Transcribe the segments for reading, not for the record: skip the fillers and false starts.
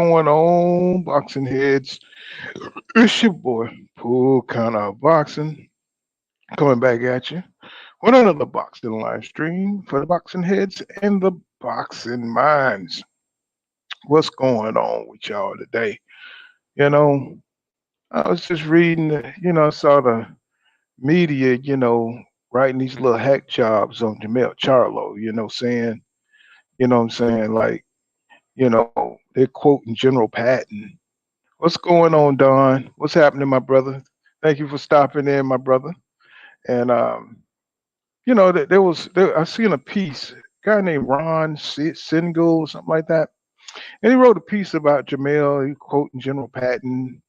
Going on, boxing heads? It's your boy, Pool Kind of Boxing, coming back at you with another boxing live stream for the boxing heads and the boxing minds. What's going on with y'all today? You know, I was just reading, I saw the media, writing these little hack jobs on Jamel Charlo, saying, what I'm saying, like, they're quoting General Patton. What's going on, Don? What's happening, my brother? Thank you for stopping in, my brother. And I seen a piece, a guy named Ron Singal or something like that, and he wrote a piece about Jamel. He quoting General Patton,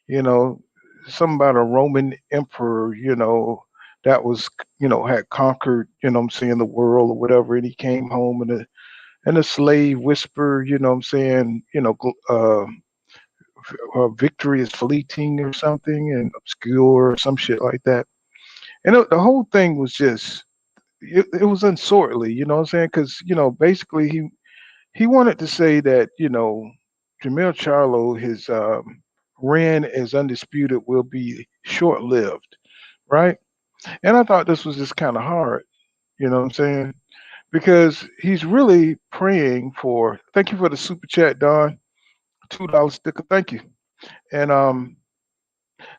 you know, something about a Roman emperor, that was, had conquered, I'm saying, the world or whatever, and he came home and a slave whisper, I'm saying, victory is fleeting or something and obscure or some shit like that. And the whole thing was just it was unsortly, you know what I'm saying? Because basically he wanted to say that Jamel Charlo, his reign as undisputed will be short lived, right? And I thought this was just kind of hard, you know what I'm saying? Because he's really praying for. Thank you for the super chat, Don. $2 sticker. Thank you. And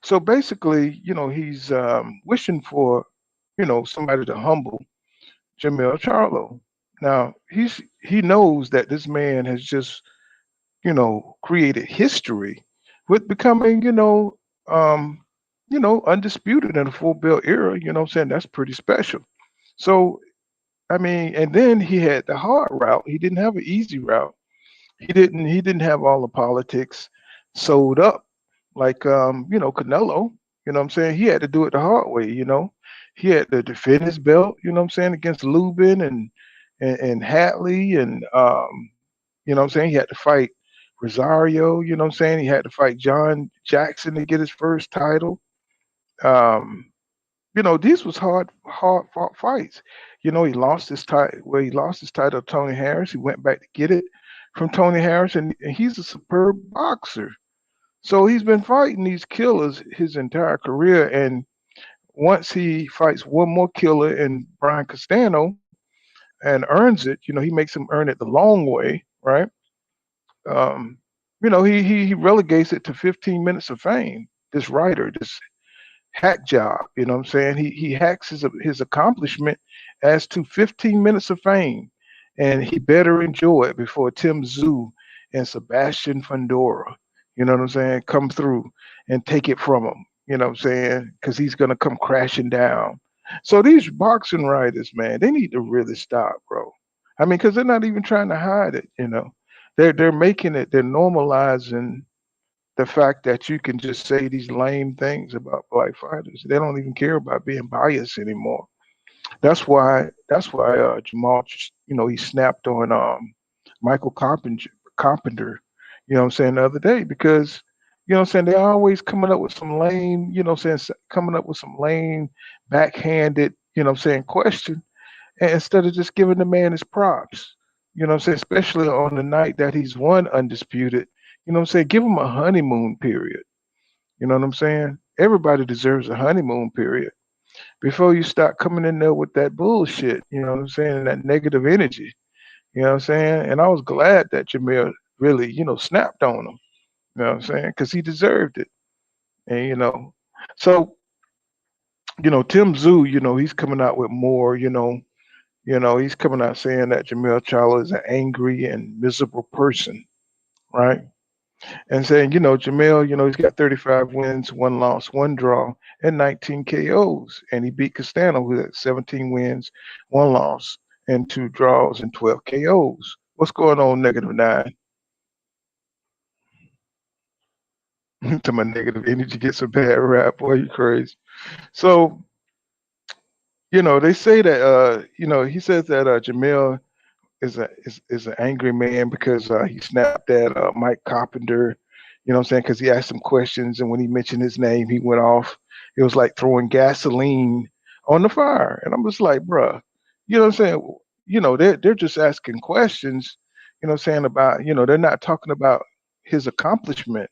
so basically, he's wishing for, somebody to humble Jamel Charlo. Now he knows that this man has just, created history with becoming, um, undisputed in the full belt era. You know what I'm saying? That's pretty special. So I mean, and then he had the hard route. He didn't have an easy route. He didn't have all the politics sewed up like Canelo. You know what I'm saying? He had to do it the hard way, He had to defend his belt, what I'm saying, against Lubin and Hatley and what I'm saying? He had to fight Rosario, you know what I'm saying? He had to fight John Jackson to get his first title. Um, these was hard fought fights. He lost his title. Well, he lost his title to Tony Harris. He went back to get it from Tony Harris, and he's a superb boxer. So he's been fighting these killers his entire career, and once he fights one more killer in Brian Castano and earns it, he makes him earn it the long way, right? Um, he relegates it to 15 minutes of fame. This writer, this hack job. You know what I'm saying? He hacks his accomplishment as to 15 minutes of fame, and he better enjoy it before Tim Zoo and Sebastian Fundora. You know what I'm saying? Come through and take it from him. You know what I'm saying? Because he's gonna come crashing down. So these boxing writers, man, they need to really stop, bro. I mean, because they're not even trying to hide it. They're making it. They're normalizing the fact that you can just say these lame things about black fighters. They don't even care about being biased anymore. That's why Jamal, he snapped on Michael Carpenter, what I'm saying, the other day because what I'm saying, they're always coming up with some lame, coming up with some lame backhanded, what I'm saying, question instead of just giving the man his props. What I'm saying, especially on the night that he's won undisputed. What I'm saying, give him a honeymoon period. You know what I'm saying? Everybody deserves a honeymoon period before you start coming in there with that bullshit. You know what I'm saying? And that negative energy. You know what I'm saying? And I was glad that Jamil really, snapped on him. You know what I'm saying? Because he deserved it. And so Tim Zoo, he's coming out with more. He's coming out saying that Jamil Charlo is an angry and miserable person, right? And saying, Jamel, he's got 35 wins, one loss, one draw, and 19 KOs. And he beat Castano, who had 17 wins, one loss, and two draws, and 12 KOs. What's going on, negative nine? To my negative energy gets a bad rap, boy, you crazy. So, they say that, he says that Jamel is an angry man because he snapped at Mike Carpenter. You know what I'm saying? Because he asked him questions, and when he mentioned his name, he went off. It was like throwing gasoline on the fire, and I'm just like, bruh, you know what I'm saying? They're just asking questions. You know what I'm saying about they're not talking about his accomplishment.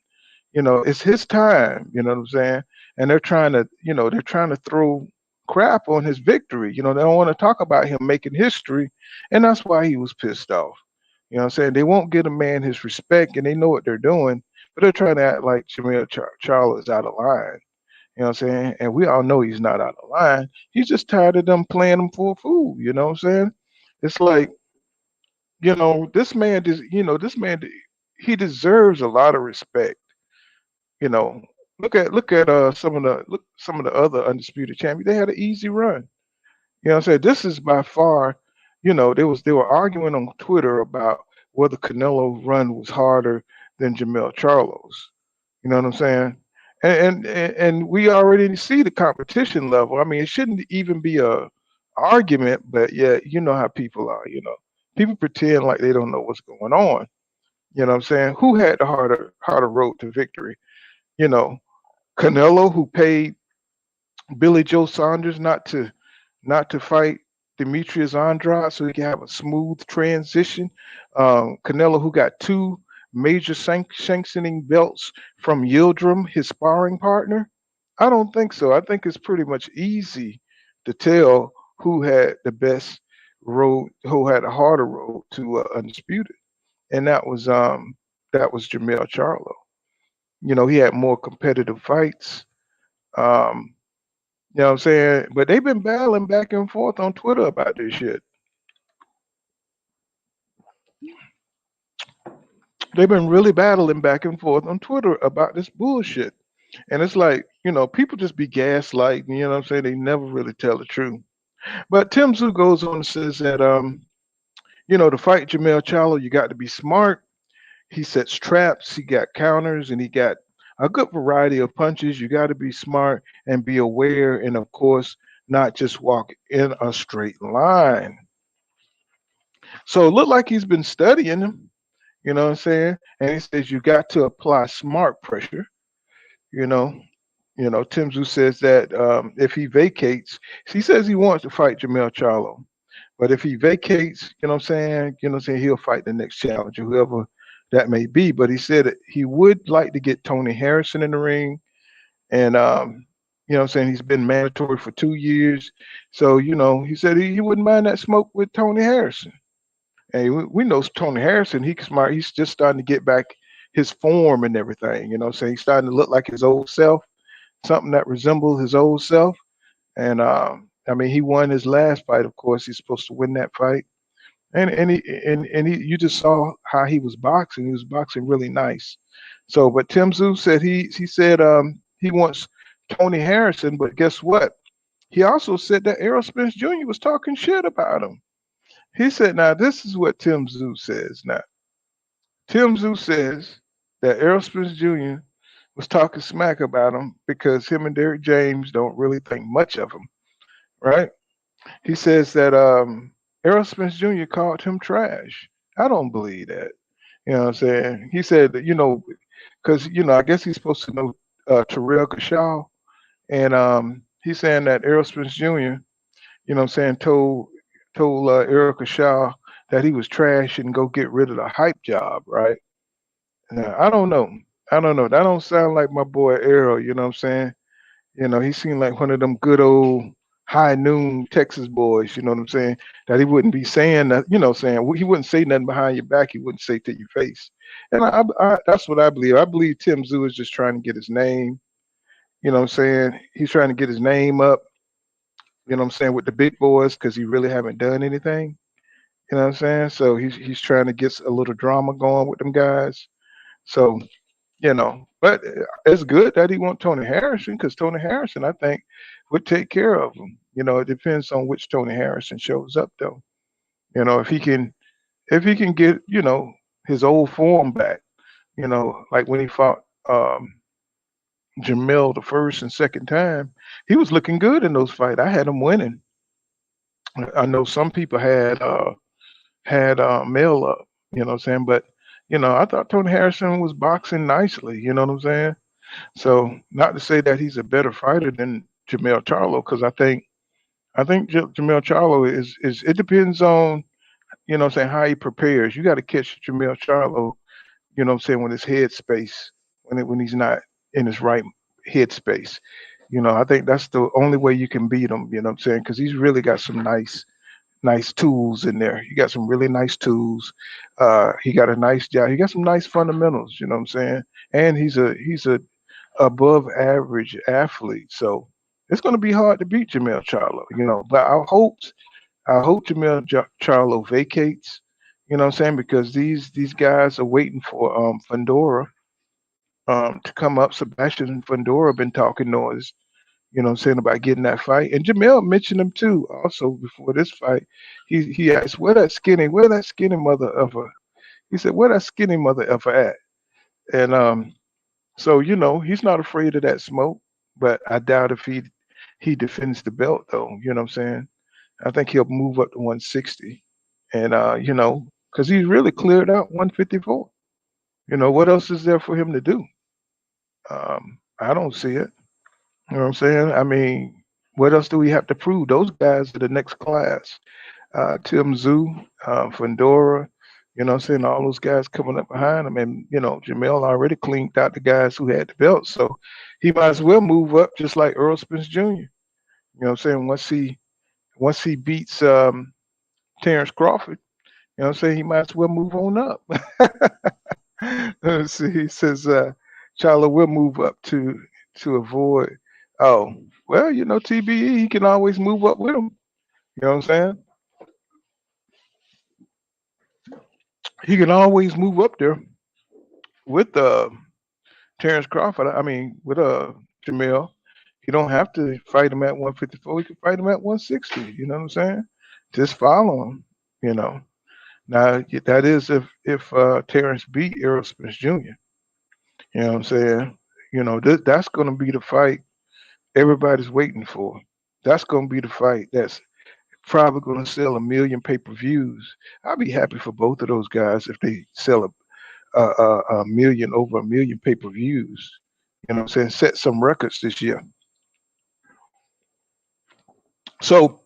It's his time. You know what I'm saying? And they're trying to throw crap on his victory. They don't want to talk about him making history, and that's why he was pissed off. You know what I'm saying? They won't give a man his respect, and they know what they're doing, but they're trying to act like Jamil Charlo is out of line. You know what I'm saying? And we all know he's not out of line. He's just tired of them playing him for a fool. You know what I'm saying? It's like, this man, he deserves a lot of respect. You know, look at some of the other undisputed champions. They had an easy run. You know what I'm saying? This is by far, they were arguing on Twitter about whether Canelo run was harder than Jamel Charlo's. You know what I'm saying? And we already see the competition level. I mean, it shouldn't even be a argument, but yeah, you know how people are. People pretend like they don't know what's going on. You know what I'm saying? Who had the harder road to victory? You know, Canelo, who paid Billy Joe Saunders not to fight Demetrius Andrade so he can have a smooth transition. Canelo, who got two major sanctioning belts from Yildirim, his sparring partner. I don't think so. I think it's pretty much easy to tell who had the best road, who had a harder road to undisputed, and that was Jamel Charlo. He had more competitive fights. Um, you know what I'm saying? But they've been battling back and forth on Twitter about this shit. They've been really battling back and forth on Twitter about this bullshit. And it's like, people just be gaslighting, you know what I'm saying? They never really tell the truth. But Tim Tszyu goes on and says that to fight Jamel Charlo, you got to be smart. He sets traps, he got counters, and he got a good variety of punches. You got to be smart and be aware, and of course, not just walk in a straight line. So it looked like he's been studying him, you know what I'm saying? And he says you got to apply smart pressure, you know. Tim Tszyu says that if he vacates, he says he wants to fight Jamel Charlo. But if he vacates, he'll fight the next challenger, whoever that may be. But he said that he would like to get Tony Harrison in the ring. And, he's been mandatory for 2 years. So, he said he wouldn't mind that smoke with Tony Harrison. And we know Tony Harrison, he's smart. He's just starting to get back his form and everything. He's starting to look like his old self, something that resembles his old self. And, he won his last fight. Of course, he's supposed to win that fight. And you just saw how he was boxing. He was boxing really nice. So, but Tim Tszyu said he said he wants Tony Harrison, but guess what? He also said that Errol Spence Jr. was talking shit about him. He said, now this is what Tim Tszyu says. Now, Tim Tszyu says that Errol Spence Jr. was talking smack about him because him and Derrick James don't really think much of him, right? He says that Errol Spence Jr. called him trash. I don't believe that. You know what I'm saying? He said that, because, I guess he's supposed to know Terrell Kashaw. And he's saying that Errol Spence Jr., told Errol Kashaw that he was trash and go get rid of the hype job, right? Now, I don't know. I don't know. That don't sound like my boy Errol, you know what I'm saying? He seemed like one of them good old high noon Texas boys, you know what I'm saying? That he wouldn't be saying that, he wouldn't say nothing behind your back. He wouldn't say to your face. And that's what I believe. I believe Tim Tszyu is just trying to get his name, you know what I'm saying? He's trying to get his name up, you know what I'm saying, with the big boys because he really haven't done anything. You know what I'm saying? So he's trying to get a little drama going with them guys. So, but it's good that he want Tony Harrison because Tony Harrison, I think, would take care of him. It depends on which Tony Harrison shows up, though. If he can get his old form back, like when he fought Jamil the first and second time, he was looking good in those fights. I had him winning. I know some people had Mel up, you know what I'm saying, but I thought Tony Harrison was boxing nicely, you know what I'm saying? So not to say that he's a better fighter than Jamel Charlo, because I think Jamel Charlo is it depends on, how he prepares. You got to catch Jamel Charlo, You know what I'm saying? When his head space, when he's not in his right head space. I think that's the only way you can beat him. You know what I'm saying? Because he's really got some nice tools in there. He got some really nice tools. He got a nice job. He got some nice fundamentals. You know what I'm saying? And he's a above average athlete. So it's going to be hard to beat Jamel Charlo. But I hope Charlo vacates. You know what I'm saying? Because these guys are waiting for Fundora to come up. Sebastian Fundora been talking noise. You know what I'm saying, about getting that fight. And Jamel mentioned him too. Also before this fight, he asked where that skinny mother ever. He said, where that skinny mother ever at? And so he's not afraid of that smoke. But I doubt if he defends the belt though. You know what I'm saying? I think he'll move up to 160. And because he's really cleared out 154. What else is there for him to do? I don't see it. You know what I'm saying? I mean, what else do we have to prove? Those guys are the next class. Tim Zoo, Fundora, you know what I'm saying? All those guys coming up behind him. And, Jamel already cleaned out the guys who had the belt. So he might as well move up just like Earl Spence Jr. You know what I'm saying? Once he beats Terrence Crawford, you know what I'm saying? He might as well move on up. Let's see, he says, Charlo will move up to avoid. Oh, well, TBE, he can always move up with him. You know what I'm saying? He can always move up there with Terrence Crawford. I mean, with Jamel. You don't have to fight him at 154. You can fight him at 160. You know what I'm saying? Just follow him. You know. Now that is if Terrence beat Errol Spence Jr. You know what I'm saying? That's going to be the fight everybody's waiting for. That's going to be the fight that's probably going to sell 1 million pay-per-views. I'll be happy for both of those guys if they sell over 1 million pay-per-views. You know what I'm saying? Set some records this year. So,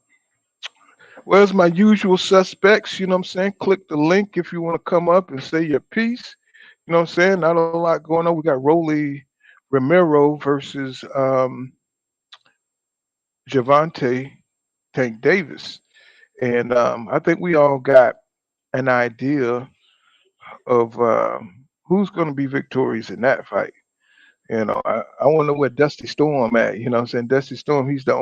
where's my usual suspects? You know what I'm saying? Click the link if you want to come up and say your piece. You know what I'm saying? Not a lot going on. We got Rolly Romero versus Javante Tank Davis. And I think we all got an idea of who's going to be victorious in that fight. I want to know where Dusty Storm at. You know what I'm saying? Dusty Storm, he's the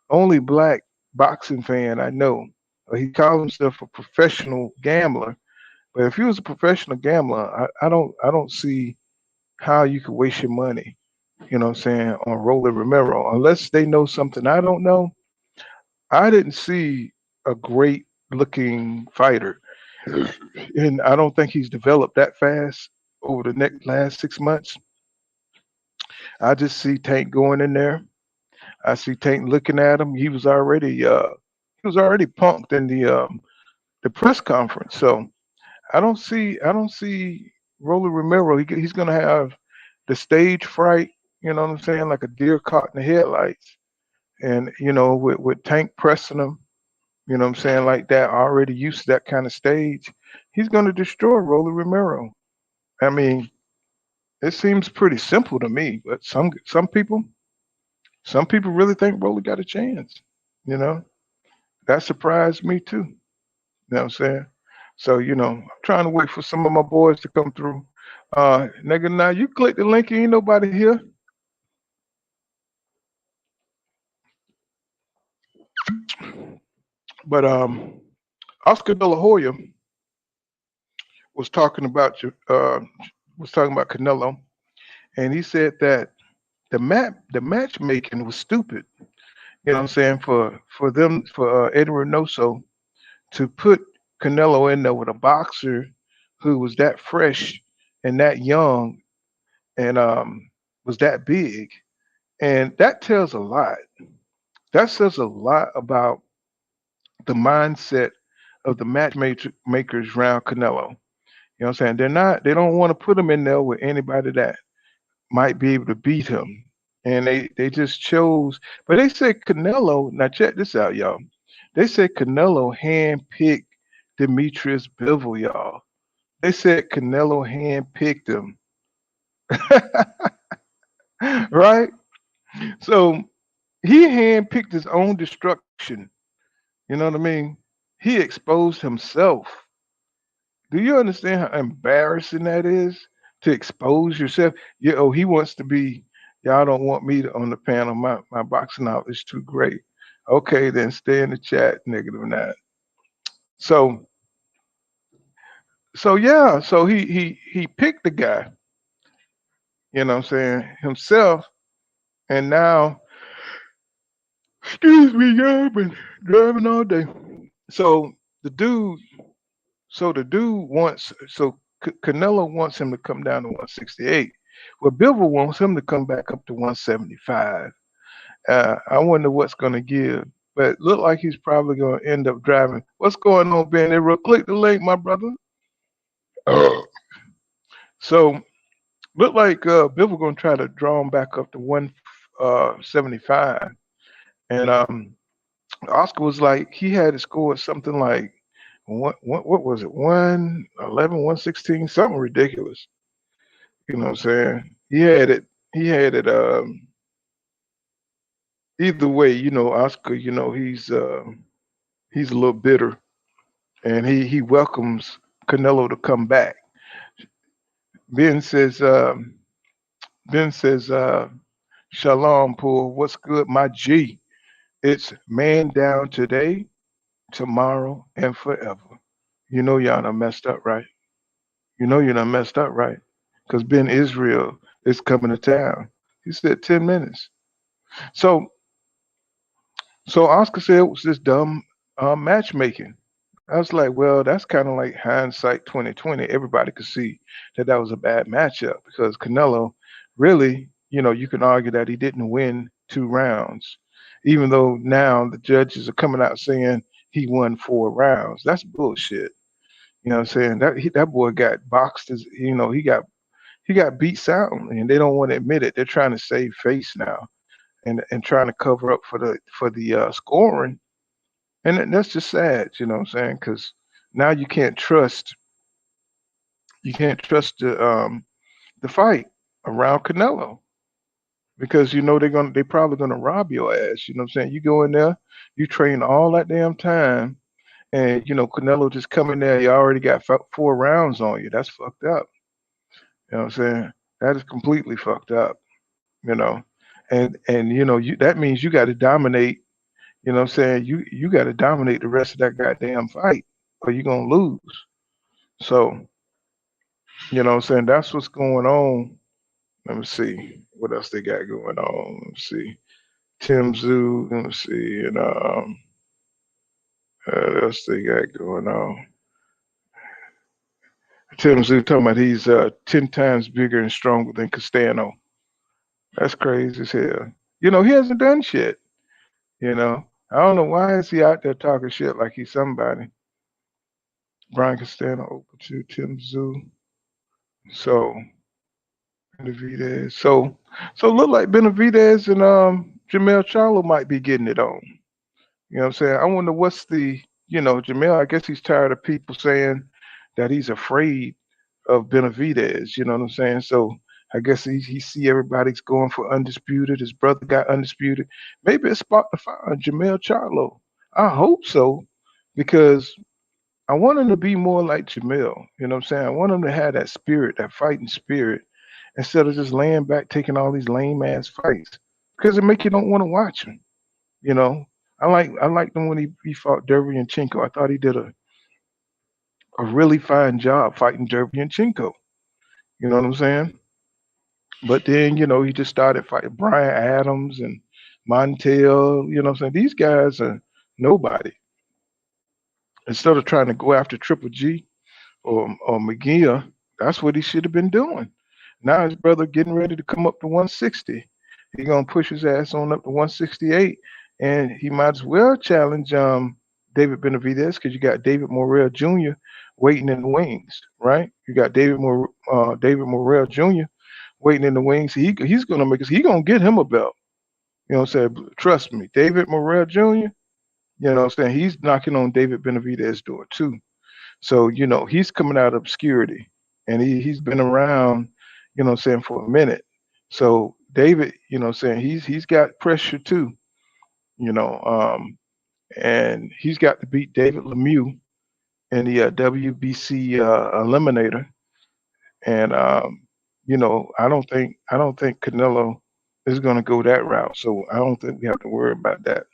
only black boxing fan I know. He calls himself a professional gambler. But if he was a professional gambler, I don't see how you could waste your money, you know what I'm saying, on Rolly Romero, unless they know something I don't know. I didn't see a great looking fighter. And I don't think he's developed that fast over the last 6 months. I just see Tank going in there. I see Tank looking at him. He was already punked in the press conference. So I don't see Rolly Romero. He's gonna have the stage fright. You know what I'm saying, like a deer caught in the headlights. And with Tank pressing him, you know what I'm saying, like that, already used to that kind of stage, he's gonna destroy Rolly Romero. I mean, it seems pretty simple to me, but some people really think Rolly got a chance. You know, that surprised me too. You know what I'm saying? So, I'm trying to wait for some of my boys to come through. Nigga, now you click the link, ain't nobody here. But Oscar De La Hoya was talking about Canelo, and he said that the matchmaking was stupid. You know what I'm saying, for Eddie Reynoso to put Canelo in there with a boxer who was that fresh and that young and was that big, and that tells a lot. That says a lot about the mindset of the matchmakers around Canelo. You know what I'm saying? They don't want to put him in there with anybody that might be able to beat him. And they just chose, but they said Canelo, now check this out, y'all. They said Canelo handpicked Demetrius Bivol, y'all. They said Canelo handpicked him, right? So he handpicked his own destruction. You know what I mean? He exposed himself. Do you understand how embarrassing that is to expose yourself? Yeah, oh, he wants to be. Y'all don't want me on the panel. My boxing out is too great. Okay, then stay in the chat, -9. So yeah, so he picked the guy. You know what I'm saying himself, and now excuse me, yeah, I've been driving all day. So the dude, Canelo wants him to come down to 168. Well, Bivol wants him to come back up to 175. I wonder what's going to give, but look like he's probably going to end up driving. What's going on, Ben? Click the link, my brother. So look like Bivol going to try to draw him back up to 175, and Oscar was like he had to score something like what was it, 111, 116, something ridiculous. You know what I'm saying? He had it either way, Oscar, he's a little bitter, and he welcomes Canelo to come back. Ben says Shalom Pool, what's good, my G? It's man down today, tomorrow, and forever. You know y'all done messed up, right? You know you done messed up, right? Because Ben Israel is coming to town. He said 10 minutes. So Oscar said it was this dumb matchmaking. I was like, well, that's kind of like hindsight 2020. Everybody could see that that was a bad matchup because Canelo really, you can argue that he didn't win 2 rounds, even though now the judges are coming out saying he won 4 rounds. That's bullshit. You know what I'm saying? That boy got boxed as he got beat soundly, and they don't want to admit it. They're trying to save face now and trying to cover up for the scoring, and that's just sad. You know what I'm saying? Because now you can't trust the fight around Canelo because they probably gonna rob your ass. You know what I'm saying? You go in there, you train all that damn time, and Canelo just come in there. He already got 4 rounds on you. That's fucked up. You know what I'm saying? That is completely fucked up. You know, and that means you got to dominate. You know what I'm saying? You got to dominate the rest of that goddamn fight, or you're gonna lose. So you know what I'm saying? That's what's going on. Let me see what else they got going on. Let me see. Tim Zoo. Let me see. And what else they got going on? Tim Zoo talking about he's 10 times bigger and stronger than Castano. That's crazy as hell. He hasn't done shit. I don't know why is he out there talking shit like he's somebody. Brian Castano open to Tim Zoo. So Benavidez. So look like Benavidez and Jamel Charlo might be getting it on. You know what I'm saying? I wonder what's Jamel, I guess he's tired of people saying that he's afraid of Benavidez, you know what I'm saying? So I guess he see everybody's going for undisputed. His brother got undisputed. Maybe it's sparked the fire on Jamel Charlo. I hope so, because I want him to be more like Jamel. You know what I'm saying? I want him to have that spirit, that fighting spirit, instead of just laying back taking all these lame ass fights. Because it make you don't want to watch him. You know, I liked him when he fought Derevyanchenko. I thought he did a really fine job fighting Derevyanchenko. You know what I'm saying? But then, he just started fighting Brian Adams and Montel. You know what I'm saying? These guys are nobody. Instead of trying to go after Triple G or McGee, that's what he should have been doing. Now his brother getting ready to come up to 160. He's gonna push his ass on up to 168, and he might as well challenge David Benavidez because you got David Morrell Jr. waiting in the wings, right? You got David Morrell Jr. waiting in the wings. He's gonna make us. He's gonna get him a belt. You know what I'm saying? Trust me, David Morrell Jr. You know what I'm saying? He's knocking on David Benavidez's door too. So, he's coming out of obscurity and he's been around, saying for a minute. So David, saying he's got pressure too, you know, um, and he's got to beat David Lemieux in the WBC eliminator. And I don't think Canelo is going to go that route. So I don't think we have to worry about that.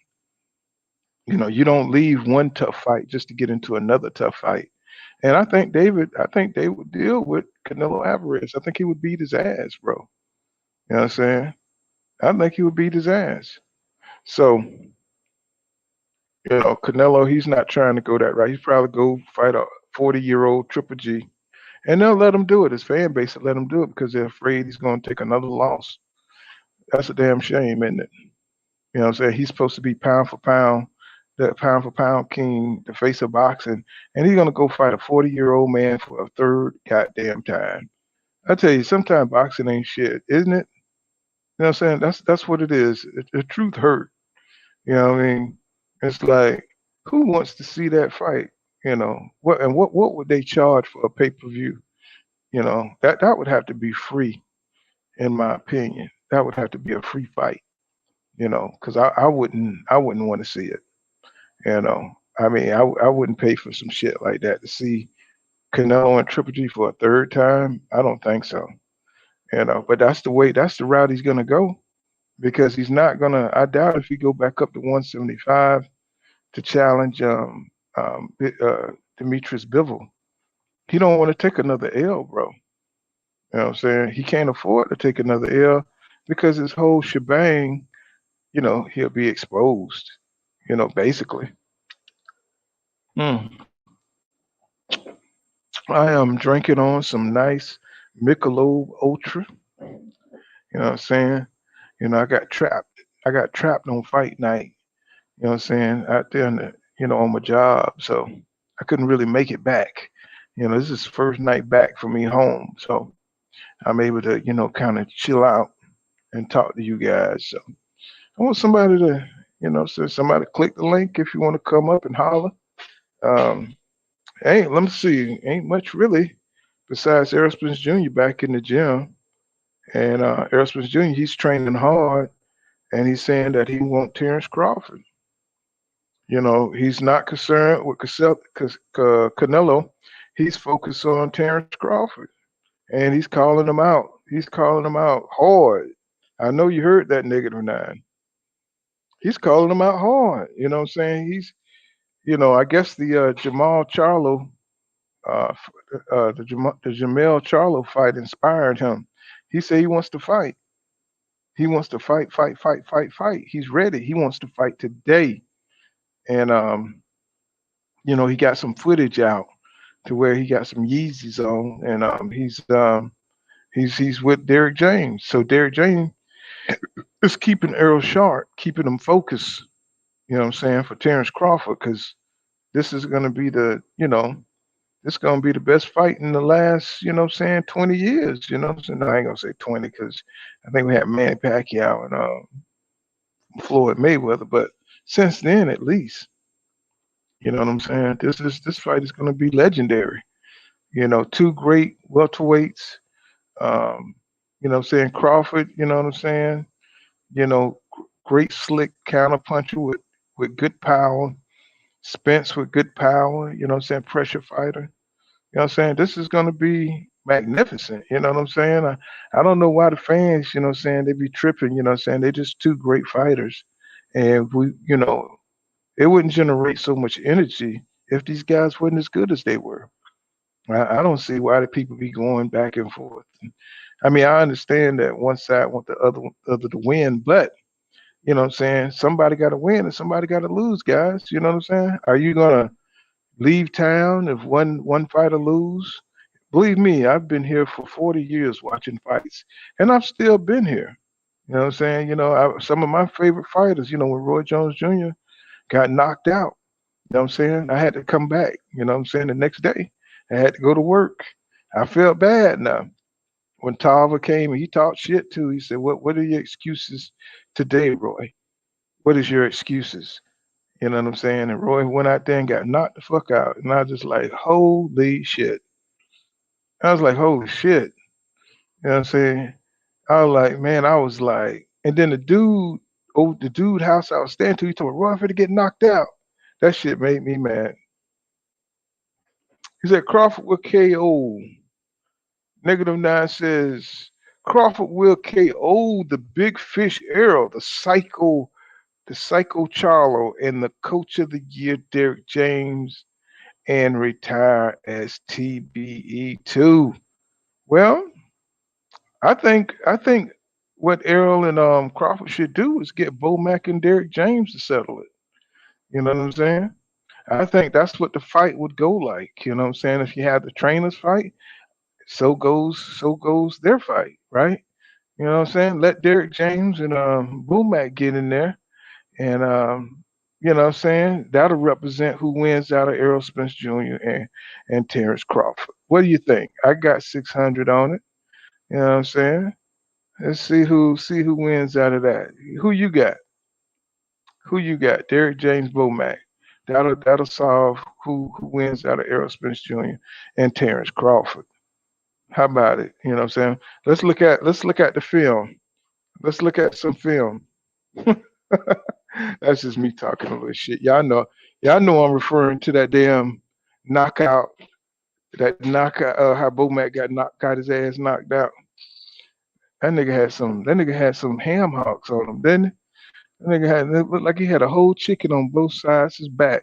You don't leave one tough fight just to get into another tough fight. And I think they would deal with Canelo Alvarez. I think he would beat his ass, bro. You know what I'm saying? I think he would beat his ass. So, Canelo, he's not trying to go that route. He's probably go fight a 40-year-old Triple G. And they'll let him do it. His fan base will let him do it because they're afraid he's going to take another loss. That's a damn shame, isn't it? You know what I'm saying? He's supposed to be pound for pound, the pound for pound king, the face of boxing, and he's gonna go fight a 40-year-old man for a third goddamn time. I tell you, sometimes boxing ain't shit, isn't it? You know what I'm saying? That's what it is. The truth hurt. You know what I mean? It's like, who wants to see that fight? What would they charge for a pay-per-view? That would have to be free, in my opinion. That would have to be a free fight. Because I wouldn't want to see it. I mean, I wouldn't pay for some shit like that to see Canelo and Triple G for a third time. I don't think so. But that's the route he's gonna go because he's not gonna. I doubt if he go back up to 175 to challenge Demetrius Bivol. He don't want to take another L, bro. You know what I'm saying? He can't afford to take another L because his whole shebang, he'll be exposed. Basically. Mm. I am drinking on some nice Michelob Ultra. You know what I'm saying? I got trapped. I got trapped on fight night. You know what I'm saying? Out there on my job. So I couldn't really make it back. This is the first night back for me home. So I'm able to, kind of chill out and talk to you guys. So I want somebody to, so somebody click the link if you want to come up and holler. Um, let me see. Ain't much really besides Errol Spence Jr. back in the gym. And Errol Spence Jr., he's training hard and he's saying that he wants Terrence Crawford. He's not concerned with Canelo. He's focused on Terrence Crawford and he's calling him out. He's calling him out hard. I know you heard that -9. He's calling him out hard. You know what I'm saying? I guess the Jamal Charlo the Jamel Charlo fight inspired him. He said he wants to fight. He wants to fight, fight, fight, fight, fight. He's ready. He wants to fight today. And he got some footage out to where he got some Yeezys on, and he's with Derek James. So Derek James is keeping Errol sharp, keeping him focused. You know what I'm saying, for Terrence Crawford, because this is going to be this going to be the best fight in the last, 20 years. So no, I ain't going to say 20 because I think we had Manny Pacquiao and Floyd Mayweather, but since then, at least, you know what I'm saying? This fight is going to be legendary. Two great welterweights. Um, what I'm saying? Crawford, you know what I'm saying? Great slick counterpuncher with good power. Spence with good power, you know what I'm saying? Pressure fighter. You know what I'm saying? This is going to be magnificent. You know what I'm saying? I don't know why the fans, you know what I'm saying, they be tripping, you know what I'm saying? They're just two great fighters. And it wouldn't generate so much energy if these guys weren't as good as they were. I don't see why the people be going back and forth. I mean, I understand that one side want the other to win, but you know what I'm saying? Somebody got to win and somebody got to lose, guys. You know what I'm saying? Are you gonna leave town if one fighter lose? Believe me, I've been here for 40 years watching fights, and I've still been here. You know what I'm saying? Some of my favorite fighters, when Roy Jones Jr. got knocked out, you know what I'm saying? I had to come back, you know what I'm saying, the next day. I had to go to work. I felt bad now. When Tarver came and he talked shit too, he said, what are your excuses today, Roy? What is your excuses? You know what I'm saying? And Roy went out there and got knocked the fuck out. And I was just like, holy shit. I was like, holy shit. You know what I'm saying? I was like, man, I was like, and then the dude house I was staying to, he told me, Roy, I'm finna get knocked out. That shit made me mad. He said Crawford will KO. -9 says Crawford will KO the big fish Errol, the psycho Charlo, and the coach of the year, Derek James, and retire as TBE2. Well, I think what Errol and Crawford should do is get Bo Mack and Derek James to settle it. You know what I'm saying? I think that's what the fight would go like. You know what I'm saying? If you have the trainers fight, so goes their fight, right? You know what I'm saying? Let Derek James and Bo Mack get in there, and you know what I'm saying? That'll represent who wins out of Errol Spence Jr. and Terrence Crawford. What do you think? I got 600 on it. You know what I'm saying? Let's see who wins out of that. Who you got? Who you got? Derek James, Bo Mack. That'll solve who wins out of Errol Spence Jr. and Terrence Crawford. How about it? You know what I'm saying? Let's look at the film. Let's look at some film. That's just me talking a little shit. Y'all know I'm referring to that damn knockout. That knockout. How Bo Mack got his ass knocked out. That nigga had some ham hocks on him, didn't he? That nigga it looked like he had a whole chicken on both sides his back.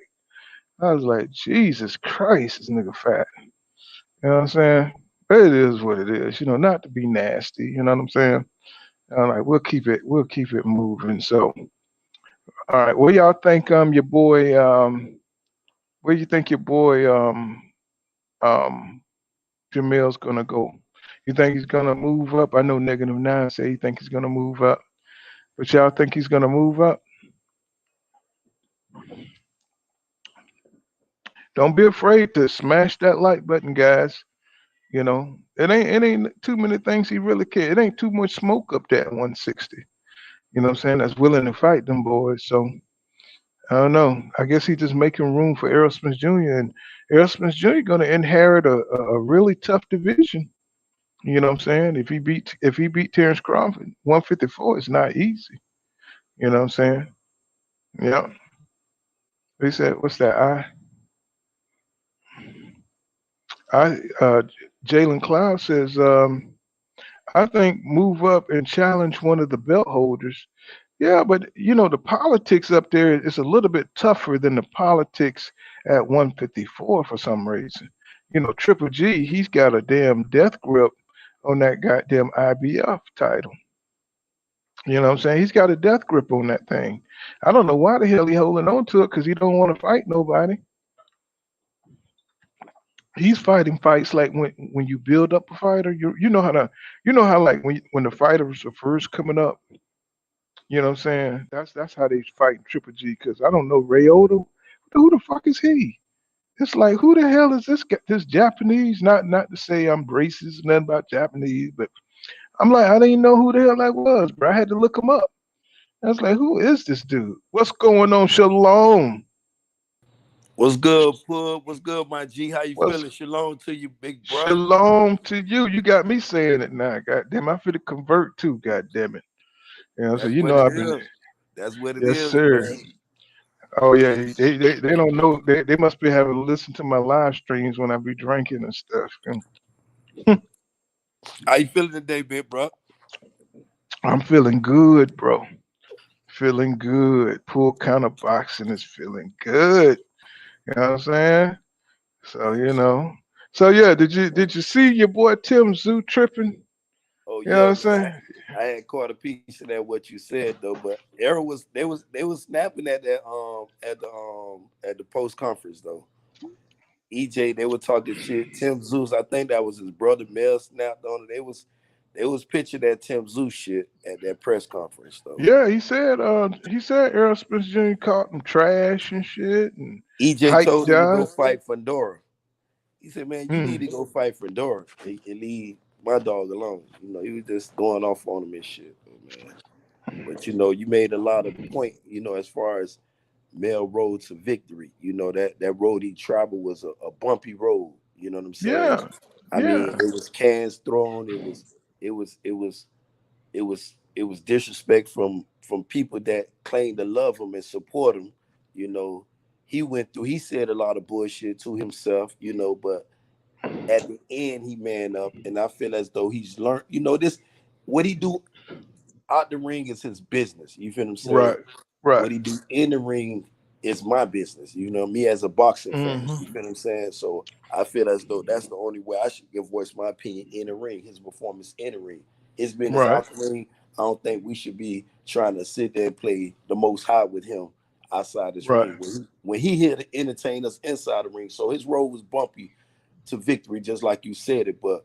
I was like, Jesus Christ, this nigga fat. You know what I'm saying? But it is what it is. Not to be nasty. You know what I'm saying? All right, we'll keep it moving. So, all right, what y'all think? Your boy. Where you think your boy um Jamel's gonna go? You think he's gonna move up? I know -9 say he think he's gonna move up, but y'all think he's gonna move up? Don't be afraid to smash that like button, guys. It ain't too many things he really care. It ain't too much smoke up there at 160. You know what I'm saying? That's willing to fight them boys. So I don't know. I guess he's just making room for Errol Spence Jr. and Errol Spence Jr. going to inherit a really tough division. You know what I'm saying? If he beat Terrence Crawford, 154 is not easy. You know what I'm saying? Yeah. He said, "What's that? I Jalen Cloud says, I think move up and challenge one of the belt holders. Yeah, but the politics up there is a little bit tougher than the politics at 154 for some reason. Triple G, he's got a damn death grip on that goddamn IBF title. You know what I'm saying? He's got a death grip on that thing. I don't know why the hell he holding on to it because he don't want to fight nobody. He's fighting fights like when you build up a fighter, you know how like when the fighters are first coming up. You know what I'm saying? That's how they fight Triple G. Because I don't know Ray Odo. Who the fuck is he? It's like who the hell is this guy? This Japanese? Not to say I'm racist, nothing about Japanese, but I'm like I didn't know who the hell that was, bro. I had to look him up. I was like, who is this dude? What's going on, Shalom? What's good, Pug? What's good, my G? How you What's feeling? Shalom to you, big bruh. Shalom to you? You got me saying it now. God damn, I feel to convert too. God damn it. So That's what it I've been. is. That's what it Yes, is, sir. man. Oh yeah, they don't know. They must be having to listen to my live streams when I be drinking and stuff. How you feeling today, big bruh? I'm feeling good, bro. Feeling good. Pool counter boxing is feeling good. You know what I'm saying? So So yeah, did you see your boy Tim Zoo tripping? Oh You know what yeah, I'm man. saying? I had caught a piece of that what you said though, but Arrow was they was snapping at that at the post conference though. EJ, they were talking shit. Tim Zeus, I think that was his brother Mel snapped on it. They was pitching that Tim Zeus shit at that press conference though. Yeah, he said Errol Spence Jr. called him trash and shit and EJ hyped told him to go job. fight Fundora. He said, "Man, you need Mm. to go fight Fundora and leave my dog alone." He was just going off on him and shit, man. But you made a lot of point, as far as Mel Road to Victory. You know that road he traveled was a bumpy road. You know what I'm saying? Yeah. I mean, Yeah. it was cans thrown. It was it was it was disrespect from people that claim to love him and support him. You know, he went through. He said a lot of bullshit to himself. You know, but at the end he man up, and I feel as though he's learned. You know, this what he do out the ring is his business. You feel what I'm saying? Right. Right. What he do in the ring is my business. You know, me as a boxing fan. Hmm. You feel what I'm saying? So I feel as though that's the only way I should give voice my opinion in the ring. His performance in the ring, his business Right. out the ring. I don't think we should be trying to sit there and play the most high with him outside this Right. ring. When he here to entertain us inside the ring, so his road was bumpy to victory, just like you said it. But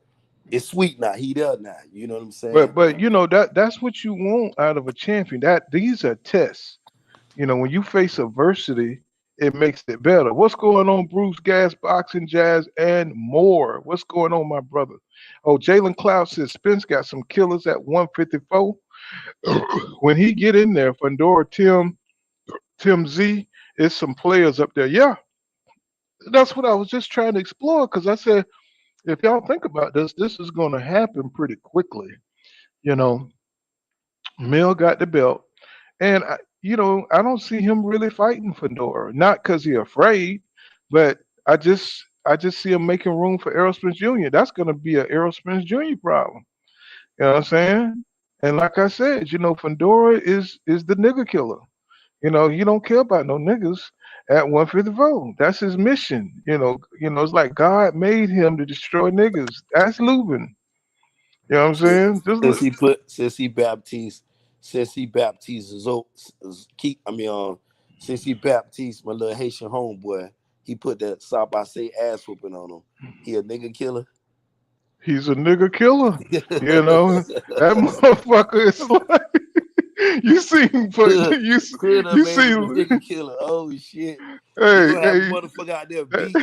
it's sweet now. He there now. You know what I'm saying? But you know that's what you want out of a champion. That these are tests. You know, when you face adversity, it makes it better. What's going on, Bruce Gas, Boxing Jazz, and more? What's going on, my brother? Oh, Jalen Cloud says Spence got some killers at 154. When he get in there, Fandora, Tim Z, is some players up there. Yeah, that's what I was just trying to explore because I said, if y'all think about this, this is going to happen pretty quickly. You know, Mill got the belt. And I don't see him really fighting Fedora. Not because he's afraid, but I just see him making room for Errol Spence Jr. That's gonna be an Errol Spence Jr. problem. You know what I'm saying? And like I said, Fedora is the nigger killer. He don't care about no niggas at 154. That's his mission. It's like God made him to destroy niggas. That's Lubin. You know what I'm saying? Just Since look. he put since he baptized his keep I mean since he baptized my little Haitian homeboy, he put that South by say ass whooping on him. He a nigga killer. He's a nigger killer. You know that motherfucker is like you see him put Could you could have you made see him a nigga killer. Oh shit. They hey gonna have a hey motherfucker out there that, beat.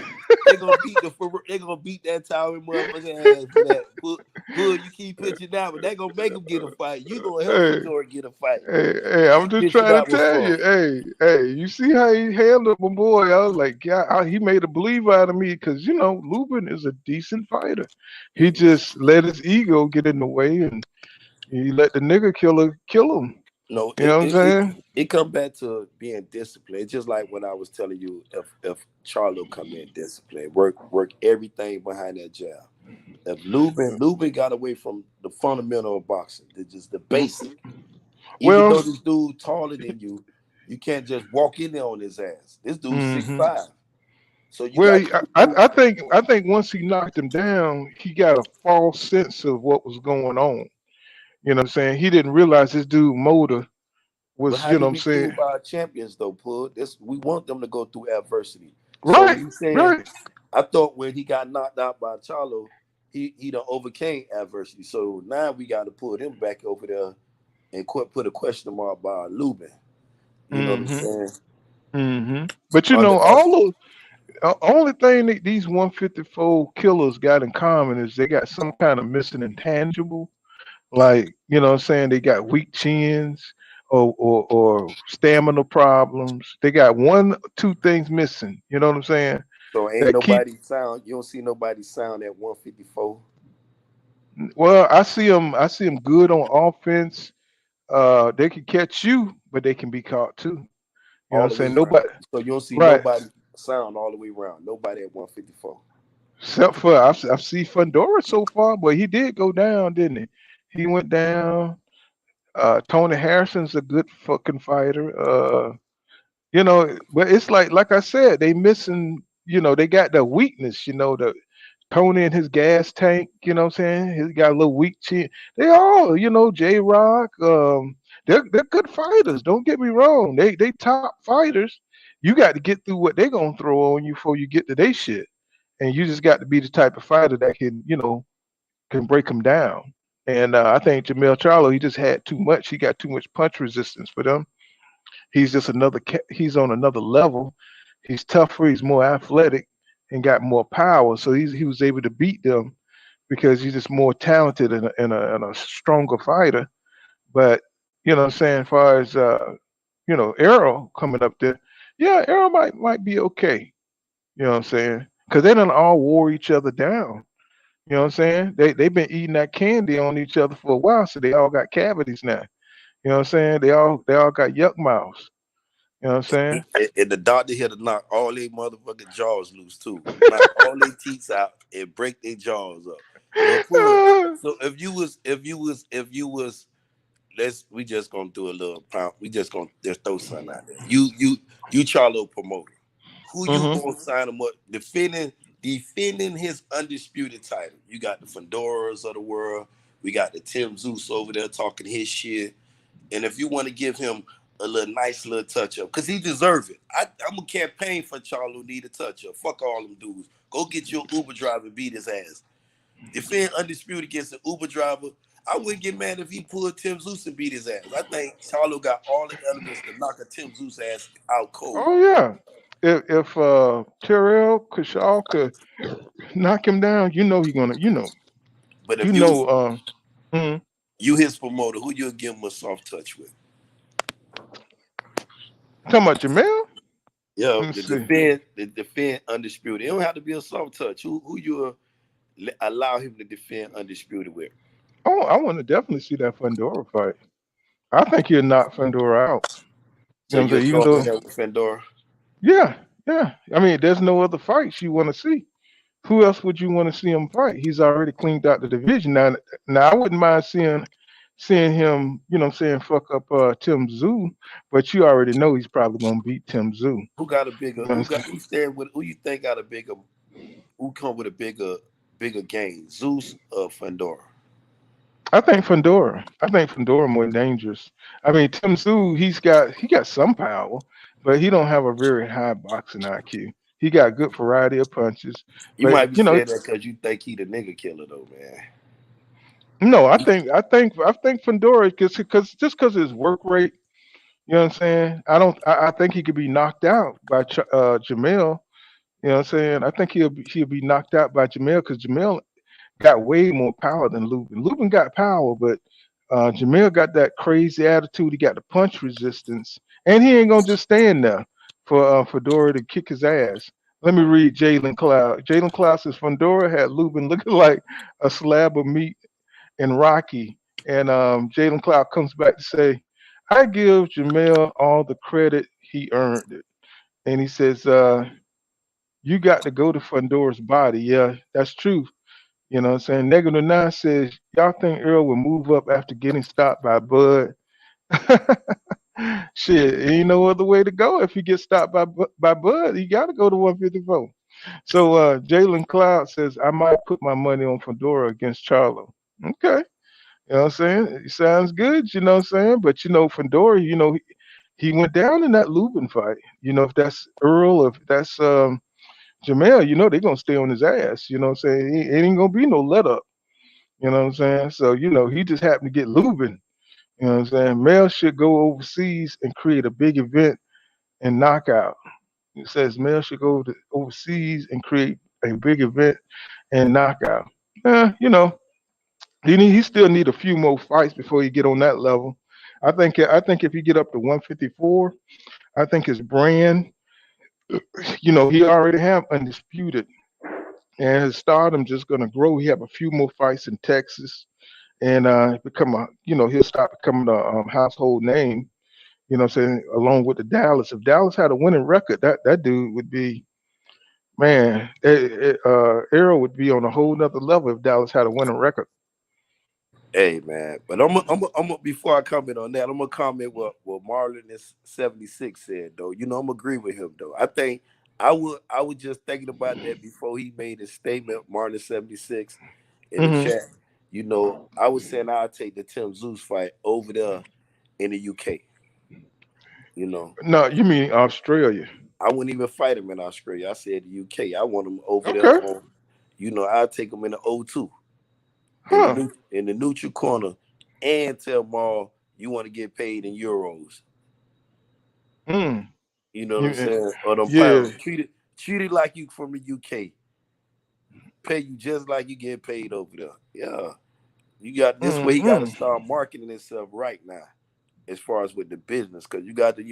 They gonna beat that towering motherfucking ass for that. Put you keep pitching out, but they gonna make him get a fight. You gonna help hey Fedor get a fight. hey I'm He just pitching trying to out with tell fun. you hey you see how he handled my boy. I was like, yeah, he made a believer out of me because Lubin is a decent fighter. He just let his ego get in the way and he let the nigger killer kill him. No, You know what I'm saying? it come back to being disciplined. It's just like when I was telling you, if Charlo come in disciplined, work everything behind that jab. If Lubin got away from the fundamental of boxing, just the basic. Even Well, though this dude taller than you can't just walk in there on his ass. This dude's six hmm five, so you well, got to I think once he knocked him down, he got a false sense of what was going on. You know what I'm saying? He didn't realize this dude motor But was, how do I'm we feel saying, about our champions though, Pud? This we want them to go through adversity. So right, when you saying, right. I thought when he got knocked out by Charlo, he done overcame adversity. So now we got to put him back over there and put a question mark by Lubin. You know what I'm hmm saying? But Under all the only thing that these 154 killers got in common is they got some kind of missing intangible. Like, what I'm saying, they got weak chins or stamina problems. They got one, two things missing. You know what I'm saying? so ain't That keep nobody sound. You don't see nobody sound at 154 well, I see them good on offense. They can catch you, but they can be caught too. You know what all I'm the way saying? around. Nobody So you don't see right. nobody sound all the way around. Nobody at 154. Except for I've seen Fundora so far, but he did go down, didn't he? He went down. Tony Harrison's a good fucking fighter. But it's like I said, they missing, they got the weakness, the Tony and his gas tank, you know what I'm saying? He's got a little weak chin. They all, J Rock, they're good fighters. Don't get me wrong. They top fighters. You got to get through what they're gonna throw on you before you get to their shit. And you just got to be the type of fighter that can break them down. And I think Jamel Charlo, he just had too much. He got too much punch resistance for them. He's just he's on another level. He's tougher. He's more athletic and got more power. So he was able to beat them because he's just more talented and a stronger fighter. But what I'm saying, as far as Arrow coming up there, Yeah, Arrow might be okay. You know what I'm saying? Because they done all wore each other down. You know what I'm saying? They've been eating that candy on each other for a while, so they all got cavities now. You know what I'm saying? They all got yuck mouths. You know what I'm saying? And the doctor here to knock all their motherfucking jaws loose too. Knock all their teeth out and break their jaws up. So Pud, so if you was we just gonna do a little pound. We just gonna just throw something out there. You Charlo promoter. Who you hmm gonna sign him up? Defending his undisputed title. You got the Fendoras of the world. We got the Tim Zeus over there talking his shit. And if you want to give him a little nice little touch up, because he deserves it. I'm a campaign for Charlo need a touch up. Fuck all them dudes. Go get your Uber driver and beat his ass. Defend undisputed against an Uber driver. I wouldn't get mad if he pulled Tim Zeus and beat his ass. I think Charlo got all the elements to knock a Tim Zeus ass out cold. Oh yeah. If Terrell Kashaw could knock him down, you know he gonna. But You if you know. Mhm. you his promoter, who you'll give him a soft touch with? Talking about Jamel? Yeah, Let me see. the defend undisputed. It don't have to be a soft touch. Who you allow him to defend undisputed with? Oh, I want to definitely see that Fundora fight. I think he'll knock Fundora out. You So know what I'm you'll saying? Even throw him in though, there with Fedor. yeah, yeah. I mean, there's no other fights you want to see. Who else would you want to see him fight? He's already cleaned out the division. Now I wouldn't mind seeing him, you know what I'm saying, fuck up Tim Zoo, but you already know he's probably gonna beat Tim Zoo. Who got a bigger? You know what I'm saying? Who stand with? Who you think got a bigger? Who come with a bigger game? Zeus or Fedor? I think Fundora more dangerous. I mean, Tim Zoo, he got some power, but he don't have a very high boxing IQ. He got good variety of punches, You but might be saying that because you think he the nigga killer though, man. no, I think Fundora because just because his work rate, you know what I'm saying. I think he could be knocked out by Jamel. You know what I'm saying. I think he'll be knocked out by Jamel because Jamel got way more power than Lubin. Lubin got power, but Jamil got that crazy attitude. He got the punch resistance, and he ain't gonna just stand there for Fedora to kick his ass. Let me read Jalen Cloud. Jalen Cloud says Fedora had Lubin looking like a slab of meat in Rocky, and Jalen Cloud comes back to say, "I give Jamel all the credit he earned it," and he says, "You got to go to Fundora's body." Yeah, that's true. You know what I'm saying? Negative Nine says, y'all think Earl will move up after getting stopped by Bud? Shit, ain't no other way to go if he gets stopped by Bud. He got to go to 154. So Jalen Cloud says, I might put my money on Fedora against Charlo. Okay. You know what I'm saying? It sounds good, you know what I'm saying? But, Fedora, he went down in that Lubin fight. If that's Earl, if that's Jamel, they're going to stay on his ass. You know what I'm saying? It ain't going to be no let up. You know what I'm saying? So, he just happened to get Lubin. You know what I'm saying? Mel should go overseas and create a big event and knockout. It says Mel should go overseas and create a big event and knockout. He still need a few more fights before he get on that level. I think if he get up to 154, I think his brand, he already have undisputed, and his stardom just gonna grow. He have a few more fights in Texas, and he'll start becoming a household name. You know what I'm saying? Along with the Dallas. If Dallas had a winning record, that dude would be, man, Arrow would be on a whole nother level if Dallas had a winning record. Hey man, but I'm before I comment on that, I'm gonna comment what Marlon is 76 said though. I'm agree with him though. I think I was just thinking about that before he made his statement. Marlon 76 in the hmm chat. I was saying I'll take the Tim Zeus fight over there in the UK. You know, No, you mean Australia. I wouldn't even fight him in Australia. I said the UK. I want him over there Okay. on. I'll take him in the O2 Huh. in the neutral corner, and tell Maul you want to get paid in euros. Mm. You know what I'm You, eh, saying? Or them yeah. pounds. Treat it like you from the UK. Pay you just like you get paid over there. Yeah. You got this way he gotta Mm-mm. start marketing himself right now, as far as with the business. Cause you got to,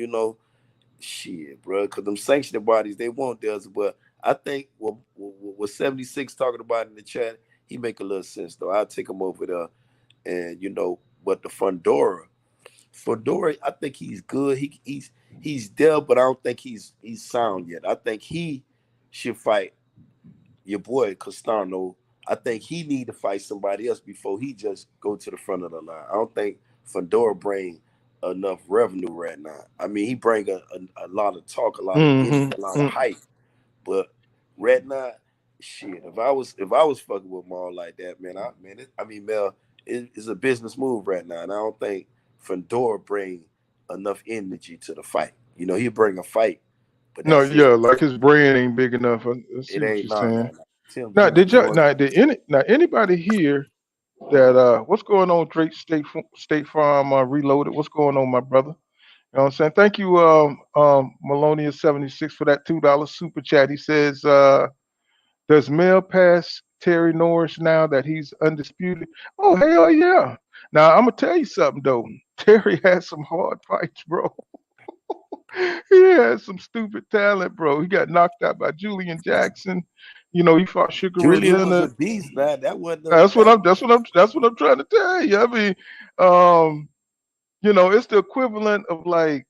Shit, bro, because them sanctioning bodies they want theirs. But I think what 76 talking about in the chat, he make a little sense though. I'll take him over there, and but the Fundora, I think he's good. He's there, but I don't think he's sound yet. I think he should fight your boy Castano. I think he need to fight somebody else before he just go to the front of the line. I don't think Fedora bring enough revenue right now. I mean, he bring a lot of talk, a lot of energy, a lot of hype. But right now, shit, if I was fucking with Maul like that, man, Mel, it's a business move right now, and I don't think Fedora bring enough energy to the fight. He bring a fight, but No, that's it. yeah, like his brand ain't big enough. I see It what ain't you're nah, nah, saying. nah. Tim Now, Zeus doing anybody here that what's going on, Drake State Farm Reloaded? What's going on, my brother? You know what I'm saying? Thank you, Melonia76 for that $2 super chat. He says, does Mel pass Terry Norris now that he's undisputed? Oh, hell yeah. Now, I'm going to tell you something, though. Terry had some hard fights, bro. He had some stupid talent, bro. He got knocked out by Julian Jackson. He fought Sugar Ray Julian was a Leonard. beast, man. That wasn't That's what I'm trying to tell you. I mean, um, it's the equivalent of like,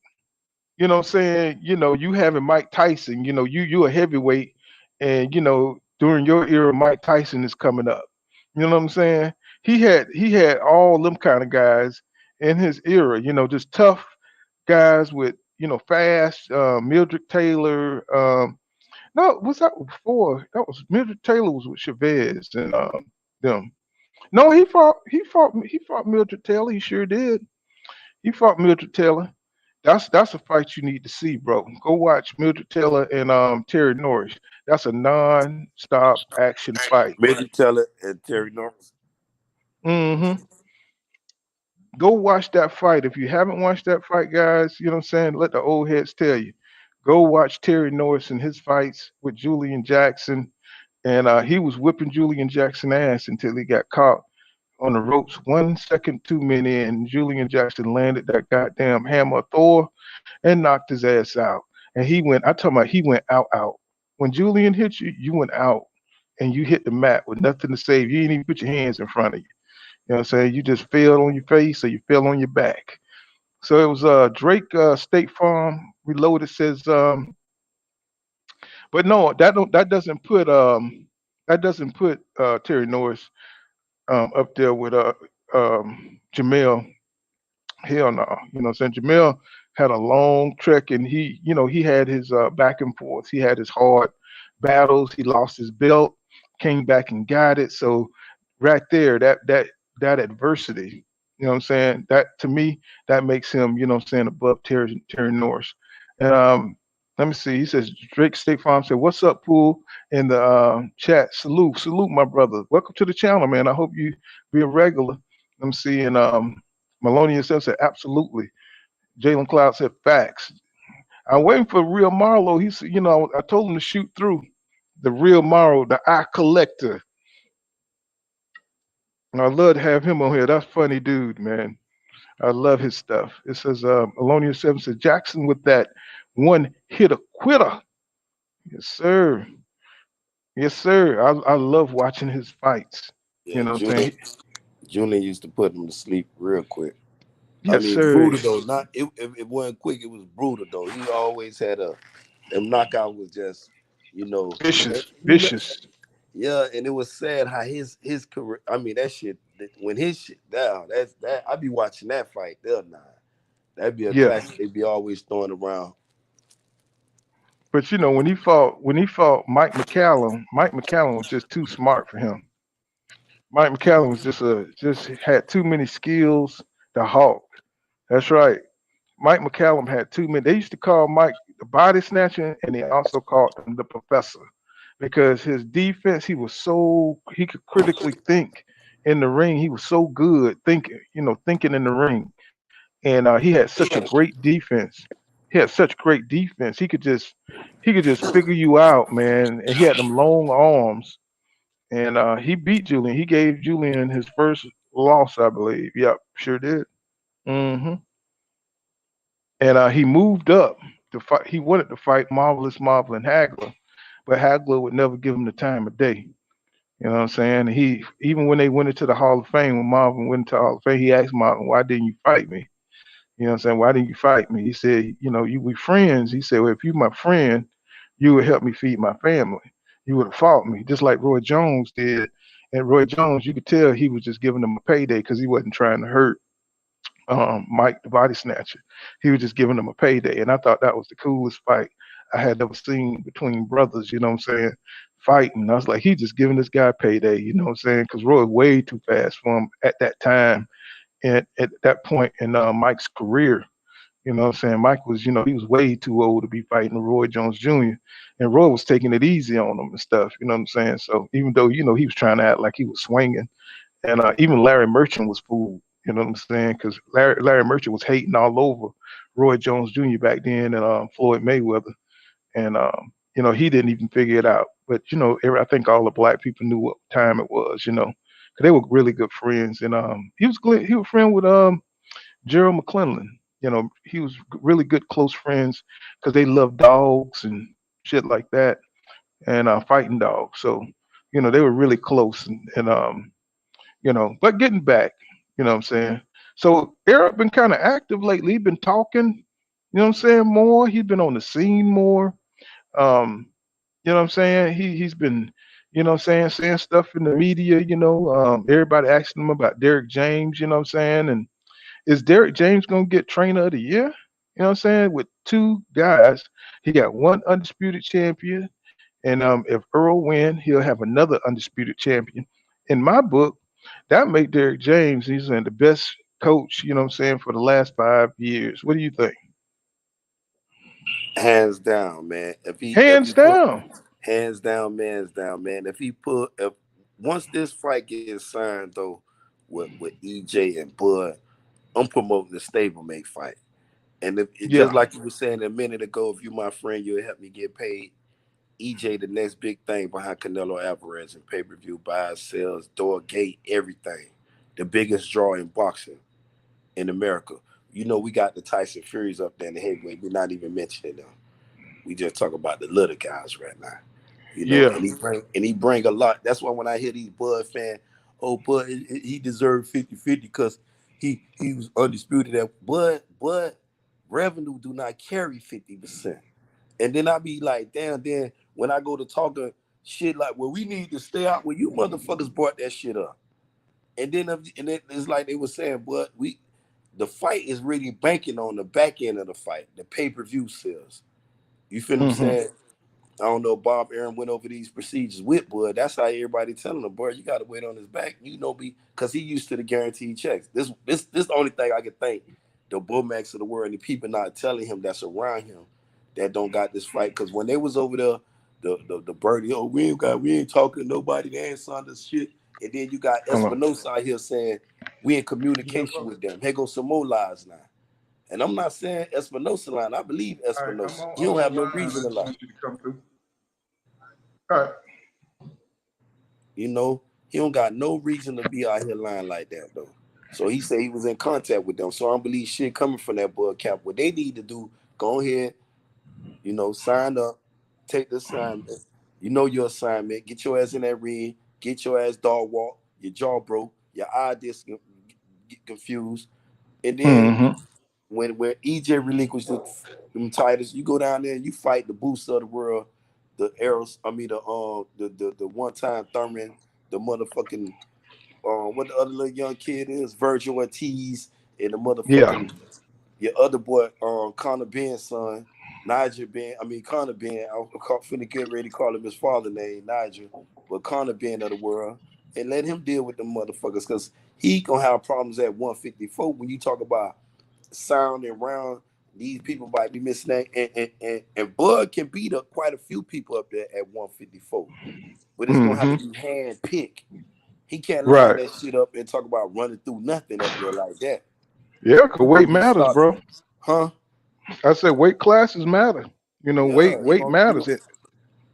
what I'm saying, you having Mike Tyson, you a heavyweight, and during your era, Mike Tyson is coming up. You know what I'm saying? He had all them kind of guys in his era, just tough guys with, fast, Mildred Taylor. No, was that before? That was Mildred Taylor was with Chavez and them. No, he fought Mildred Taylor. He sure did. He fought Mildred Taylor. That's a fight you need to see, bro. Go watch Mildred Taylor and Terry Norris. That's a non-stop action fight. Major Teller and Terry Norris. hmm Go watch that fight. If you haven't watched that fight, guys, you know what I'm saying? Let the old heads tell you. Go watch Terry Norris and his fights with Julian Jackson. And he was whipping Julian Jackson ass until he got caught on the ropes 1 second too many, and Julian Jackson landed that goddamn hammer of Thor and knocked his ass out. And I'm talking about he went out. When Julian hit you, you went out and you hit the mat with nothing to save. You didn't even put your hands in front of you. You know what I'm saying? You just fell on your face or you fell on your back. So it was Drake State Farm Reloaded says, but no, that doesn't put Terry Norris up there with Jamel. Hell no. You know what I'm saying? Jamel had a long trek and he had his back and forth. He had his hard battles. He lost his belt, came back and got it. So right there, that adversity, you know what I'm saying? That to me, that makes him, what I'm saying, above Terry Norris. And let me see. He says Drake State Farm said, "What's up, Pool?" In the chat. Salute, my brother. Welcome to the channel, man. I hope you be a regular. Let me see. And Maloney himself said, "Absolutely." Jalen Cloud said, "Facts." I'm waiting for Real Marlowe. He said, I told him to shoot through the Real Marlowe, the eye collector. And I love to have him on here. That's funny dude, man. I love his stuff. It says Alonia 7 says Jackson with that one hitter quitter. Yes, sir. Yes, sir. I love watching his fights. You Yeah, know what I'm saying? Julian used to put him to sleep real quick. I Yes, mean, sir. brutal though. Not it wasn't quick. It was brutal though. He always had them knockout was just, you know, and Vicious, you know, vicious. yeah. And it was sad how his career. I mean, that shit when his shit down. That I be watching that fight. They'll not. That'd be a Yeah. classic. They be always throwing around. But when he fought Mike McCallum was just too smart for him. Mike McCallum was just had too many skills to Hulk. That's right. Mike McCallum had too many. They used to call Mike the body snatcher, and they also called him the professor because his defense, he could critically think in the ring. He was so good thinking in the ring, and he had such a great defense. He had such great defense. He could just figure you out, man. And he had them long arms, and he beat Julian. He gave Julian his first loss, I believe. Yep, sure did. hmm And he moved up. to fight. He wanted to fight Marvelous Marvin Hagler, but Hagler would never give him the time of day. You know what I'm saying? He even when they went into the Hall of Fame, when Marvin went into the Hall of Fame, he asked Marvin, "Why didn't you fight me?" You know what I'm saying? "Why didn't you fight me?" He said, "You know, you we friends." He said, "Well, if you my friend, you would help me feed my family. You would have fought me, just like Roy Jones did." And Roy Jones, you could tell he was just giving him a payday because he wasn't trying to hurt Mike the Body Snatcher. He was just giving him a payday, and I thought that was the coolest fight I had ever seen between brothers. You know what I'm saying? Fighting. I was like, he just giving this guy payday. You know what I'm saying? Because Roy was way too fast for him at that time and at that point in Mike's career. You know what I'm saying? Mike was, he was way too old to be fighting Roy Jones Jr. And Roy was taking it easy on him and stuff. You know what I'm saying? So even though, he was trying to act like he was swinging, and even Larry Merchant was fooled. You know what I'm saying? Because Larry Merchant was hating all over Roy Jones Jr. back then and Floyd Mayweather. And, he didn't even figure it out. But, I think all the black people knew what time it was, 'cause they were really good friends. And he was friend with Gerald McClellan. He was really good close friends because they loved dogs and shit like that and fighting dogs. So, they were really close. But getting back, what I'm saying? So Eric been kind of active lately. He been talking, what I'm saying, more. He's been on the scene more. Um, what I'm saying? He's been, saying stuff in the media, everybody asking him about Derek James, what I'm saying? And is Derek James gonna get trainer of the year? What I'm saying? With two guys, he got one undisputed champion, and if Earl win, he'll have another undisputed champion. In my book, that make Derek James, he's the best coach, what I'm saying, for the last 5 years. What do you think? Hands down, man. If he Hands put down. hands down, man's down, man. If once this fight gets signed though with EJ and Bud, I'm promoting the stablemate fight. And if it, just Yeah. like you were saying a minute ago, if you my friend, you'll help me get paid. EJ, the next big thing behind Canelo Alvarez in pay per view, buys, sells, door, gate, everything. The biggest draw in boxing in America. You know, we got the Tyson Furies up there in the heavyweight. We're not even mentioning them. We just talk about the little guys right now. You know, Yeah. and he bring a lot. That's why when I hear these Bud fans, oh Bud, he deserved 50-50 because he was undisputed at Bud revenue do not carry 50%. And then I be like, damn, then when I go to talking shit like, well, we need to stay out, well, you motherfuckers brought that shit up. And then it's like they were saying, but the fight is really banking on the back end of the fight, the pay-per-view sales. You feel what I'm Hmm. saying? I don't know. Bob Aaron went over these procedures with Bud. That's how everybody telling him, boy, you got to wait on his back. Because he used to the guaranteed checks. This the only thing I can think. The Bullmax of the world and the people not telling him that's around him that don't got this fight. Because when they was over there, the birdie, oh, we ain't talking to nobody. They ain't signed us shit. And then you got Come on. Espinosa out here saying we in communication with them. Here goes some more lies now. And I'm not saying Espinosa lying. I believe All right, Espinosa. He I'm don't have no online. reason I to just lie. want you to come through. All right. You know, he don't got no reason to be out here lying like that though. So he said he was in contact with them. So I don't believe shit coming from that Bud Cap. What they need to do, go ahead, sign up, take the assignment. You know your assignment. Get your ass in that ring. Get your ass dog walk. Your jaw broke. Your eye get confused. And then Hmm. when EJ relinquished them titles, you go down there and you fight the boost of the world, the arrows. I mean the one time Thurman, the motherfucking what the other little young kid is, Virgil Ortiz, and the Yeah. motherfucking your other boy, Connor Ben's son, Nigel Ben. I mean Connor Ben. I'm finna get ready to call him his father name, Nigel, but Connor Ben of the world, and let him deal with them motherfuckers because he gonna have problems at 154 when you talk about sound and round. These people might be missing that, and Bud can beat up quite a few people up there at 154, but it's gonna have Hmm. to be hand picked. He can't line Right. that shit up and talk about running through nothing up there like that. Yeah, 'cause He gonna weight be matters, stopped, bro. huh? I said weight classes matter. Weight Yeah, weight matters. It.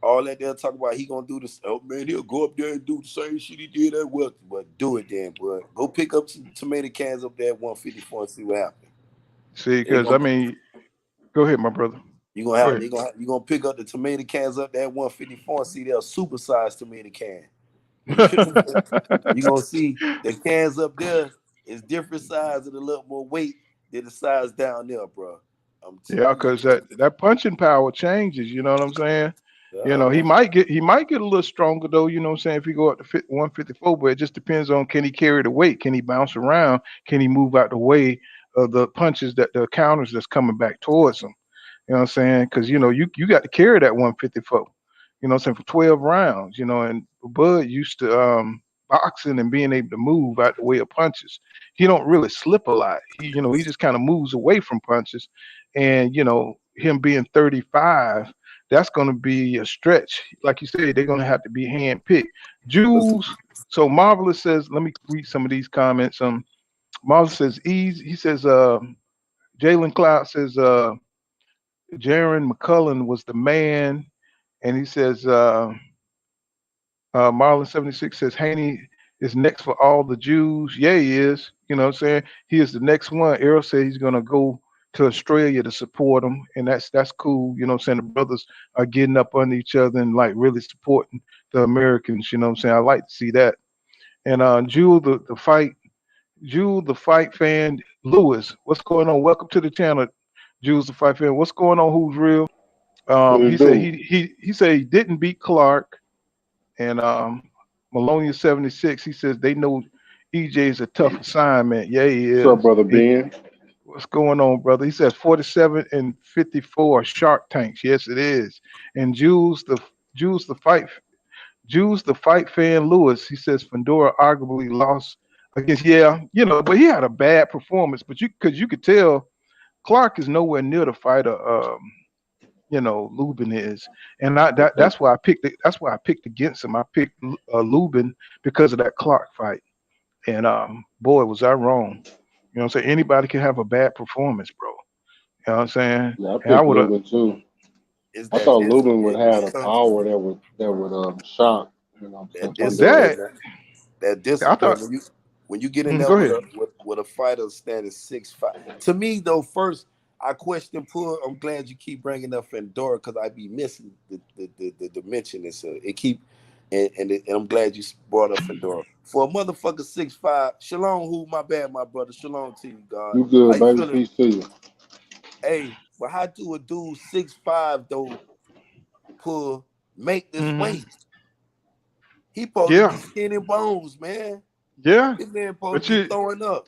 all that they'll talk about. He gonna do this. Oh man, he'll go up there and do the same shit he did at Welter. But do it then, bud. Go pick up some tomato cans up there at 154 and see what happens. See, They because I gonna mean, go ahead, my brother. Go ahead. you gonna pick up the tomato cans up there at 154 and see they're supersized tomato can. You gonna see the cans up there is different size and a little more weight than the size down there, bro. I'm Yeah, telling you. because that punching power changes. You know what I'm saying? You know, Man. he might get a little stronger though. You know what I'm saying? If he go up to 154, but it just depends on can he carry the weight? Can he bounce around? Can he move out the way of the punches that the counters that's coming back towards him? You know what I'm saying? Because you know you got to carry that 154. You know what I'm saying, for 12 rounds. You know, and Bud used to boxing and being able to move out the way of punches. He don't really slip a lot. He just kind of moves away from punches, and him being 35, that's going to be a stretch. Like you said, they're going to have to be hand picked. Jules. So Marvelous says, let me read some of these comments. Marvelous says, easy. He says, Jalen Cloud says, Jaron McCullen was the man. And he says, Marlon 76 says, Haney is next for all the Jews. Yeah, he is. You know what I'm saying? He is the next one. Errol said he's going to go to Australia to support him. And that's cool. You know what I'm saying? The brothers are getting up on each other and like really supporting the Americans. You know what I'm saying? I like to see that. And Jewel, the fight fan, Lewis, what's going on? Welcome to the channel, Jules, the fight fan. What's going on? Who's real? What He it said do? he said he didn't beat Clark, and Malonia 76. He says they know EJ is a tough assignment. Yeah, he What's up, is. brother Ben? What's going on, brother? He says 47 and 54 Shark Tanks. Yes, it is. And Jules the fight Jules the fight fan Lewis. He says Fedora arguably lost against, yeah, but he had a bad performance. But you could tell Clark is nowhere near the fighter. Lubin is, and that's why I picked it. That's why I picked against him. I picked Lubin because of that Clark fight, and boy, was I wrong. You know what I'm saying? Anybody can have a bad performance, bro. You know what I'm saying? Yeah, I And I picked would have Lubin too. It's I that thought Lubin would discipline when have it a comes power that would shock, that Fundora. discipline, that. that I discipline thought. when you get in there Go with ahead. a fighter standing 6'5". To me though, first I question Poor. I'm glad you keep bringing up Fedora because I be missing the dimension. It keep and I'm glad you brought up Fedora for a motherfucker 6'5". Shalom, who my bad, my brother. Shalom to you, God. You How good, you baby? feeling? Peace to you. Hey, but how do a dude 6'5" though Poor make this Hmm. weight? He supposed to be Yeah, skin and bones, man. yeah. This man supposed to But be throwing up.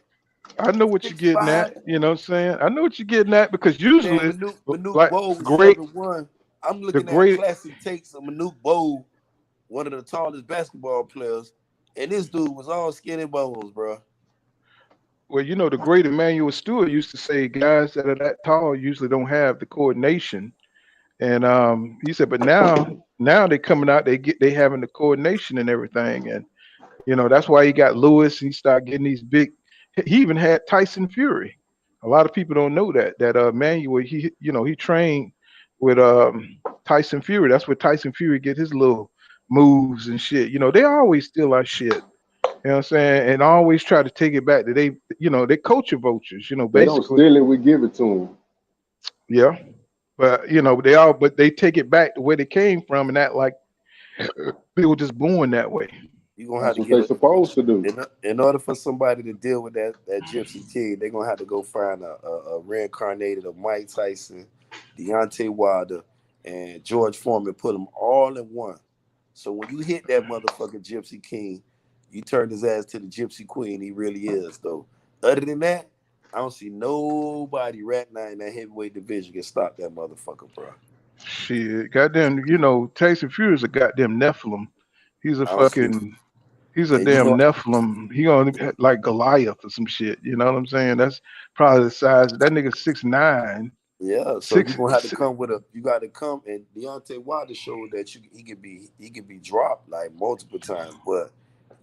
I know what you're Six getting five. at. You know what I'm saying? I know what you're getting at because Man, usually, Manute like Bowl was great, 7'1". I'm the looking at great. classic takes of Manute Bowl, one of the tallest basketball players, and this dude was all skin and bones, bro. Well, the great Emmanuel Stewart used to say guys that are that tall usually don't have the coordination. And he said, but now they coming out, they having the coordination and everything. And that's why he got Lewis. He started getting these big. He even had Tyson Fury. A lot of people don't know that Emmanuel, he trained with Tyson Fury. That's where Tyson Fury get his little moves and shit. They always steal our shit. You know what I'm saying? And always try to take it back to they culture vultures, They don't basically. steal it. We give it to them. Yeah. But but they take it back to where they came from and act like they were just born that way. You gonna have That's to what get they a supposed to do. in order for somebody to deal with that Gypsy King, they're gonna have to go find a reincarnated of Mike Tyson, Deontay Wilder, and George Foreman, put them all in one. So when you hit that motherfucker Gypsy King, you turn his ass to the Gypsy Queen. He really is, though. Other than that, I don't see nobody right now in that heavyweight division can stop that motherfucker, bro. Shit, goddamn, Tyson Fury is a goddamn Nephilim. He's a I don't see. fucking, he's a And you damn know, Nephilim. He gonna be like Goliath or some shit. You know what I'm saying? That's probably the size. That nigga 6'9", yeah, so you're six. gonna have to come with a you gotta come and Deontay Wilder showed that he could be dropped like multiple times, but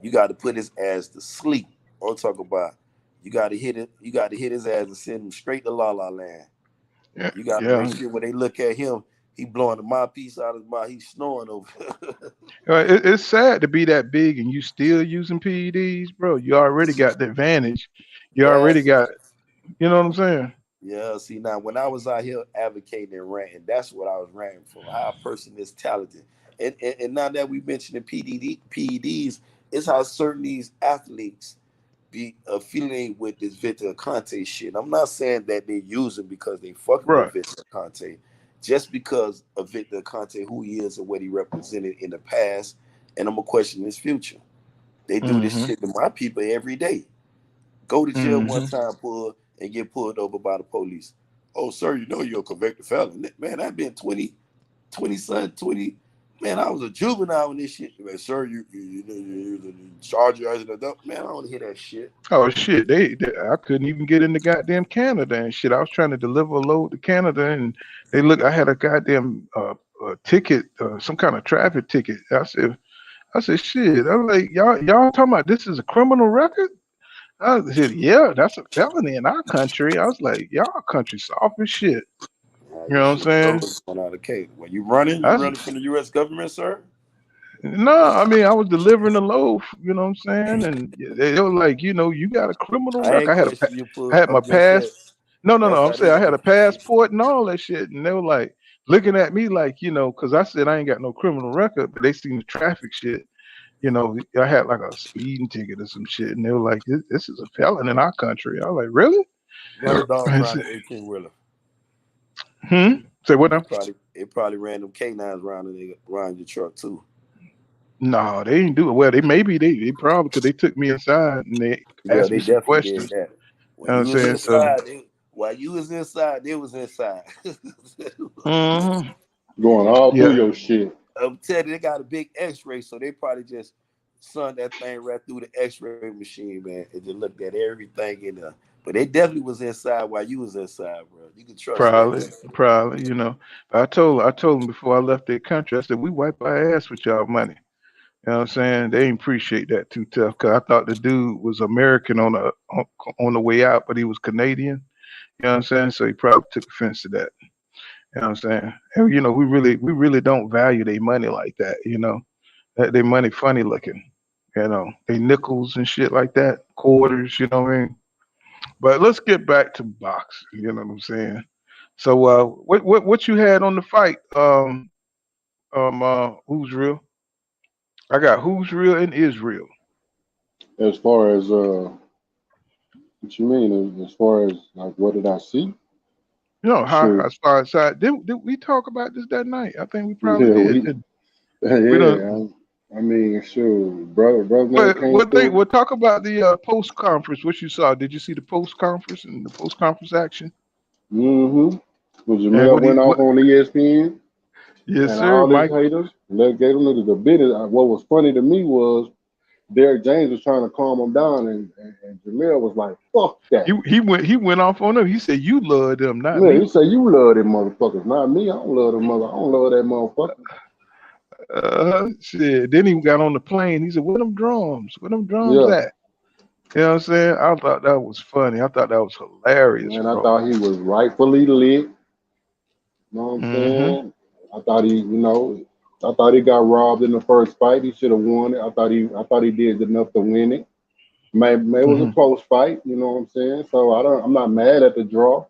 you gotta put his ass to sleep. I'll talk about you gotta hit his ass and send him straight to La La Land. Yeah, You gotta make yeah. sure when they look at him, he blowing the mouthpiece out of his mouth, he's snoring over. It's sad to be that big and you still using PEDs, bro. You already got the advantage. You Yeah, already got. You know what I'm saying? Yeah, see now when I was out here advocating and ranting, that's what I was ranting for. How a person is talented. And now that we mentioned the PEDs, it's how certain these athletes be affiliated with this Victor Conte shit. I'm not saying that they use it because they fucking Right. with Victor Conte, just because of Victor Conte, who he is and what he represented in the past, and I'm gonna question his future. They do this Mm-hmm. shit to my people every day. Go to jail one Mm-hmm. time, and get pulled over by the police. Oh, sir, you know you're a convicted felon. Man, I've been 20. Man, I was a juvenile in this shit. Man, sir, you charge you as an adult. Man, I don't hear that shit. Oh shit! I couldn't even get into goddamn Canada and shit. I was trying to deliver a load to Canada, and they look. I had a goddamn ticket, some kind of traffic ticket. I said, shit. I'm like, y'all talking about this is a criminal record? I said, yeah, that's a felony in our country. I was like, y'all country soft as shit. You know what I'm Shit, saying? those going out of case. When you running, I, from the U.S. government, sir. no, I mean, I was delivering a loaf. You know what I'm saying? And they were like, you got a criminal I record. ain't question you, I Pug. had my I'm just saying pass. No, that's I'm how they saying I look had a at that shit. passport and all that shit, and they were like looking at me like, because I said I ain't got no criminal record, but they seen the traffic shit. I had like a speeding ticket or some shit, and they were like, "This is a felon in our country." I was like, "Really?" Run the dogs I around said, the 18 wheeler. Say what now? It probably ran them K9s around your truck too. No, they didn't do it. Well, they probably because they took me inside and they Yeah, asked me they some definitely did questions. that. You know what I'm You was saying? So, inside, while you was inside, they was inside. mhm, Going all through yeah, your shit. I'm telling you, they got a big X-ray, so they probably just sun that thing right through the X-ray machine, man, and just looked at everything in there. But they definitely was inside while you was inside, bro. You can trust probably, that. probably. But I told them before I left their country. I said we wipe our ass with y'all money. You know what I'm saying? They didn't appreciate that too tough because I thought the dude was American on the way out, but he was Canadian. You know what I'm saying? So he probably took offense to that. You know what I'm saying? And, we really don't value their money like that. Their money funny looking. They nickels and shit like that, quarters. You know what I mean? But let's get back to boxing. You know what I'm saying? So, what you had on the fight? Who's real? I got who's real and Israel. As far as what you mean? As far as like what did I see? How Sure. as far as did we talk about this that night? I think we probably Yeah, did. we We don't. yeah. I mean, sure. Brother man But came through. we'll talk about the post conference. What you saw? Did you see the post conference and the post conference action? Mm-hmm. When And Jamel went off on ESPN Yes, and sir, all these Mike. haters, let gave them the bit. What was funny to me was Derek James was trying to calm him down, and Jamel was like, "Fuck that." He went off on them. He said, "You love them, not Yeah, he me." said, "You love them motherfuckers, not me. I don't love them mother. I don't love that motherfucker." Shit. Then he got on the plane. He said, "Where them drums? Where them drums Yeah, at?" You know what I'm saying? I thought that was funny. I thought that was hilarious, man. I bro. thought he was rightfully lit. You know what I'm Mm-hmm. saying? I thought I thought he got robbed in the first fight. He should have won it. I thought he did enough to win it. Maybe it was a Mm-hmm. close fight. You know what I'm saying? So I'm not mad at the draw,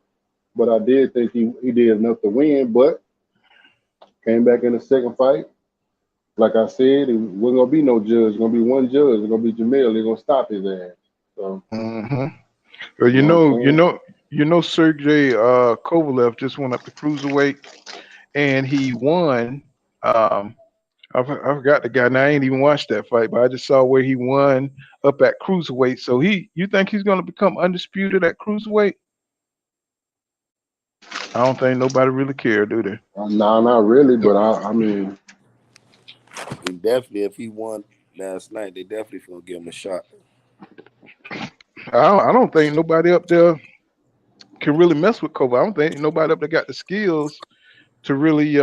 but I did think he did enough to win. But came back in the second fight. Like I said, it wasn't gonna be no judge. It's gonna be one judge. It's gonna be Jamel. They're gonna stop his ass. So Mm-hmm. Well, you know what I'm saying? Sergey Kovalev just went up to cruiserweight and he won. Um, I forgot the guy. Now I ain't even watched that fight, but I just saw where he won up at cruiserweight. So you think he's going to become undisputed at cruiserweight? I don't think nobody really care, do they? Nah, not really. But I mean, And definitely, if he won last night, they definitely gonna give him a shot. I don't think nobody up there can really mess with Kovalev. I don't think nobody up there got the skills to really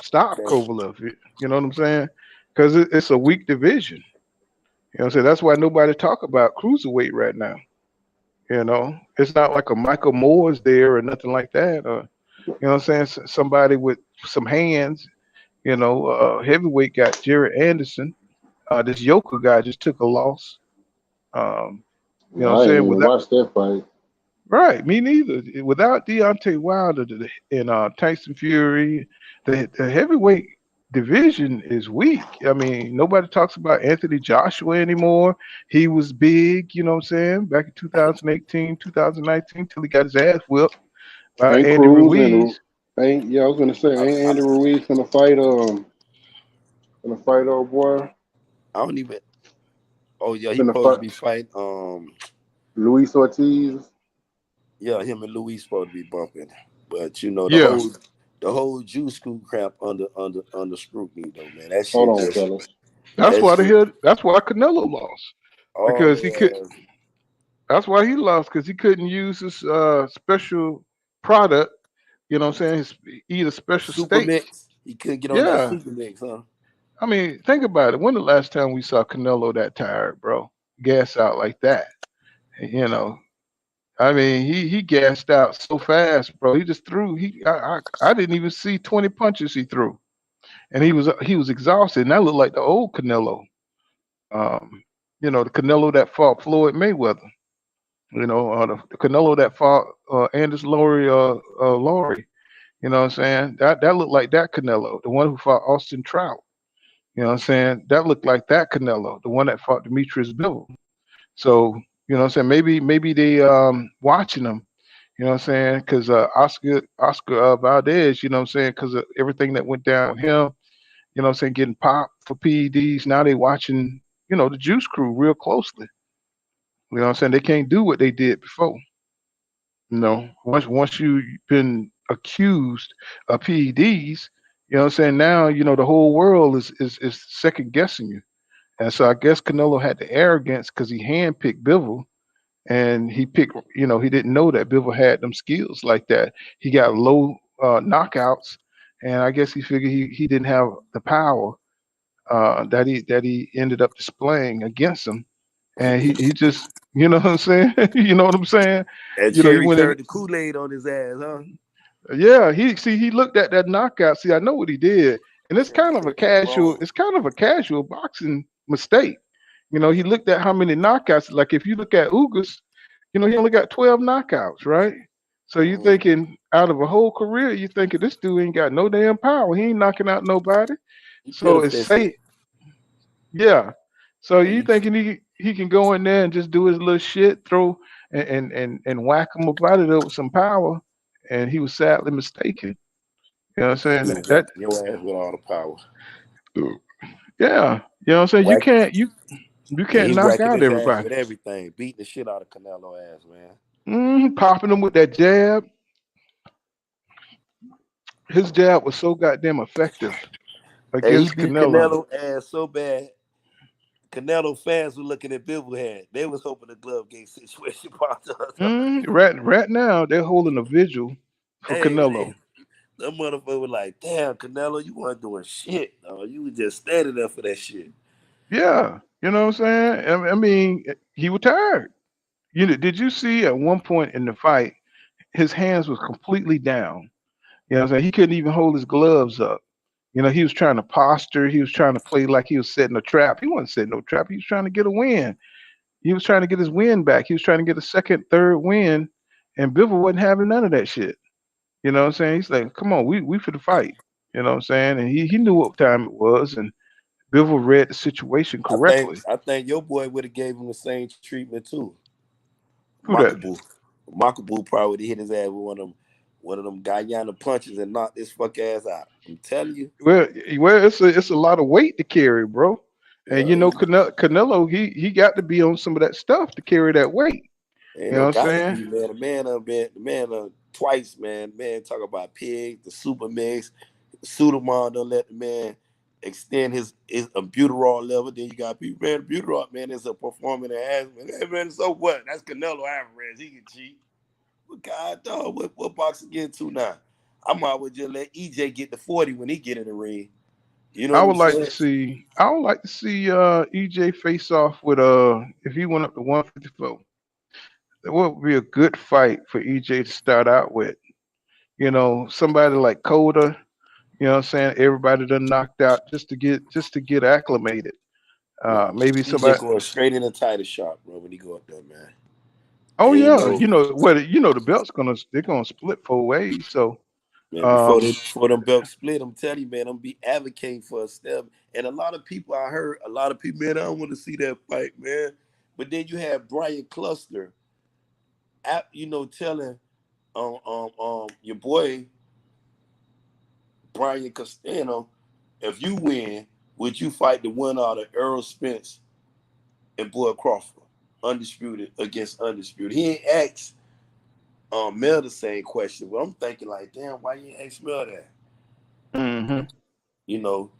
stop Okay. Kovalev. You know what I'm saying? Because it's a weak division. You know what I'm saying? That's why nobody talk about cruiserweight right now. It's not like a Michael Moore's there or nothing like that. You know what I'm saying? Somebody with some hands. Heavyweight got Jerry Anderson. This Yoka guy just took a loss. You know what I'm I ain't saying? even watched that fight. Right, me neither. Without Deontay Wilder and Tyson Fury, the heavyweight division is weak. I mean, nobody talks about Anthony Joshua anymore. He was big, you know what I'm saying, back in 2018, 2019, till he got his ass whipped by Ain't Andy Cruz and Ruiz. ain't I was gonna say I, ain't I, Andy Ruiz gonna fight old boy I don't even. Oh yeah, he gonna supposed to fight be fighting. Luis Ortiz. Yeah, him and Luis supposed to be bumping, but you know Yeah, the whole Jew school crap under scrutiny though, man. That Hold shit on, just fellas. that's that why the shit. hell. That's why Canelo lost All because he could. the That's why he lost because he couldn't use his special product. You know what I'm saying? His, either special super state. mix. He couldn't get on that Yeah. super mix, huh? I mean, think about it. When the last time we saw Canelo that tired, bro? Gas out like that. You know. I mean, he gassed out so fast, bro. He just threw. I didn't even see 20 punches he threw, and he was exhausted. And that looked like the old Canelo. Um, the Canelo that fought Floyd Mayweather. The Canelo that fought Anders Laurie. You know what I'm saying? That looked like that Canelo, the one who fought Austin Trout. You know what I'm saying? That looked like that Canelo, the one that fought Demetrius Bivol. So, you know what I'm saying? Maybe they watching him, you know what I'm saying? Because Oscar Valdez, you know what I'm saying? Because of everything that went down with him, you know what I'm saying, getting popped for PEDs. Now they watching, the Juice Crew real closely. You know what I'm saying? They can't do what they did before. Once you've been accused of PEDs, you know what I'm saying? Now, the whole world is second guessing you. And so I guess Canelo had the arrogance because he handpicked Bivol and he picked, he didn't know that Bivol had them skills like that. He got low knockouts, and I guess he figured he didn't have the power that he ended up displaying against him. And he just, you know what I'm saying? You know what I'm saying? And He Cherry went in. turned the Kool-Aid on his ass, huh? Yeah, he looked at that knockout. See, I know what he did, and it's Cherry kind of a said you casual. wrong. It's kind of a casual boxing mistake. He looked at how many knockouts. Like if you look at Ugas, he only got 12 knockouts, right? So you Mhm. thinking out of a whole career, you thinking this dude ain't got no damn power. He ain't knocking out nobody. He could So have it's fixed it. safe. Yeah. So And you thinking he can go in there and just do his little shit, throw and whack him up out of there with some power, and he was sadly mistaken. You know what I'm saying? he was whacking your ass with all the power. Yeah. You know what I'm saying? You Whack, can't you and can't he knock whacking out his ass everybody. with everything, beating the shit out of Canelo ass, man. Popping him with that jab. His jab was so goddamn effective And he against beat Canelo. Canelo ass so bad. Canelo fans were looking at Bivol head. They was hoping the glove game situation popped up. Right now they're holding a vigil for Hey Canelo. man, that motherfucker was like, "Damn, Canelo, you weren't doing shit. Dog. You was just standing there for that shit." Yeah, you know what I'm saying? I mean, he was tired. Did you see at one point in the fight, his hands was completely down. You know what I'm saying? He couldn't even hold his gloves up. He was trying to posture. He was trying to play like he was setting a trap. He wasn't setting no trap. He was trying to get a win. He was trying to get his win back. He was trying to get a second, third win, and Bivol wasn't having none of that shit. You know what I'm saying? He's like, "Come on, we for the fight." You know what I'm saying? And he knew what time it was, and Bivol read the situation I think correctly. I think your boy would have gave him the same treatment too. Who that? Makabu. Makabu probably would have hit his ass with one of them Guyana punches and knocked his fuck ass out. I'm telling you. Well, it's a lot of weight to carry, bro. And Yeah, Canelo, he got to be on some of that stuff to carry that weight. ain't You know no what I'm gotta saying? be, man. The man twice, man. Man, talk about pig, the super mix, Sudamon don't let the man extend his butyrol level. Then you got people, man, butyrol, man, is a performing enhancement. Hey, man, so what? That's Canelo Alvarez. He can cheat. But God, dog, what boxing get to now? I might well just let EJ get the 40 when he get in the ring. You know I what I'm would like to saying? see EJ face off with if he went up to 154. That would be a good fight for EJ to start out with. Somebody like Coda, you know what I'm saying? Everybody done knocked out just to get acclimated. Nah, Maybe EJ somebody. going straight in the title shot, bro, when he go up there, man. Oh Ain't yeah, no the belt's they're gonna split 4 ways. So man. um, Before them belts split, I'm telling you, man, I'm be advocating for a step. And a lot of people, I heard a lot of people, man, I don't want to see that fight, man. But then you have Brian Cluster, telling your boy Brian Castano, if you win, would you fight the winner out of Errol Spence and Bud Crawford, undisputed against undisputed? He ain't asked Mel the same question. But I'm thinking like, damn, why you ain't ask Mel that? hmm You know,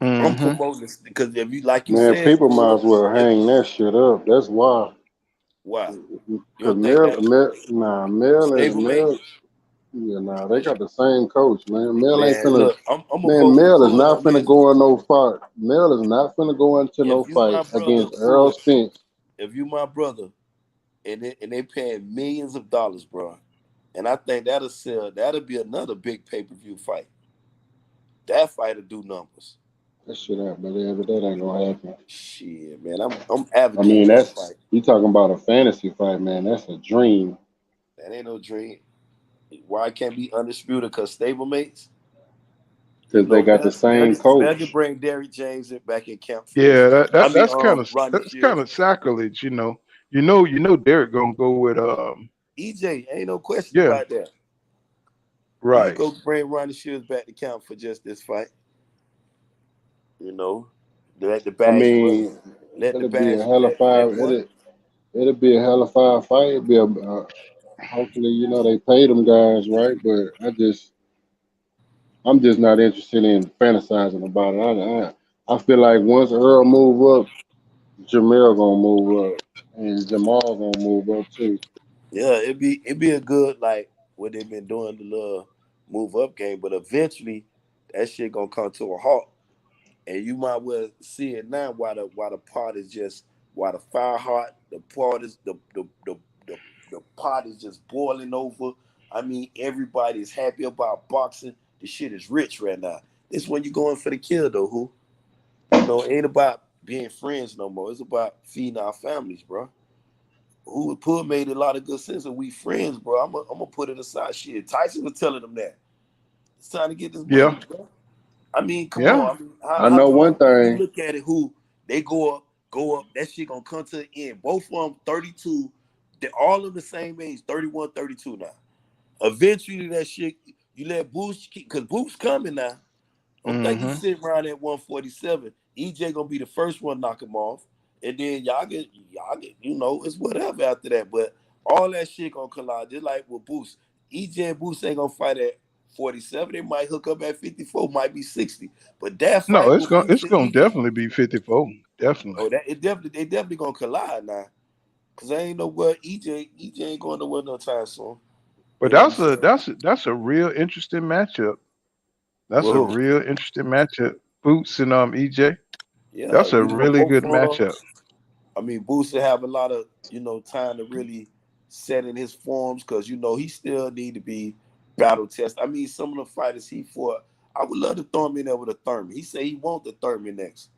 I'm hmm promoting this because if you like you Man, said, people might as well if hang that shit up. That's why. why you Cause don't think that stablemate? Mel, yeah, nah, they got the same coach, man. Mel ain't Man, finna, look, I'm man, opposed to Mel is pulling not on finna this. go in no fight. Mel is not finna go into no If you fight my brother, against Errol pull. Spence. If you my brother, and they paying millions of dollars, bro. And I think that'll be another big pay-per-view fight. That fight will do numbers. That shit out, but that ain't gonna happen. Shit, man. I'm I advocating mean, for that that's fight. you talking about a fantasy fight, man. That's a dream. That ain't no dream. Why it can't be undisputed? Because stablemates, Cause they got the same Mel can coach. bring Derrick James back in camp for this. Yeah, I mean, Rodney that's kind Shields. of sacrilege. Derek gonna go with EJ, ain't no question yeah, about that. You could right. go bring Rodney Shields back to camp for just this fight. You know, let the I bags run. mean, Let the it'll be a bags hell of let five. what? It'll be a hell of a fight. It'll be hopefully they pay them guys right, but I'm just not interested in fantasizing about it. I feel like once Earl move up, Jamel gonna move up, and Jamal gonna move up too. Yeah, it'd be a good like what they've been doing the little move up game, but eventually that shit gonna come to a halt. And you might well see it now why the pot is just why the fire hot, the pot is the pot is just boiling over. I mean, everybody's happy about boxing. The shit is rich right now. This when you going for the kill though, who? It ain't about being friends no more. It's about feeding our families, bro. Who Put made a lot of good sense and we friends, bro. I'm gonna put it aside. Shit. Tyson was telling them that. It's time to get this money, Yeah, bro. I mean, come yeah. on. I mean, I how know one come if you thing. look at it, who they go up, that shit gonna come to the end. Both of them 32, they're all of the same age, 31, 32 now. Eventually that shit, you let Boost keep because Boost coming now. Don't think he's hmm sitting around at 147. EJ gonna be the first one to knock him off. And then y'all get, it's whatever after that. But all that shit gonna collide. Just like with Boost. EJ and Boost ain't gonna fight at 47. They might hook up at 54, might be 60. But that No, fight it's with gonna Boost it's and gonna EJ, definitely be 54. Definitely. oh, they definitely gonna collide now. Cause I ain't know where EJ ain't going to win no time soon. But You know what I'm saying? that's a real interesting matchup. That's a Well, real interesting matchup. Boots and EJ. yeah, That's a really both good of them. matchup. I mean, Booster have a lot of time to really set in his forms because he still need to be battle tested. I mean, some of the fighters he fought, I would love to throw him in there with a Thurman. He said he want the Thurman next,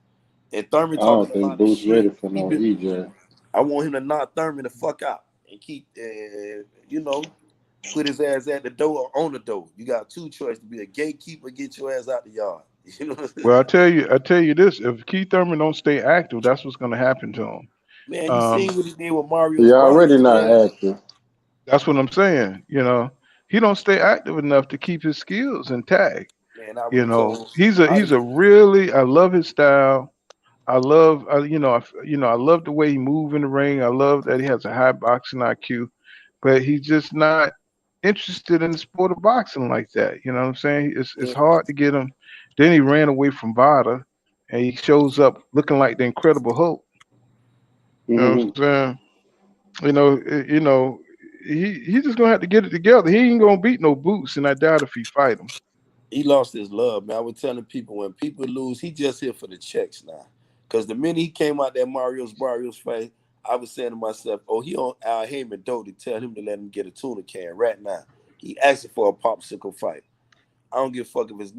and Thurman I talking don't a think lot of Boots ready shit. for no EJ. I want him to knock Thurman the fuck out and keep, put his ass at the door or on the door. You got two choices: to be a gatekeeper, get your ass out the yard. You know, what I'm saying? Well, I tell you this: if Keith Thurman don't stay active, that's what's going to happen to him. Man, you seen Um, what he did with Mario's He already Barrios, not man. active. that's what I'm saying. He don't stay active enough to keep his skills intact. Man, I would have told. He's a really. I love his style. I love, I love the way he move in the ring. I love that he has a high boxing IQ, but he's just not interested in the sport of boxing like that. You know what I'm saying? It's hard to get him. Then he ran away from Vada, and he shows up looking like the Incredible Hulk. You know what Hmm. I'm saying? He just gonna have to get it together. He ain't gonna beat no Boots, and I doubt if he fight him. He lost his love, man. I was telling people when people lose, he just here for the checks now. Cause the minute he came out that Mario's Barrios fight, I was saying to myself, "Oh, he on Al Heyman dough to tell him to let him get a tuna can right now." He asking for a popsicle fight. I don't give a fuck if it's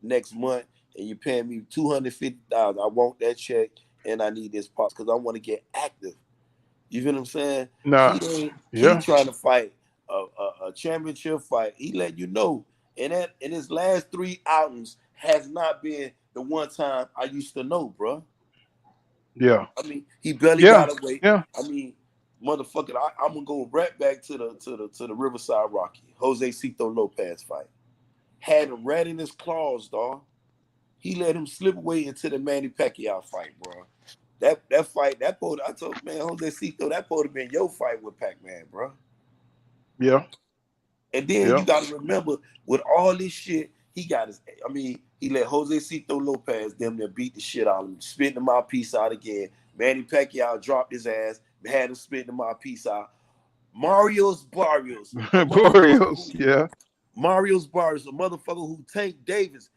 next month and you paying me $250,000. I want that check and I need this pops because I want to get active. You feel what I'm saying? Nah. He Yeah. trying to fight a championship fight. He let you know. And that in his last 3 outings has not been the one time I used to know, bro. Yeah. I mean, he barely Yeah. got away. Yeah. I mean, motherfucker, I'm gonna go right back to the Riverside Rocky, Jose Cito Lopez fight. Had him right in his claws, dog. He let him slip away into the Manny Pacquiao fight, bro. That fight, I told man, Jose Cito, that would have been your fight with Pac-Man, bro. Yeah. And then you Yeah. gotta remember, with all this shit, he got his. I mean, he let Jose Cito Lopez them there beat the shit out of him, spit the mouthpiece out again. Manny Pacquiao dropped his ass, had him spit the mouthpiece out. Mario's Barrios, a motherfucker Barrios. who Yeah. Mario's Barrios, a motherfucker who Tank Davis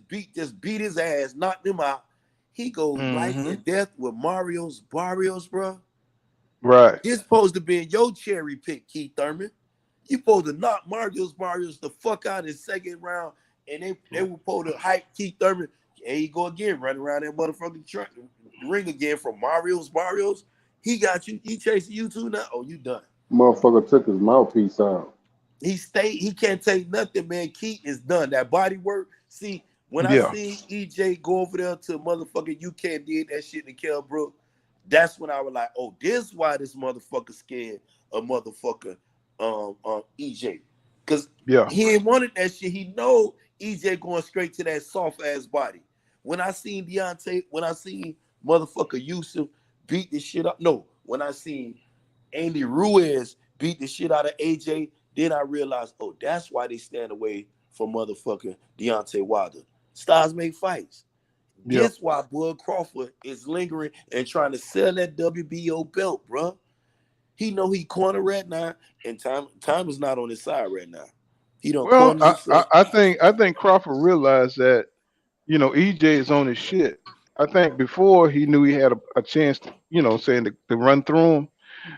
beat his ass, knocked him out. He goes life Mm-hmm. and death with Mario's Barrios, bro. Right. This supposed to be your cherry pick, Keith Thurman. You supposed to knock Mario's Barrios the fuck out in second round, and they were supposed to hype Keith Thurman. There you go again, running around that motherfucking ring again from Mario's Barrios. He got you. He chasing you too now. Oh, you done. Motherfucker took his mouthpiece out. He can't take nothing, man. Keith is done. That body work. See, when I Yeah. see EJ go over there to motherfucker, you can't did that shit to Kell Brook. That's when I was like, oh, this why this motherfucker scared a motherfucker EJ. Cause Yeah. he ain't wanted that shit. He know EJ going straight to that soft ass body. When I seen motherfucker Yusuf beat the shit up. No, when I seen Andy Ruiz beat the shit out of AJ, then I realized, oh, that's why they stand away from motherfucking Deontay Wilder. Stars make fights. Yeah. This why Bud Crawford is lingering and trying to sell that WBO belt, bro. He know he corner right now, and time is not on his side right now. He don't Well, corner himself. I think Crawford realized that, EJ is on his shit. I think before he knew he had a chance to, saying to run through him,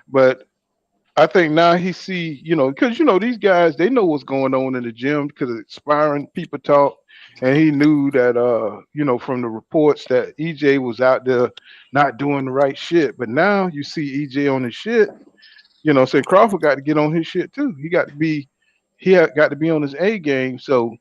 but I think now he see, because these guys, they know what's going on in the gym because of expiring people talk, and he knew that from the reports that EJ was out there not doing the right shit. But now you see EJ on his shit, saying Crawford got to get on his shit too. Got to be on his A game. So,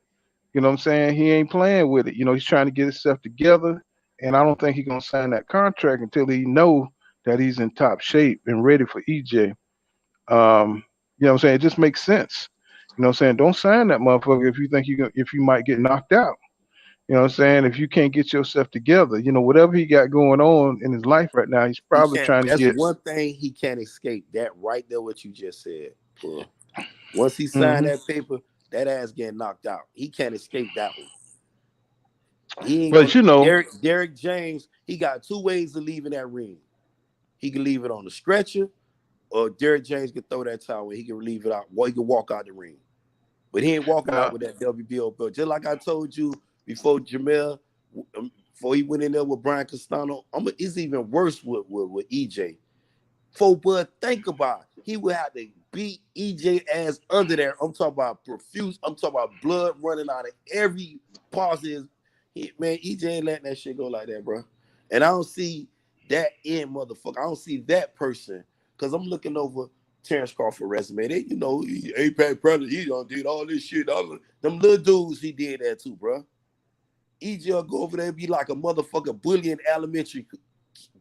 what I'm saying, he ain't playing with it. He's trying to get himself together, and I don't think he's gonna sign that contract until he know that he's in top shape and ready for EJ. What I'm saying? It just makes sense. What I'm saying? Don't sign that motherfucker if you think if you might get knocked out. What I'm saying? If you can't get yourself together, whatever he got going on in his life right now, he's He probably can't. trying to That's get. one thing he can't escape. That right there, what you just said. Bro. Once he signed Mhm. that paper, that ass getting knocked out. He can't escape that one. He ain't But gonna. Derek James, he got 2 ways of leaving that ring. He can leave it on the stretcher, or Derek James can throw that towel and he can leave it out. Or he can walk out the ring. But he ain't walking out with that WBO belt. Just like I told you before, Jamel, before he went in there with Brian Castano, it's even worse with EJ. For Bud, think about it. He would have to beat EJ ass under there. I'm talking about profuse. I'm talking about blood running out of every part of his. Man, EJ ain't letting that shit go like that, bro. And I don't see that motherfucker. I don't see that person because I'm looking over Terrence Crawford resume. They, APAC president, he done did all this shit. Them little dudes, he did that too, bro. EJ will go over there and be like a motherfucker bully in elementary,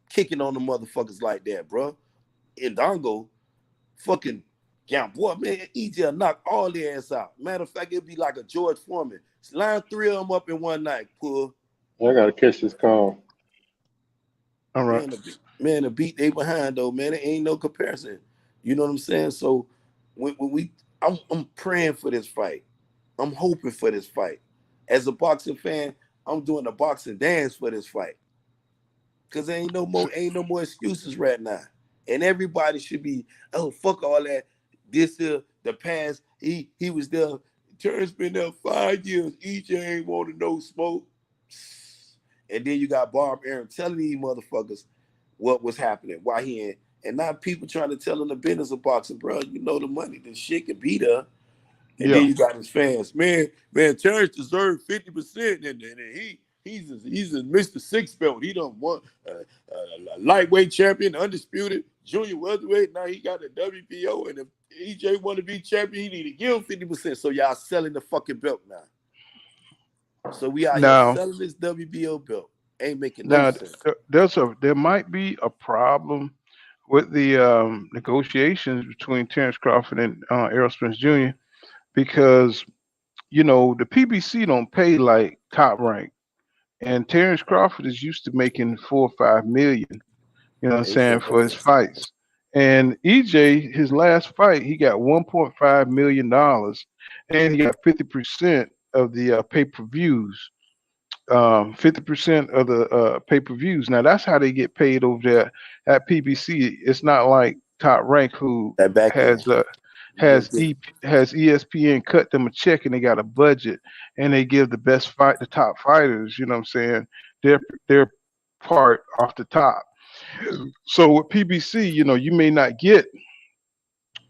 kicking on the motherfuckers like that, bro. In Dongo, fucking boy, man, EJ knock all their ass out. Matter of fact, it'd be like a George Foreman. Line 3 of them up in one night, pull. I gotta catch this call. All right. Man, the beat they behind though, man, it ain't no comparison. You know what I'm saying? So I'm praying for this fight. I'm hoping for this fight. As a boxing fan, I'm doing a boxing dance for this fight. Cause there ain't no more excuses right now. And everybody should be, oh, fuck all that. This the past. He was there. Terrence been there 5 years. EJ ain't want to no smoke. And then you got Bob Arum telling these motherfuckers what was happening, why he ain't. And now people trying to tell him the business of boxing, bro. You know the money, the shit can be there. And then you got his fans. Man, Terrence deserved 50%. And He's a Mr. Six Belt. He done won a lightweight champion, undisputed, junior welterweight. Now he got a WBO, and if EJ want to be champion, he need to give 50%. So y'all selling the fucking belt now. So we out here selling this WBO belt. Ain't making no sense. There might be a problem with the negotiations between Terrence Crawford and Errol Spence Jr. because the PBC don't pay like Top Rank, and Terrence Crawford is used to making $4 or $5 million. You know what I'm saying, for his fights. And EJ, his last fight, he got $1.5 million, and he got 50% of the pay-per-views. 50% of the pay-per-views. Now that's how they get paid over there at PBC. It's not like Top Rank, who has ESPN cut them a check and they got a budget and they give the top fighters, you know what I'm saying, their part off the top. So with PBC, you may not get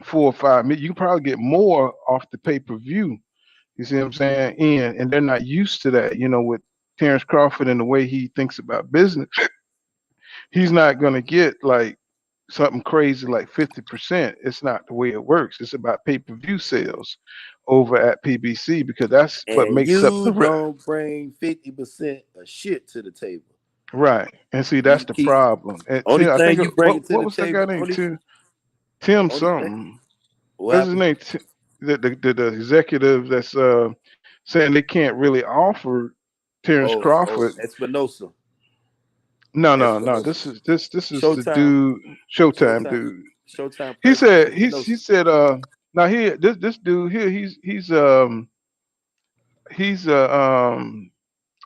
4 or 5 million. You can probably get more off the pay-per-view. You see what I'm saying? And they're not used to that, with Terrence Crawford and the way he thinks about business. He's not going to get like something crazy like 50%. It's not the way it works. It's about pay-per-view sales over at PBC, because that's what makes up the don't bring 50% of shit to the table. Right. And see, that's the problem. And only Tim, thing you bring to the table. What was that guy named? Tim something. What's his name? The executive that's saying they can't really offer Terrence Crawford. Espinosa. No. This is Showtime. the dude, Showtime dude. Showtime. He said now here this dude here,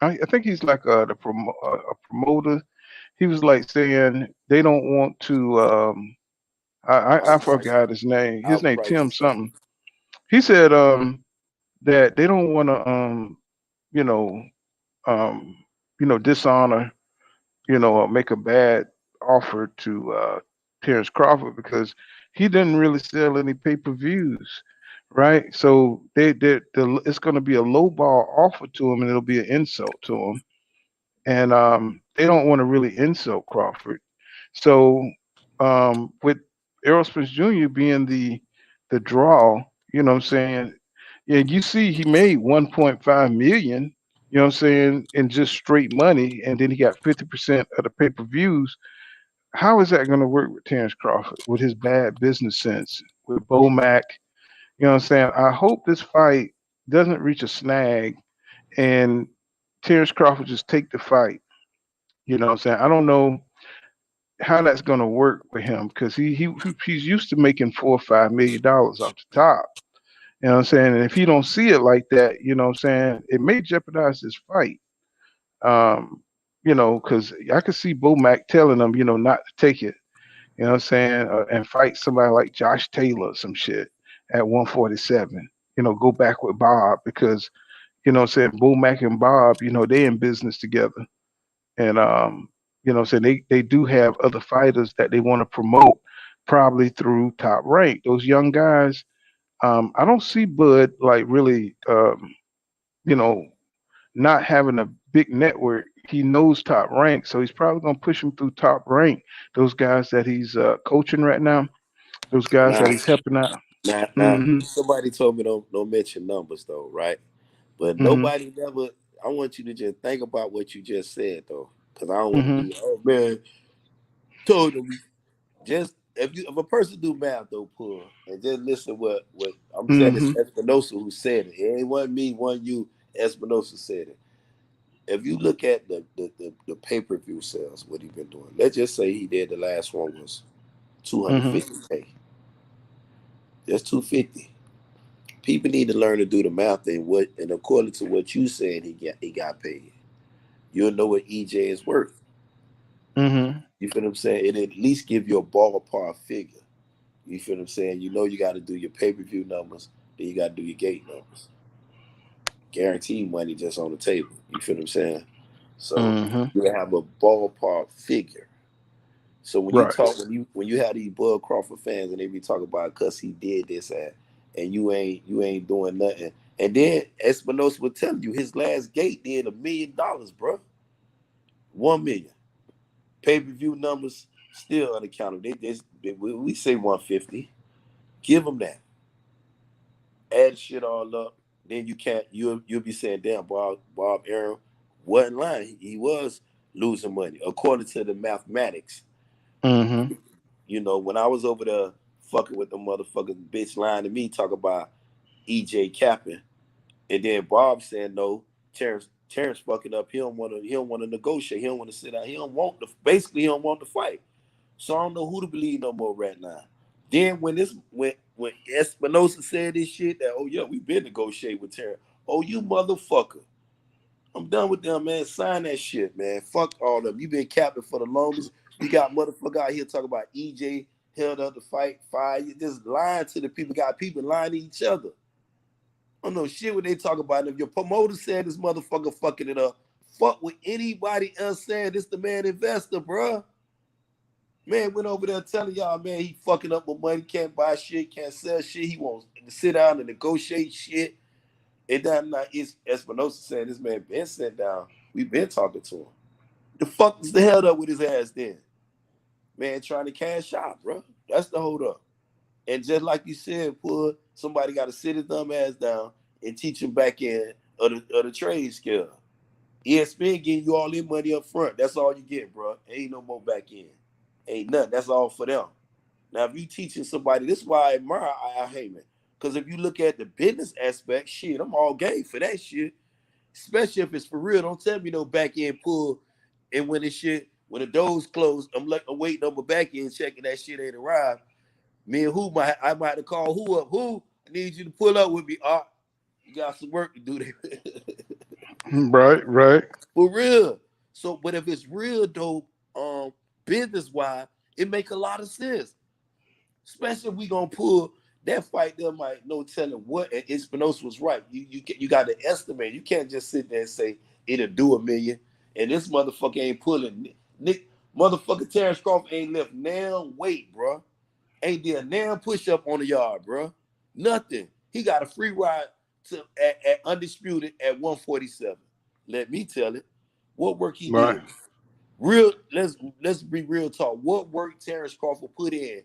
I think he's like a promoter. He was like saying they don't want to I forgot his name. His name Tim something. He said that they don't want to dishonor, or make a bad offer to Terrence Crawford because he didn't really sell any pay-per-views, right? So it's going to be a lowball offer to him, and it'll be an insult to him, and they don't want to really insult Crawford. So with Errol Spence Jr. being the draw, you know what I'm saying? Yeah, you see he made 1.5 million, you know what I'm saying, in just straight money, and then he got 50% of the pay-per-views. How is that going to work with Terrence Crawford with his bad business sense, with Bomac? You know what I'm saying? I hope this fight doesn't reach a snag and Terrence Crawford just take the fight. You know what I'm saying? I don't know how that's going to work with him because he's used to making $4 or $5 million off the top. You know what I'm saying? And if he don't see it like that, you know what I'm saying, it may jeopardize this fight. Because I could see Bomac telling him, not to take it, you know what I'm saying, and fight somebody like Josh Taylor or some shit at 147. Go back with Bob because, you know what I'm saying, Bomac and Bob, they in business together. And, so they do have other fighters that they want to promote probably through Top Rank. Those young guys, I don't see Bud like really, not having a big network. He knows Top Rank, so he's probably going to push him through Top Rank. Those guys that he's coaching right now, those guys that he's helping out. Somebody told me don't mention numbers though, right? But nobody never. I want you to just think about what you just said though, because I don't want to be. Oh man, told him. Just if a person do math though, pull and just listen what I'm saying. It's Espinosa who said it. It ain't one me, one you. Espinosa said it. If you look at the pay-per-view sales, what he been doing, let's just say he did the last one was 250K. That's 250. People need to learn to do the math and according to what you said, he got paid. You'll know what EJ is worth. You feel what I'm saying? It at least give you a ballpark figure. You feel what I'm saying? You got to do your pay-per-view numbers, then you got to do your gate numbers. Guaranteed money just on the table. You feel what I'm saying? So you have a ballpark figure. So when you talk, when you have these Bud Crawford fans and they be talking about, cause he did this and you ain't doing nothing, And then Espinosa will tell you his last gate did $1 million, bro. 1 million. Pay-per-view numbers still unaccounted. We say 150. Give them that. Add shit all up. Then you'll be saying, damn, Bob Arum wasn't lying. He was losing money according to the mathematics. Mm-hmm. You know, when I was over there fucking with the motherfucking bitch lying to me, talk about EJ capping, and then Bob saying no, Terrence fucking up. He don't want to negotiate. He don't want to sit down. He don't want the fight. So I don't know who to believe no more right now. Then when Espinosa said this shit that, oh yeah, we been negotiating with Terrence. Oh, you motherfucker. I'm done with them, man. Sign that shit, man. Fuck all of them. You been captain for the longest. You got motherfucker out here talking about EJ held up the fight, fire. You just lying to the people. Got people lying to each other. I don't know shit what they talk about. If your promoter said this motherfucker fucking it up, fuck what anybody else said. This the man investor, bruh. Man went over there telling y'all, man, he fucking up with money, can't buy shit, can't sell shit. He wants to sit down and negotiate shit. And then it's Espinosa saying this man been sent down. We been talking to him. The fuck is the hell up with his ass then? Man trying to cash out, bro. That's the hold up. And just like you said, somebody got to sit his dumb ass down and teach him back in of the trade skill. ESPN getting you all their money up front. That's all you get, bro. Ain't no more back end. Ain't nothing. That's all for them. Now, if you teaching somebody, this is why I admire Al Heyman. Because if you look at the business aspect, shit, I'm all game for that shit. Especially if it's for real. Don't tell me no back end pull. And when the doors closed, I'm waiting on my back end checking that shit ain't arrived. Me and I might have to call who up. Who? I need you to pull up with me. You got some work to do there. Right. For real. So, but if it's real though, business wise, it make a lot of sense. Especially if we gonna pull that fight, there might no telling what. And Espinosa was right. You got to estimate. You can't just sit there and say it'll do $1 million. And this motherfucker ain't pulling. Motherfucker Terrence Crawford ain't left now weight, bro. Ain't did a damn push up on the yard, bro. Nothing. He got a free ride at Undisputed at 147. Let me tell it. What work he Right. did. Let's be real talk. What work Terrence Crawford put in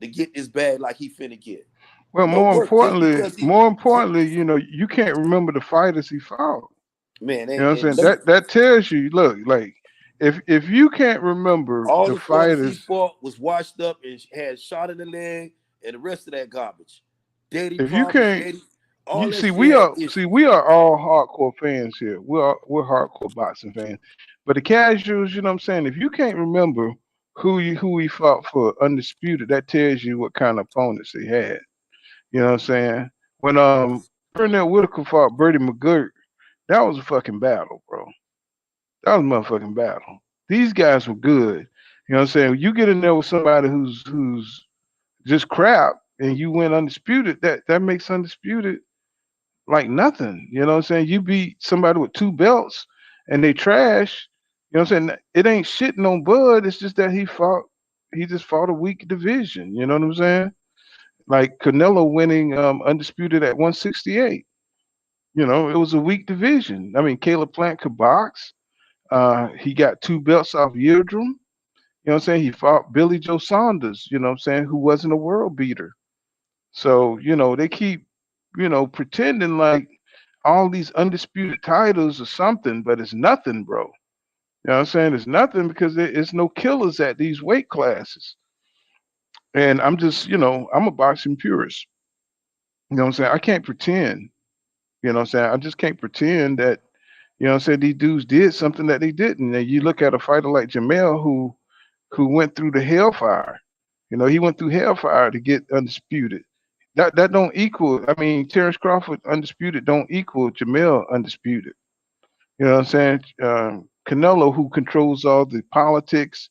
to get this bag like he finna get? Well, No more work. Just importantly, because you know, you can't remember the fighters he fought. man, You know what I'm saying? That tells you, look, like if you can't remember all the the fighters he fighters, fought was washed up and had shot in the leg and the rest of that garbage. Daddy if you problems, can't, daddy, all you that see, shit had issues. we are all hardcore fans here. We're hardcore boxing fans. But the casuals, you know what I'm saying? If you can't remember who he fought for Undisputed, that tells you what kind of opponents he had. You know what I'm saying? When Pernell Whitaker fought Bertie McGirt, that was a fucking battle, bro. That was a motherfucking battle. These guys were good. You know what I'm saying? You get in there with somebody who's just crap and you win Undisputed, that makes Undisputed like nothing. You know what I'm saying? You beat somebody with 2 belts and they trash. You know what I'm saying? It ain't shitting on Bud. It's just that he just fought a weak division. You know what I'm saying? Like Canelo winning Undisputed at 168. You know, it was a weak division. I mean, Caleb Plant could box. He got 2 belts off Yildirim. You know what I'm saying? He fought Billy Joe Saunders, you know what I'm saying, who wasn't a world beater. So, you know, they keep, pretending like all these undisputed titles or something, but it's nothing, bro. You know what I'm saying? It's nothing because there's no killers at these weight classes. And I'm just, I'm a boxing purist. You know what I'm saying? I can't pretend. You know what I'm saying? I just can't pretend that, these dudes did something that they didn't. And you look at a fighter like Jamel who went through the hellfire. You know, he went through hellfire to get undisputed. That don't equal. I mean, Terrence Crawford undisputed don't equal Jamel undisputed. You know what I'm saying? Canelo, who controls all the politics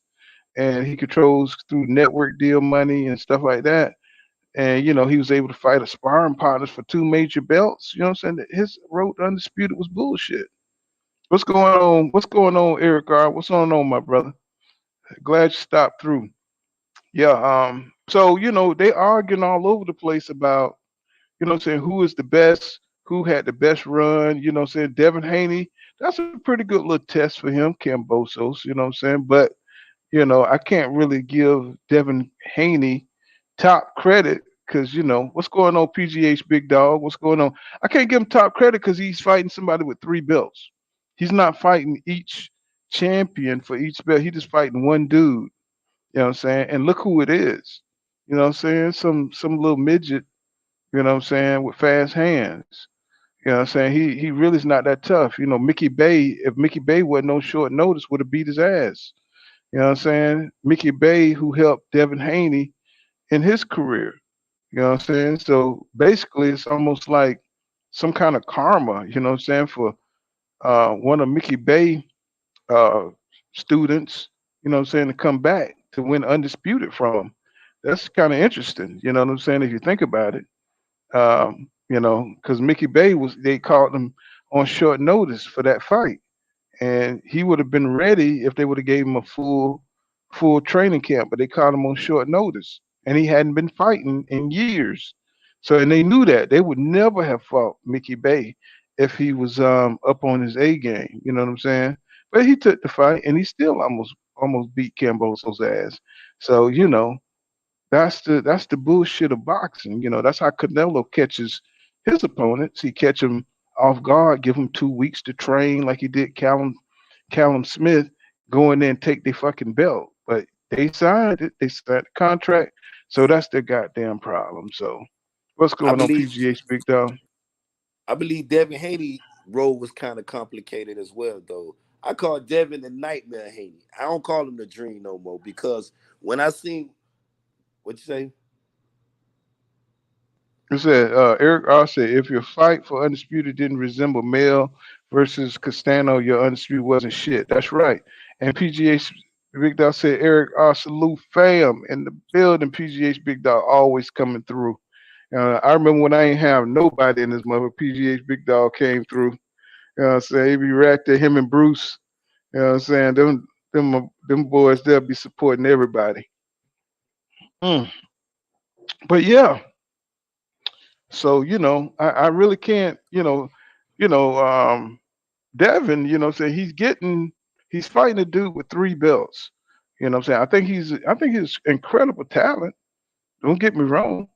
and he controls through network deal money and stuff like that. And he was able to fight a sparring partners for 2 major belts. You know what I'm saying? His road to undisputed was bullshit. What's going on? What's going on, Eric R? What's going on, my brother? Glad you stopped through. Yeah. So they arguing all over the place about, what I'm saying, who is the best, who had the best run. You know what I'm saying? Devin Haney, that's a pretty good little test for him, Cambosos, you know what I'm saying? But, I can't really give Devin Haney top credit because, what's going on, PGH Big Dog? What's going on? I can't give him top credit because he's fighting somebody with 3 belts. He's not fighting each champion for each belt. He's just fighting one dude. You know what I'm saying? And look who it is. You know what I'm saying? Some little midget, you know what I'm saying, with fast hands. You know what I'm saying? He really is not that tough. Mickey Bay, if Mickey Bay wasn't on short notice, would have beat his ass. You know what I'm saying? Mickey Bay, who helped Devin Haney in his career. You know what I'm saying? So basically it's almost like some kind of karma, you know what I'm saying, for one of Mickey Bay uh students, you know what I'm saying, to come back to win undisputed from him. That's kind of interesting, you know what I'm saying, if you think about it. Because Mickey Bay they called him on short notice for that fight, and he would have been ready if they would have gave him a full training camp, but they called him on short notice, and he hadn't been fighting in years. So, and they knew that they would never have fought Mickey Bay if he was up on his A game. You know what I'm saying? But he took the fight, and he still almost beat Camboso's ass. So that's the bullshit of boxing. That's how Canelo catches his opponents. He catch them off guard, give them 2 weeks to train, like he did Callum Smith, go in there and take their fucking belt. But they signed it. They signed the contract. So that's their goddamn problem. So what's I going on, believe PGH Big Dog? I believe Devin Haney role was kind of complicated as well, though. I call Devin the Nightmare Haney. I don't call him the Dream no more because when I seen what you say, It said Eric R said if your fight for undisputed didn't resemble Mel versus Castano, your undisputed wasn't shit. That's right. And PGH Big Dog said Eric R salute fam in the building. PGH Big Dog always coming through. I remember when I ain't have nobody in this mother. PGH Big Dog came through. You know what I'm saying? He be right there, him and Bruce. You know what I'm saying? Them boys, they'll be supporting everybody. Mm. But yeah, so I really can't, Devin, saying he's fighting a dude with 3 belts. You know what I'm saying? I think he's incredible talent. Don't get me wrong.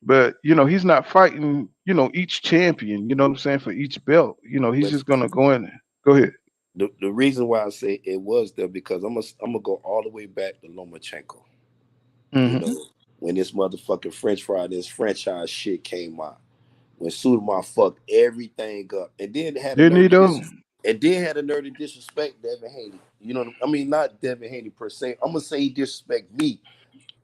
But he's not fighting, each champion, you know what I'm saying, for each belt. He's but just gonna go in there. Go ahead. the reason why I say it was there because I'm gonna go all the way back to Lomachenko. You Hmm. know, when this motherfucking French fry, this franchise shit came out, when Sudamar fucked everything up, and then had a Didn't nerve he to though? disrespect Devin Haney. I mean, not Devin Haney per se. I'm gonna say he disrespect me,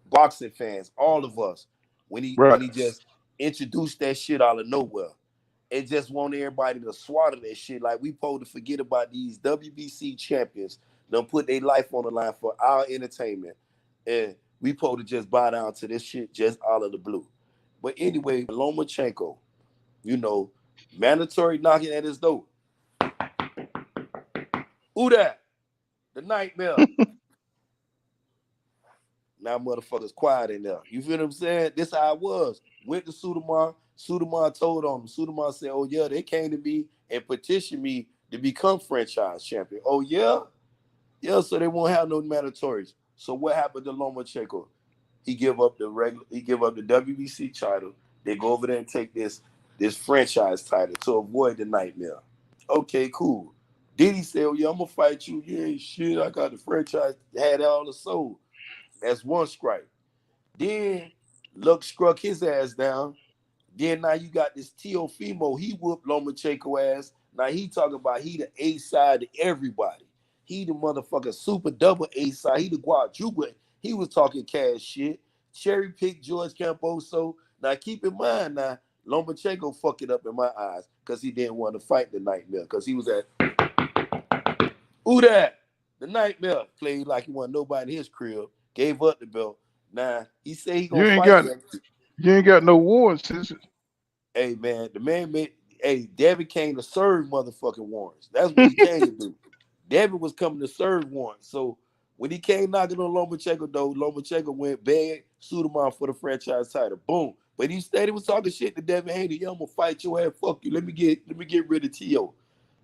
boxing fans, all of us, when he Right. when he just introduced that shit out of nowhere. It just want everybody to swat at that shit. Like we supposed to forget about these WBC champions, don't put their life on the line for our entertainment. And we supposed to just bow down to this shit just out of the blue. But anyway, Lomachenko, you know, mandatory knocking at his door. Who that? The Nightmare. Now motherfuckers quiet in there. You feel what I'm saying? This how it was. Went to Sudamar. Sudamar told on him. Sudamar said, "Oh yeah, they came to me and petitioned me to become franchise champion." Oh yeah, yeah. So they won't have no mandatories. So what happened to Lomachenko? He give up the regular. He give up the WBC title. They go over there and take this franchise title to avoid the Nightmare. Okay, cool. Then he said, "Oh yeah, I'm gonna fight you. You ain't shit. I got the franchise. Had all the soul." That's one strike. Then Luck struck his ass down. Then now you got this Teofimo. He whooped Lomachenko ass. Now he talking about he the A side to everybody. He the motherfucker super double A side. He the quadruple. He was talking cash shit. Cherry pick George Camboso. Now keep in mind now, Lomachenko fuck it up in my eyes because he didn't want to fight the Nightmare because he was at who that? The Nightmare played like he wasn't nobody in his crib. Gave up the belt. Now he said he You gonna ain't fight got him. you ain't got no warrants, is it? Hey man, the man made. Hey, Devin came to serve motherfucking warrants. That's what he came to do. Devin was coming to serve warrants. So when he came knocking on Lomachenko, though, Lomachenko went bad, sued him out for the franchise title. Boom. But he steady was talking shit to Devin Haney. Yo, I'm gonna fight your ass. Fuck you. Let me get rid of T.O.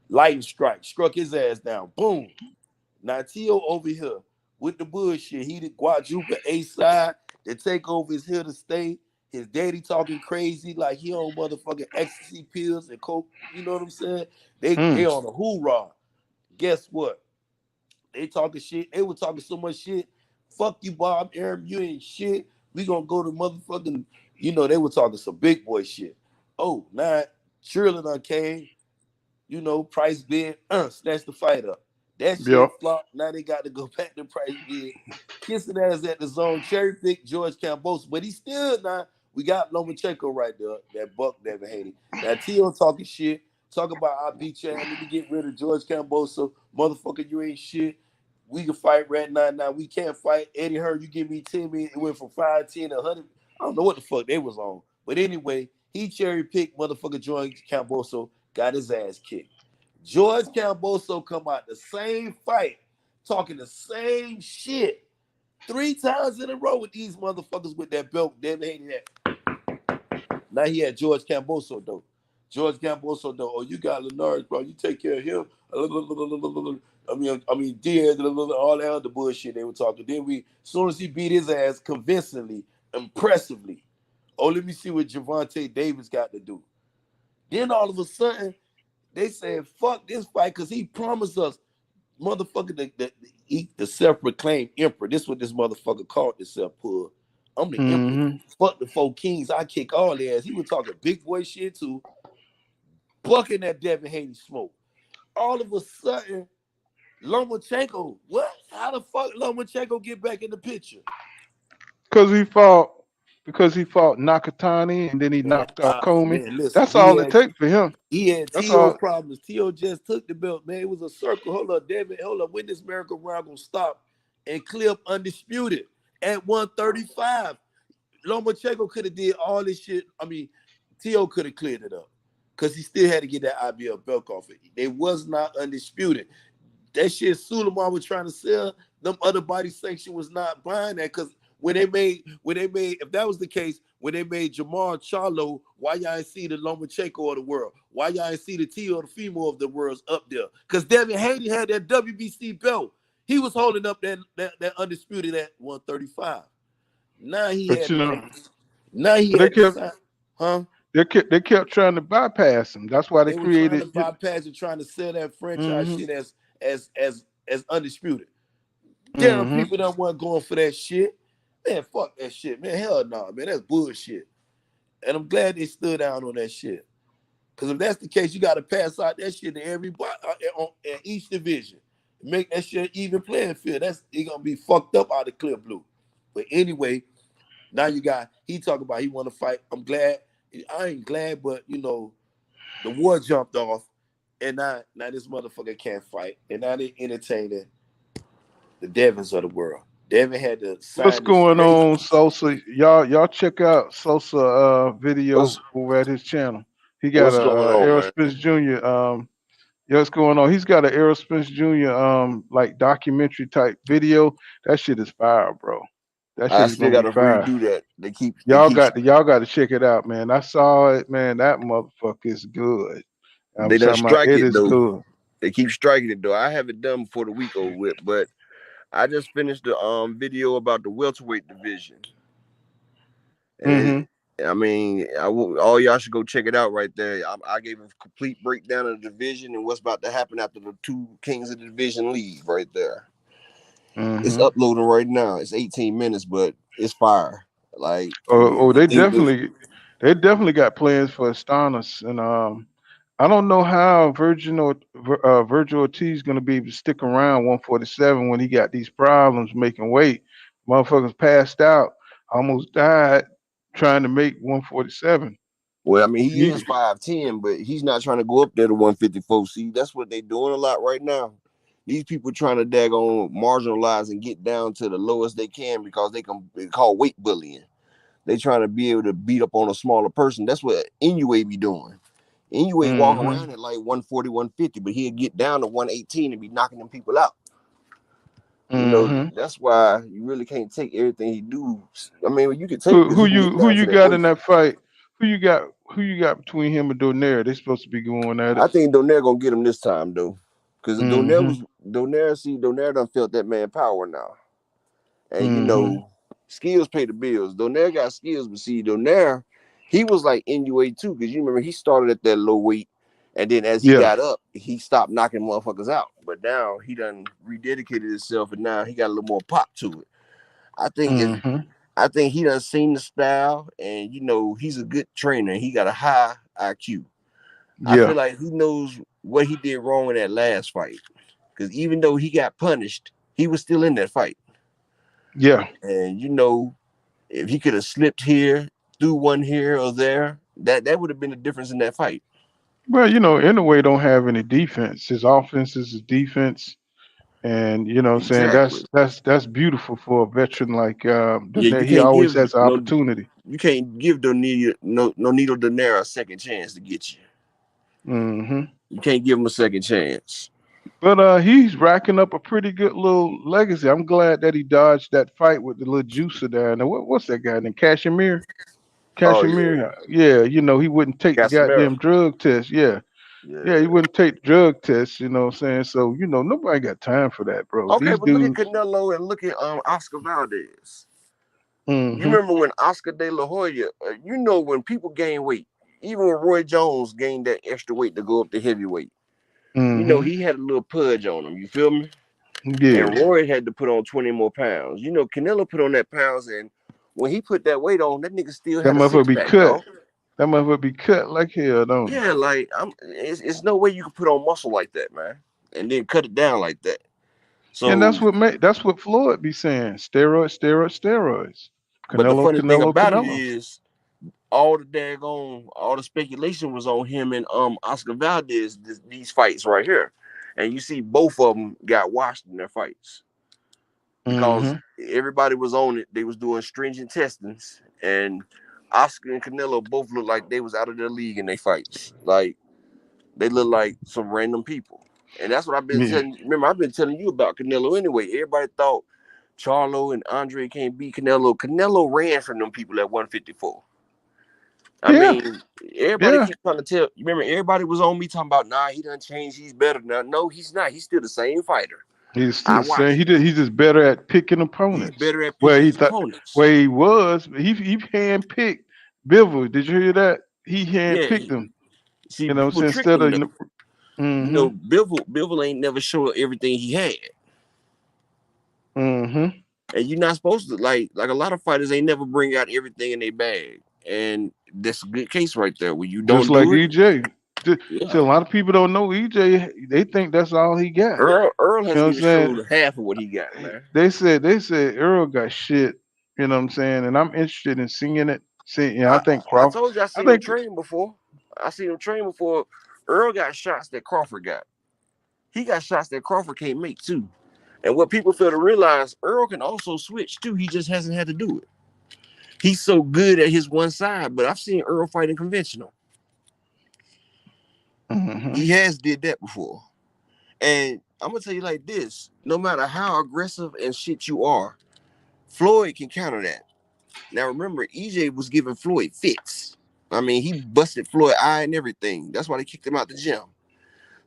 Lightning strike. Struck his ass down. Boom. Now T.O. over here with the bullshit. He the quadruple A side. The takeover is here to stay. His daddy talking crazy like he on motherfucking ecstasy pills and coke. You know what I'm saying? They on a hoorah. Guess what? They talking shit. They were talking so much shit. Fuck you, Bob Arum. You ain't shit. We gonna go to motherfucking, you know, they were talking some big boy shit. Oh, now Shirley done came, you know, Price bid, snatched the fight up. That shit flopped. Now they got to go back to Price bid. Kissing ass at the zone. Cherry pick George Kambosos. But he still not. We got Lomachenko right there. That buck Devin Haney. Now T.O. talking shit. Talk about I beat you. I need to get rid of George Kambosos. Motherfucker, you ain't shit. We can fight right now. We can't fight. Eddie Hearn, you give me 10 minutes. It went from 5, 10 to 100. I don't know what the fuck they was on. But anyway, he cherry picked motherfucker George Kambosos, got his ass kicked. George Kambosos come out the same fight, talking the same shit 3 times in a row with these motherfuckers with that belt. Damn, they hated that. Now he had George Kambosos though. George Kambosos though. Oh, you got Linares, bro. You take care of him. I mean, Diaz, all that other bullshit they were talking. Then as soon as he beat his ass convincingly, impressively. Oh, let me see what Gervonta Davis got to do. Then all of a sudden, they said, fuck this fight because he promised us, motherfucker, the self-proclaimed emperor. This is what this motherfucker called himself, Pull. I'm the emperor. Fuck the 4 kings. I kick all their ass. He was talking big boy shit too. Bucking that Devin Haney smoke. All of a sudden, Lomachenko, what? How the fuck Lomachenko get back in the picture? Because he fought Nakatani and then he knocked out Comey. Man, listen, that's all it takes for him. He had T.O. problems. T.O. just took the belt, man. It was a circle. Hold up, David. Hold up. When this merry-go-round gonna stop and Clip undisputed at 135? Lomachenko could have did all this shit. I mean, T.O. could have cleared it up because he still had to get that IBL belt off it. They was not undisputed. That shit Suleiman was trying to sell, them other body sanction was not buying that because when they made, if that was the case, when they made Jamar Charlo, why y'all ain't see the Lomachenko of the world? Why y'all ain't see the T or the female of the world up there? Because Devin Haney had that WBC belt. He was holding up that undisputed at 135. Now he had, They kept trying to bypass him. That's why they created trying to bypass and trying to sell that franchise shit as undisputed. Damn, people don't want going for that shit. Man, fuck that shit, man. Hell no, man. That's bullshit. And I'm glad they stood down on that shit. Because if that's the case, you got to pass out that shit to everybody in each division. Make that shit even playing field. It's going to be fucked up out of Clear Blue. But anyway, now he talking about he want to fight. I'm glad. I ain't glad, but, you know, the war jumped off. And now this motherfucker can't fight. And now they entertaining the Devins of the world. Devin had to sign. What's going on, Sosa? Y'all check out Sosa video over at his channel. He got Errol Spence Jr. What's going on? He's got an Errol Spence Jr. Like documentary type video. That shit is fire, bro. That shit is gonna be fire. Redo that. Y'all got to check it out, man. I saw it, man. That motherfucker is good. They don't strike it though. Good. They keep striking it though. I have it done before the week over with, but I just finished the video about the welterweight division. And I mean, all y'all should go check it out right there. I gave a complete breakdown of the division and what's about to happen after the 2 kings of the division leave right there. It's uploading right now. It's 18 minutes, but it's fire. Like they definitely got plans for Astonis, and I don't know how Virgil Ortiz is going to be able to stick around 147 when he got these problems making weight. Motherfuckers passed out, almost died trying to make 147. Well, I mean, he is 5'10", but he's not trying to go up there to 154. See, that's what they're doing a lot right now. These people trying to daggone marginalize and get down to the lowest they can because they call weight bullying. They trying to be able to beat up on a smaller person. That's what Inoue be doing. Inoue walk around at like 140, 150, but he'll get down to 118 and be knocking them people out. You know, Mm-hmm. that's why you really can't take everything he do. I mean, you can take it because he can get Who down to you that got in weight. that fight? Who you got between him and Donaire? They supposed to be going at it. I think Donaire gonna get him this time though, because Mm-hmm. Donaire done felt that man power now, and you Mm-hmm. know, skills pay the bills. Donaire got skills, but see, Donaire, he was like NUA too, because you remember he started at that low weight, and then as he Yeah. got up, he stopped knocking motherfuckers out. But now he done rededicated himself, and now he got a little more pop to it. I think if Mm-hmm. I think he done seen the style, and you know, he's a good trainer. He got a high IQ. I Yeah. feel like he knows what he did wrong in that last fight. Because even though he got punished, he was still in that fight. Yeah. And you know, if he could have slipped here, threw one here or there, that would have been the difference in that fight. Well, you know, Inouye don't have any defense. His offense is his defense. And you know what I'm saying, Exactly. that's beautiful for a veteran like Yeah, Donaire. He always has an opportunity. you can't give Nonito Donaire a second chance to get you. Mm-hmm. You can't give him a second chance. But he's racking up a pretty good little legacy. I'm glad that he dodged that fight with the little juicer down there. What's that guy named Cashmere? Oh yeah, Cashmere, yeah, you know, he wouldn't take the Casemiro. goddamn drug test. Yeah, yeah, he Yeah. wouldn't take the drug test, you know what I'm saying? So, you know, nobody got time for that, bro. Okay, These but look at dudes, Canelo and look at Oscar Valdez. You mm-hmm, remember when Oscar De La Hoya, you know, when people gain weight, even when Roy Jones gained that extra weight to go up to heavyweight, you know, mm-hmm, he had a little pudge on him. You feel me? yeah. And Roy had to put on 20 more pounds. You know, Canelo put on that pounds, and when he put that weight on, that nigga still That had a motherfucker six be pack, cut. dog. That motherfucker be cut like hell, don't he? Yeah, like it's no way you can put on muscle like that, man, and then cut it down like that. And So, that's what Floyd be saying. Steroids, steroids, steroids. but the Canelo, funny thing Canelo, about it Canelo. is, all the speculation was on him and Oscar Valdez these fights right here, and you see both of them got washed in their fights because Mm-hmm. everybody was on it. They was doing stringent testings, and Oscar and Canelo both looked like they was out of their league in their fights. Like they look like some random people, and that's what I've been Yeah. telling. Remember, I've been telling you about Canelo anyway. Everybody thought Charlo and Andre can't beat Canelo. Canelo ran from them people at 154. I Yeah. mean, everybody Yeah. keeps trying to tell. You remember, everybody was on me talking about, nah, he done changed. He's better now. No, he's not. He's still the same fighter. He's I still saying watched him. he's just better at picking He's opponents. better at Where picking he his thought opponents. where he was, he handpicked Bivol. Did you hear that? He Yeah. handpicked him. See, You know, people so tricked instead him of though. You mm-hmm, know, Bivol ain't never showed everything he had. mm-hmm. And you're not supposed to like a lot of fighters ain't never bring out everything in their bag. And that's a good case right there. When you Just don't like do it, EJ. See, yeah. a lot of people don't know EJ. They think that's all he got. Earl You know hasn't what even I'm showed half of what he got, saying? man. They said Earl got shit. You know what I'm saying? And I'm interested in seeing it. See, I think I Crawford. told you I I seen him think train before. I seen him train before. Earl got shots that Crawford got. He got shots that Crawford can't make too. And what people fail to realize, Earl can also switch too. He just hasn't had to do it. He's so good at his one side, but I've seen Earl fighting conventional. mm-hmm. He has did that before. And I'm gonna tell you like this: no matter how aggressive and shit you are, Floyd can counter that. Now remember, EJ was giving Floyd fits. I mean, he busted Floyd eye and everything. That's why they kicked him out the gym.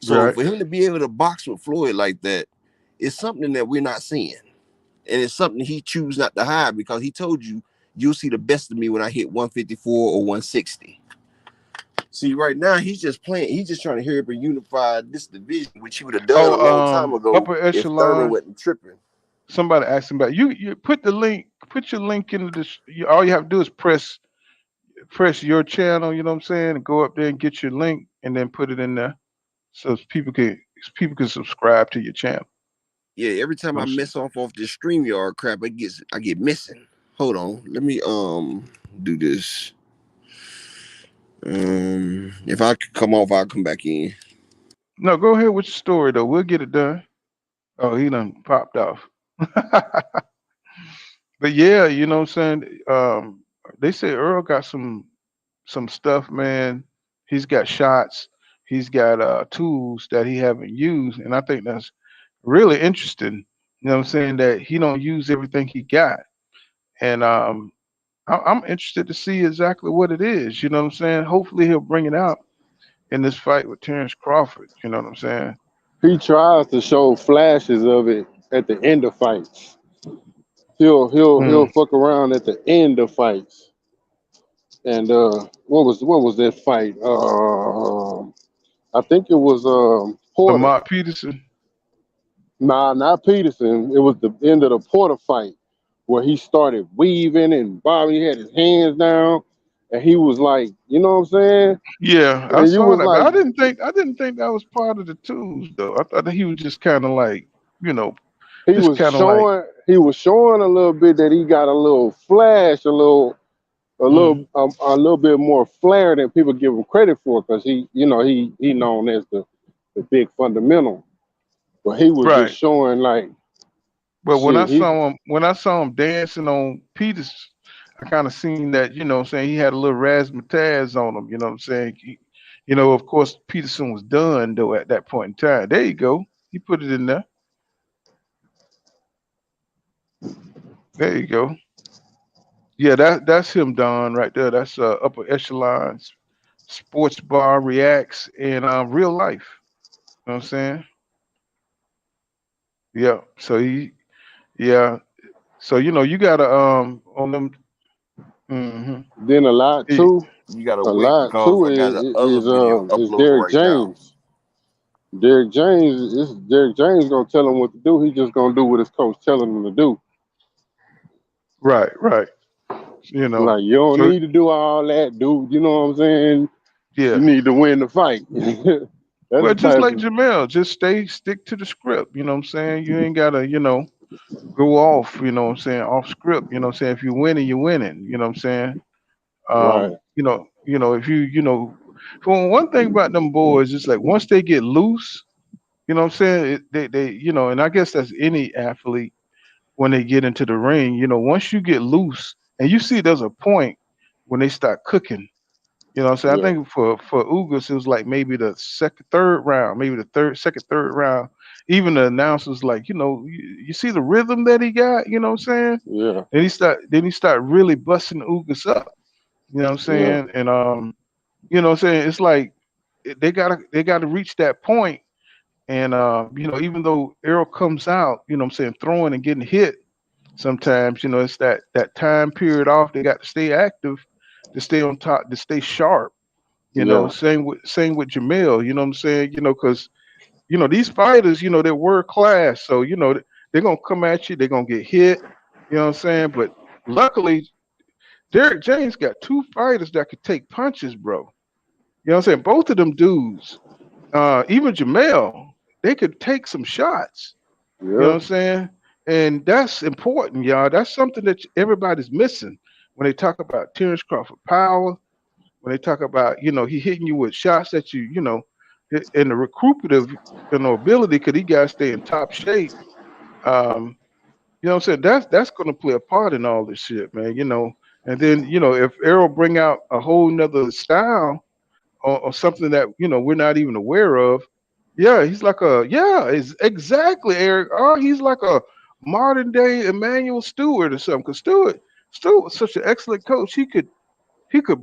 So Right. for him to be able to box with Floyd like that is something that we're not seeing. And it's something he chooses not to hide because he told you, you'll see the best of me when I hit 154 or 160. See, right now he's just playing, he's just trying to hurry up and unify this division, which he would have done a long Oh, time ago upper if Thurman echelon. wasn't tripping. Somebody asked him about you. You put the link. Put your link in this. All you have to do is press your channel. You know what I'm saying? And go up there and get your link, and then put it in there, so people can subscribe to your channel. Yeah, every time You know I what mess off this StreamYard crap, I get missing. Hold on. Let me do this. If I come off, I'll come back in. No, go ahead with your story though. We'll get it done. Oh, he done popped off. But yeah, you know what I'm saying. They say Earl got some stuff, man. He's got shots. He's got tools that he haven't used, and I think that's really interesting. You know what I'm saying? That he don't use everything he got. And I'm interested to see exactly what it is. You know what I'm saying? Hopefully he'll bring it out in this fight with Terrence Crawford. You know what I'm saying? He tries to show flashes of it at the end of fights. He'll Mm. fuck around at the end of fights. And what was that fight? I think it was Porter. Lamont Peterson. Nah, not Peterson. It was the end of the Porter fight where he started weaving and bobbing. He had his hands down, and he was like, you know what I'm saying? Yeah, I And you saw was that, but like, I didn't think that was part of the tools though. I thought that he was just kind of like, you know, just kind of like, he was showing a little bit that he got a little flash, mm, a little bit more flair than people give him credit for, because he known as the big fundamental, but he was just right. showing like But when I shit. He saw him dancing on Peters, I kind of seen that, you know what I'm saying, he had a little razzmatazz on him, you know what I'm saying? Of course Peterson was done though at that point in time. There you go. He put it in there. There you go. Yeah, that's him Don right there. That's upper echelons sports bar reacts in real life. You know what I'm saying? Yeah. Yeah. So you gotta on them. Hmm. then a lot too. You gotta A wait lot because too I got the other video is uploaded Derek right now. James. Derek James gonna tell him what to do. He just gonna do what his coach telling him to do. Right. Right. You know. Like, you don't So need to do all that, dude. You know what I'm saying? You yeah. need to win the fight. That's Well, the just type like of Jamel, just stick to the script. You know what I'm saying? You ain't gotta, go off. You know what I'm saying? Off script. You know what I'm saying? If you're winning, you're winning. You know what I'm saying? right. If for one thing about them boys, it's like once they get loose, you know what I'm saying? And I guess that's any athlete when they get into the ring, once you get loose and you see there's a point when they start cooking, you know what I'm saying? I Yeah. think for Ugas, it was like maybe the third round, maybe the third round. Even the announcers like, you see the rhythm that he got, you know what I'm saying? Yeah. Then he start really busting Ugas up, you know what I'm Yeah. saying? And what I'm saying? It's like they gotta reach that point. And even though Errol comes out, you know what I'm saying, throwing and getting hit, sometimes, it's that time period off. They got to stay active, to stay on top, to stay sharp. Yeah. Same with Jamil, you know what I'm saying? Because these fighters, they're world class. So, they're gonna come at you, they're gonna get hit, you know what I'm saying? But luckily, Derek James got two fighters that could take punches, bro. You know what I'm saying? Both of them dudes, even Jamel, they could take some shots. You know Yeah. what I'm saying? And that's important, y'all. That's something that everybody's missing when they talk about Terrence Crawford power, when they talk about, he hitting you with shots that and the recuperative, ability, because he got to stay in top shape. You know what I'm saying? That's going to play a part in all this shit, man. And then, if Errol bring out a whole nother style, or something that we're not even aware of. Yeah, it's exactly Eric. Oh, he's like a modern day Emmanuel Stewart or something. Because Stewart was such an excellent coach. He could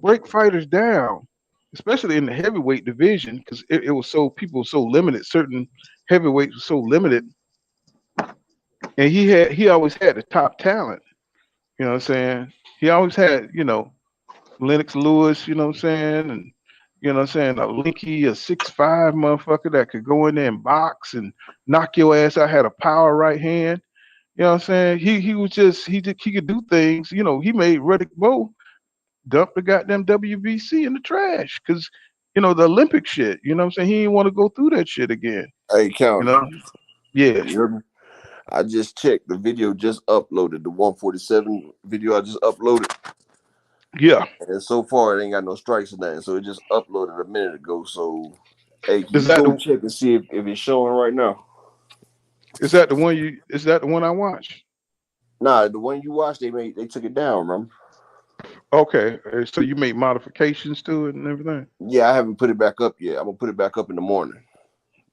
break fighters down, especially in the heavyweight division, because it was so people were so limited. Certain heavyweights were so limited, and he always had the top talent. You know what I'm saying? He always had Lennox Lewis, you know what I'm saying? And you know what I'm saying? A Linky, a 6'5" motherfucker that could go in there and box and knock your ass out, had a power right hand. You know what I'm saying? He was just he could do things. He made Riddick Bowe dump the goddamn WBC in the trash because the Olympic shit. You know what I'm saying? He didn't want to go through that shit again. Hey, You County, know? Yeah. you hear me? I just checked the video just uploaded, the 147 video I just uploaded. Yeah. And so far it ain't got no strikes or nothing. So it just uploaded a minute ago. So hey, can Is you that go the check and see if it's showing right now? is that the one I watched? Nah, the one you watched, they took it down, remember? Okay. So you made modifications to it and everything? Yeah, I haven't put it back up yet. I'm gonna put it back up in the morning.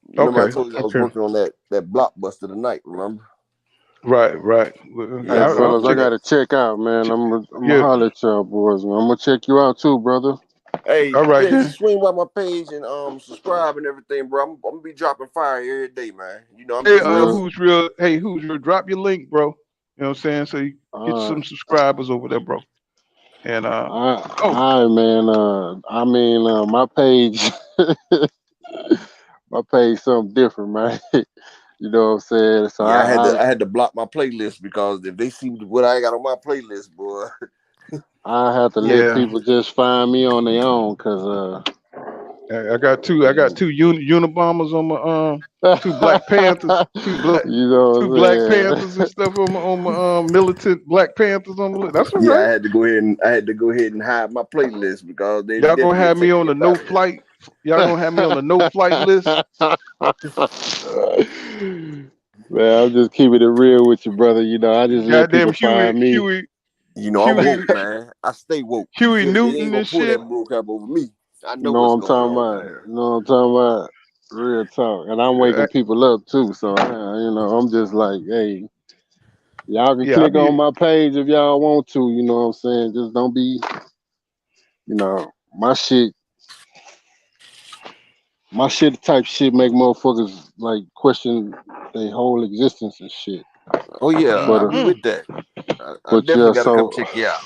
Remember I Okay. told you I was Okay. working on that blockbuster tonight, remember? Right. Hey, Yeah, I'll fellas, I check. gotta check out, man. check I'm gonna yeah. holler at y'all boys, man. I'm gonna check you out too, brother. Hey, All right yeah, then. swing by my page and subscribe and everything, bro. I'm gonna be dropping fire every day, man. You know, I'm Hey, just gonna Well, who's real? Hey, who's real? Drop your link, bro. You know what I'm saying? So you get all right. some subscribers over there, bro. And oh All right, man. I mean, my page, my page, something different, man. You know what I'm saying? So yeah, I had to block my playlist because if they see what I got on my playlist, boy. I have to let yeah, people just find me on their own, cause I got two. I got two Unabombers on my two Black Panthers, you know two what Black I'm Panthers and saying. stuff on my militant Black Panthers on my list. That's all Yeah, right. I had to go ahead and hide my playlist because Y'all gonna they'll have me take on me the up no out of here. flight. Y'all gonna have me on the no flight list. Man, I'm just keeping it real with you, brother. You know, I just let Goddamn people find me. You know, I'm woke, Huey, man. I stay woke. You Huey feel me? They ain't Newton gonna and pull that shit. bull crap over me. I You know know what what's I'm going talking on down about. here. You know what I'm talking about. Real talk. And I'm Uh, waking people up too. So, you know, I'm just like, hey, y'all can yeah, I click on be. my page if y'all want to. You know what I'm saying? Just don't be, you know, my shit type shit make motherfuckers like question their whole existence and shit. Oh yeah, But I'll be with that. I yeah, definitely got to come so check you out.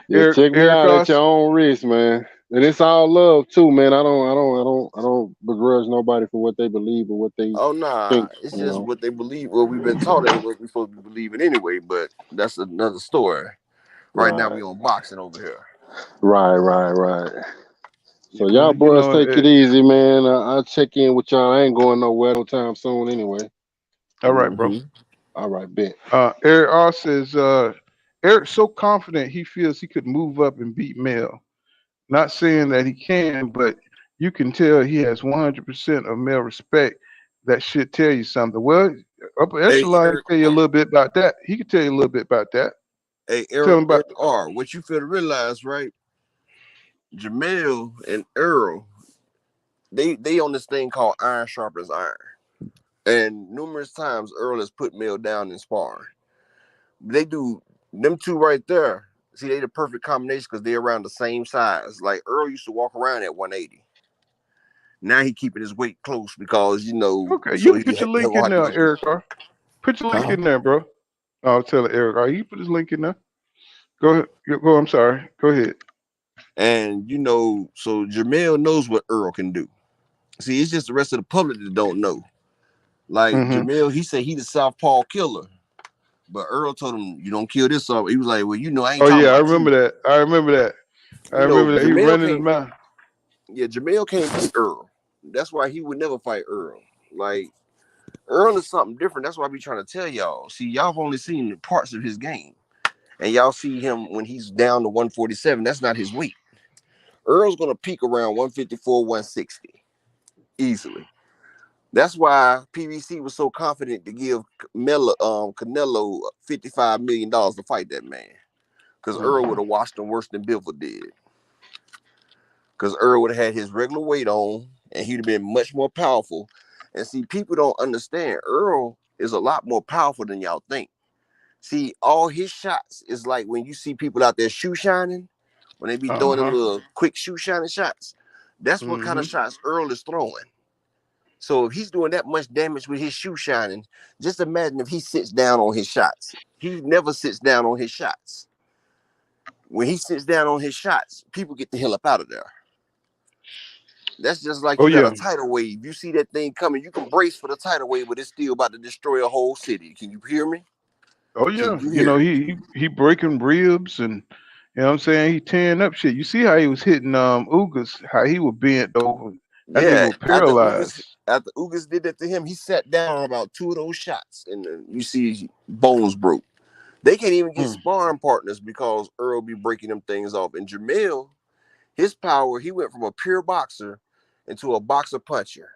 yeah, Eric, check me Eric out at your Ross. own risk, man. And it's all love too, man. I don't begrudge nobody for what they believe or what they Oh nah, think. it's You just know. what they believe. Well, we've been taught ain't what we supposed to be believing anyway. But that's another story. Right now Right, we on boxing over here. right. So y'all Well, you boys know, take it easy, man. I'll check in with y'all. I ain't going nowhere no time soon anyway. all right, bro. Mm-hmm. All right, bet. Eric Ross says Eric's so confident he feels he could move up and beat Mel. Not saying that he can, but you can tell he has 100% of male respect. That should tell you something. Well, upper Hey echelon can Eric, tell you a little bit about that. He can tell you a little bit about that. hey Tell Eric, him about. Eric R. What you feel to realize, right? Jamel and Earl, they on this thing called iron sharpens iron. And numerous times Earl has put Mel down in sparring. They do them two right there. See, they the perfect combination because they're around the same size. Like Earl used to walk around at 180. Now he keeping his weight close because Okay, you so can put your he link won't in have to there, go through. Eric R. Put your link Uh-huh. in there, bro. I'll tell Eric R. You put his link in there. Go ahead. Go. I'm sorry. Go ahead. And so Jamel knows what Earl can do. See, it's just the rest of the public that don't know. Like Hmm. Jamel, he said he the Southpaw killer. But Earl told him, you don't kill this up. He was like, well, I ain't Oh talking yeah, I about remember you. that. I remember that. I remember that. He Jamel running his can't, mouth. yeah, Jamel can't beat Earl. That's why he would never fight Earl. Like, Earl is something different. That's why I be trying to tell y'all. See, y'all have only seen parts of his game. And y'all see him when he's down to 147. That's not his weight. Earl's going to peak around 154, 160 easily. That's why PBC was so confident to give Canelo $55 million to fight that man. Because Earl would have washed him worse than Bivol did. Because Earl would have had his regular weight on and he'd have been much more powerful. And see, people don't understand. Earl is a lot more powerful than y'all think. See, all his shots is like when you see people out there shoe shining, when they be Uh throwing them huh. little quick shoe shining shots. That's what kind Hmm. of shots Earl is throwing. So if he's doing that much damage with his shoe shining, just imagine if he sits down on his shots. He never sits down on his shots. When he sits down on his shots, people get the hell up out of there. That's just like Oh you got a yeah. tidal wave. You see that thing coming, you can brace for the tidal wave, but it's still about to destroy a whole city. Can you hear me? Oh Can yeah. you You hear know me? he breaking ribs and you know what I'm saying, he tearing up shit. You see how he was hitting Ugas, how he was bent over. That nigga Yeah. was paralyzed. After Ugas did that to him, he sat down on about two of those shots, and you see bones broke. They can't even get Hmm. sparring partners because Earl be breaking them things off. And Jamel, his power, he went from a pure boxer into a boxer puncher.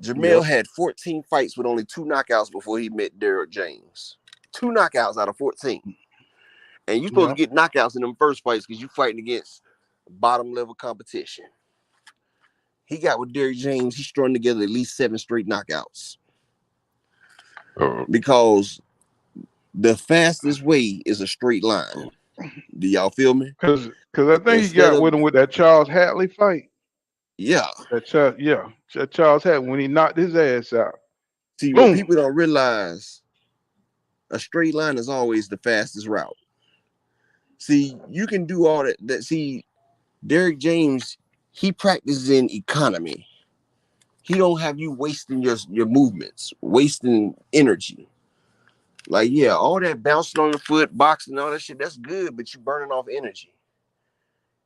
Jamel Yep. had 14 fights with only 2 knockouts before he met Derrick James. 2 knockouts out of 14. And you're supposed to Yep. get knockouts in them first fights because you're fighting against bottom level competition. He got with Derrick James, he strung together at least 7 straight knockouts. because the fastest way is a straight line. Do y'all feel me? Because I think he Instead got of- with him with that Charles Hatley fight. Yeah. That Charles Hatley when he knocked his ass out. See, Boom. what people don't realize, a straight line is always the fastest route. See, you can do all that. See, Derrick James, he practices in economy. He don't have you wasting your movements, wasting energy. Like, yeah, all that bouncing on your foot, boxing, all that shit, that's good, but you're burning off energy.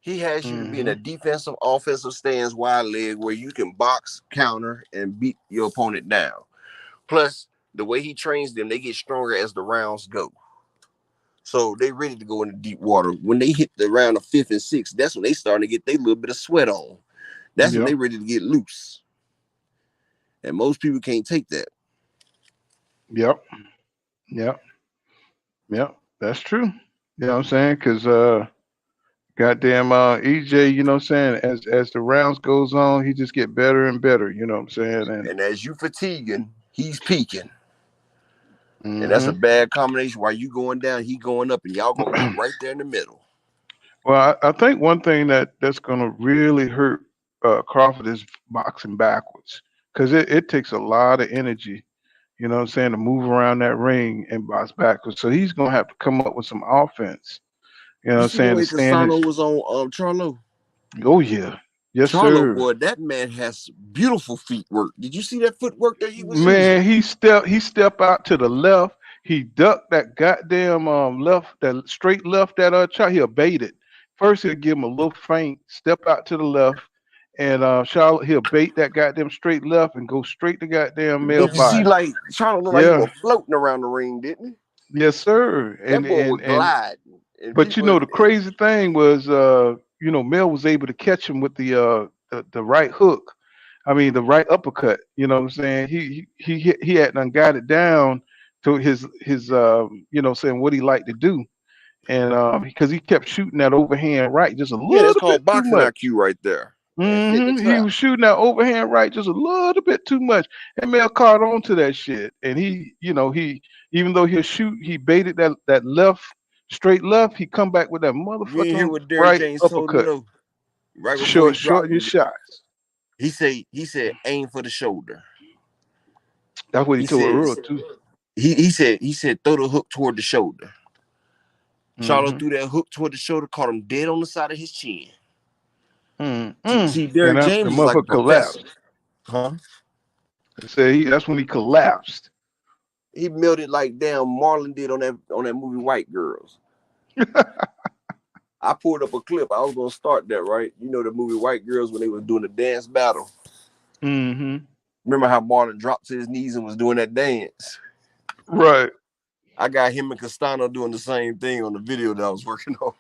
He has you to be in a defensive, offensive stance, wide leg, where you can box, counter, and beat your opponent down. Plus, the way he trains them, they get stronger as the rounds go. So they ready to go into deep water. When they hit the round of 5th and 6th, that's when they starting to get their little bit of sweat on. That's when they ready to get loose. And most people can't take that. Yep. That's true. You know what I'm saying? Because goddamn EJ, you know what I'm saying, as the rounds goes on, he just get better and better, you know what I'm saying? And as you fatiguing, he's peaking. And that's a bad combination. While you going down, he going up, and y'all gonna be right there in the middle. Well, I think one thing that's gonna really hurt Crawford is boxing backwards. Because it takes a lot of energy, you know what I'm saying, to move around that ring and box backwards. So he's gonna have to come up with some offense. You know what I'm saying? The way To stand Castano was on Charlo. Oh yeah. Yes, Charlo, sir. boy, that man has beautiful feet work. Did you see that footwork that he was Man, using? he step out to the left. He ducked that goddamn left, that straight left that shot. He'll bait it. First he'll give him a little feint, step out to the left, and Charlotte he'll bait that goddamn straight left and go straight to goddamn male Did you see, body. like, Charlo looked like he was floating around the ring, didn't he? Yes, sir. That boy was gliding. But you know the crazy thing was you know, Mel was able to catch him with the right hook. I mean the right uppercut. You know what I'm saying? He hadn't got it down to his you know, saying what he liked to do. And because he kept shooting that overhand right just a Yeah, that's little called bit too boxing much. IQ right there. He was shooting that overhand right just a little bit too much. And Mel caught on to that shit. And he, you know, he even though he'll shoot, he baited that left, straight left, he come back with that You ain't hear motherfucking what Derrick right James told him uppercut. though? Right before he Short dropped your him, shots. he said aim for the shoulder. That's what he told said, Earl too. He said throw the hook toward the shoulder. Charlo threw that hook toward the shoulder, caught him dead on the side of his chin. See, Derrick James is like a professor. Collapsed. Huh? That's when he collapsed. He melted like damn Marlon did on that movie White Girls. I pulled up a clip. I was gonna start that, right? You know the movie White Girls when they was doing the dance battle. Remember how Marlon dropped to his knees and was doing that dance? Right. I got him and Castano doing the same thing on the video that I was working on.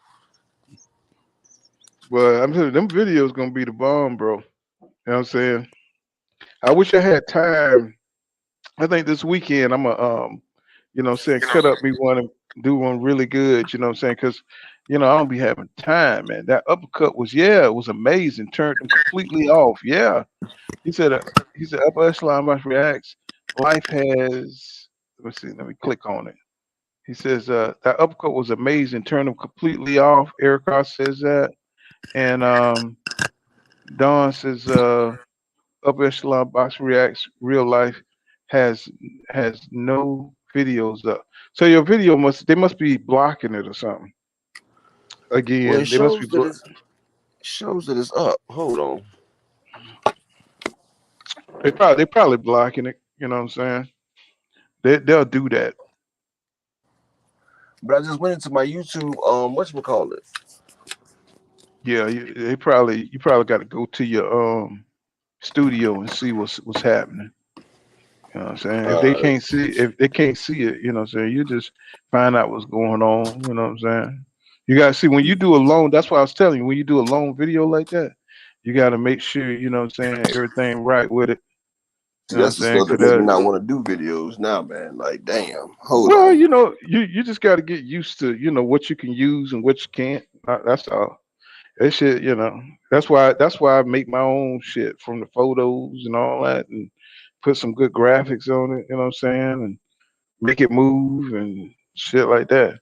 Well, I'm telling you, them videos gonna be the bomb, bro. You know what I'm saying? I wish I had time. I think this weekend I'm a you know what I'm saying, cut up me one and do one really good, you know what I'm saying? Because, you know, I don't be having time, man. That uppercut was it was amazing. Turned him completely off. Yeah. He said upper echelon must reacts. Life has let me click on it. He says that uppercut was amazing, turned him completely off. Erica says that. And Don says upper echelon box reacts real life has no videos up. So your video they must be blocking it or something. Again, well, it they must be shows that it's up. Hold on. they probably blocking it, you know what I'm saying? They'll do that. But I just went into my YouTube, whatchamacallit? Yeah, you probably got to go to your studio and see what's happening. You know what I'm saying? If they can't see it, you know what I'm saying, you just find out what's going on, you know what I'm saying? You gotta see when you do a long, that's why I was telling you, when you do a long video like that, you gotta make sure, you know what I'm saying, everything right with it. See, that's the stuff that makes me not want to do videos now, man. Like, damn, hold on. Well, you know, you just gotta get used to, you know, what you can use and what you can't. That's all. That shit, you know, that's why I make my own shit from the photos and all that and put some good graphics on it, you know what I'm saying? And make it move and shit like that.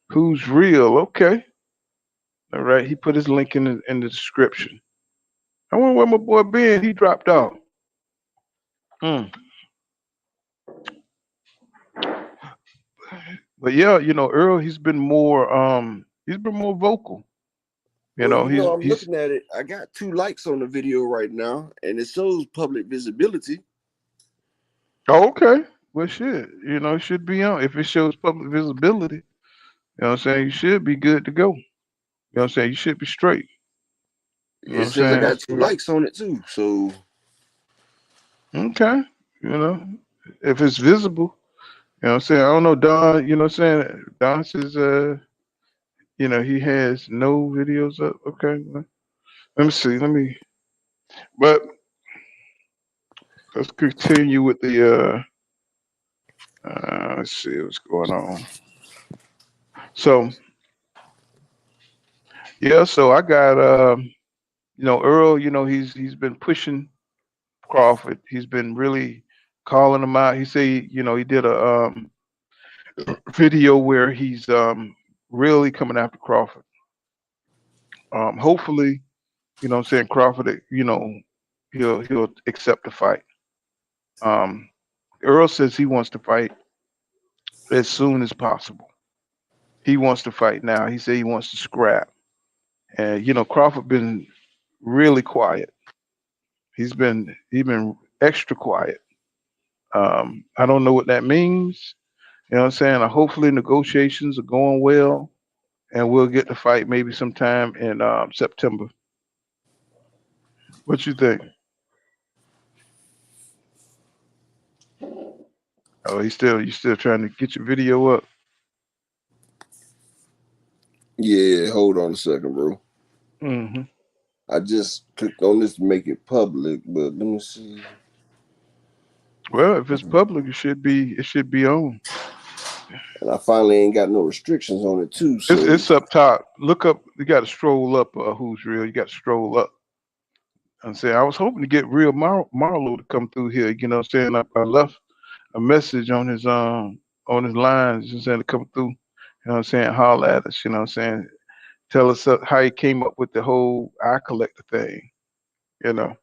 Who's real? Okay. All right. He put his link in the description. I wonder where my boy Ben. He dropped out. Mm. But yeah, Earl. He's been more vocal. You Well, know, he's I'm he's. looking at it. I got 2 likes on the video right now, and it shows public visibility. Oh, okay. Well, shit. It should be on. If it shows public visibility, what I'm saying, you should be good to go. What I'm saying, you should be straight. You know what It I'm says I saying? got 2 likes on it too. So Okay. You know, if it's visible, what I'm saying. I don't know, Don. You know what I'm saying? Don says, he has no videos up. Okay. Well, let me see. But let's continue with let's see what's going on. So, yeah, so I got, Earl, he's been pushing Crawford. He's been really calling him out. He say, he did a video where he's really coming after Crawford. Hopefully, what I'm saying, Crawford, he'll accept the fight. Um, Earl says he wants to fight as soon as possible. He wants to fight now. He said he wants to scrap. And Crawford been really quiet. He been extra quiet. I don't know what that means. You know what I'm saying? Hopefully negotiations are going well, and we'll get the fight maybe sometime in September. What you think? Oh, you still trying to get your video up? yeah, hold on a second, bro. Hmm. I just clicked on this to make it public, but let me see. Well, if it's public, it should be on. And I finally ain't got no restrictions on it too. So It's up top. Look up. You got to stroll up. Who's real? You got to stroll up. And say I was hoping to get real Marlo to come through here. You know what I'm saying? I left a message on his lines just saying to come through. You know what I'm saying? Holler at us. You know what I'm saying? Tell us how he came up with the whole eye collector thing. You know.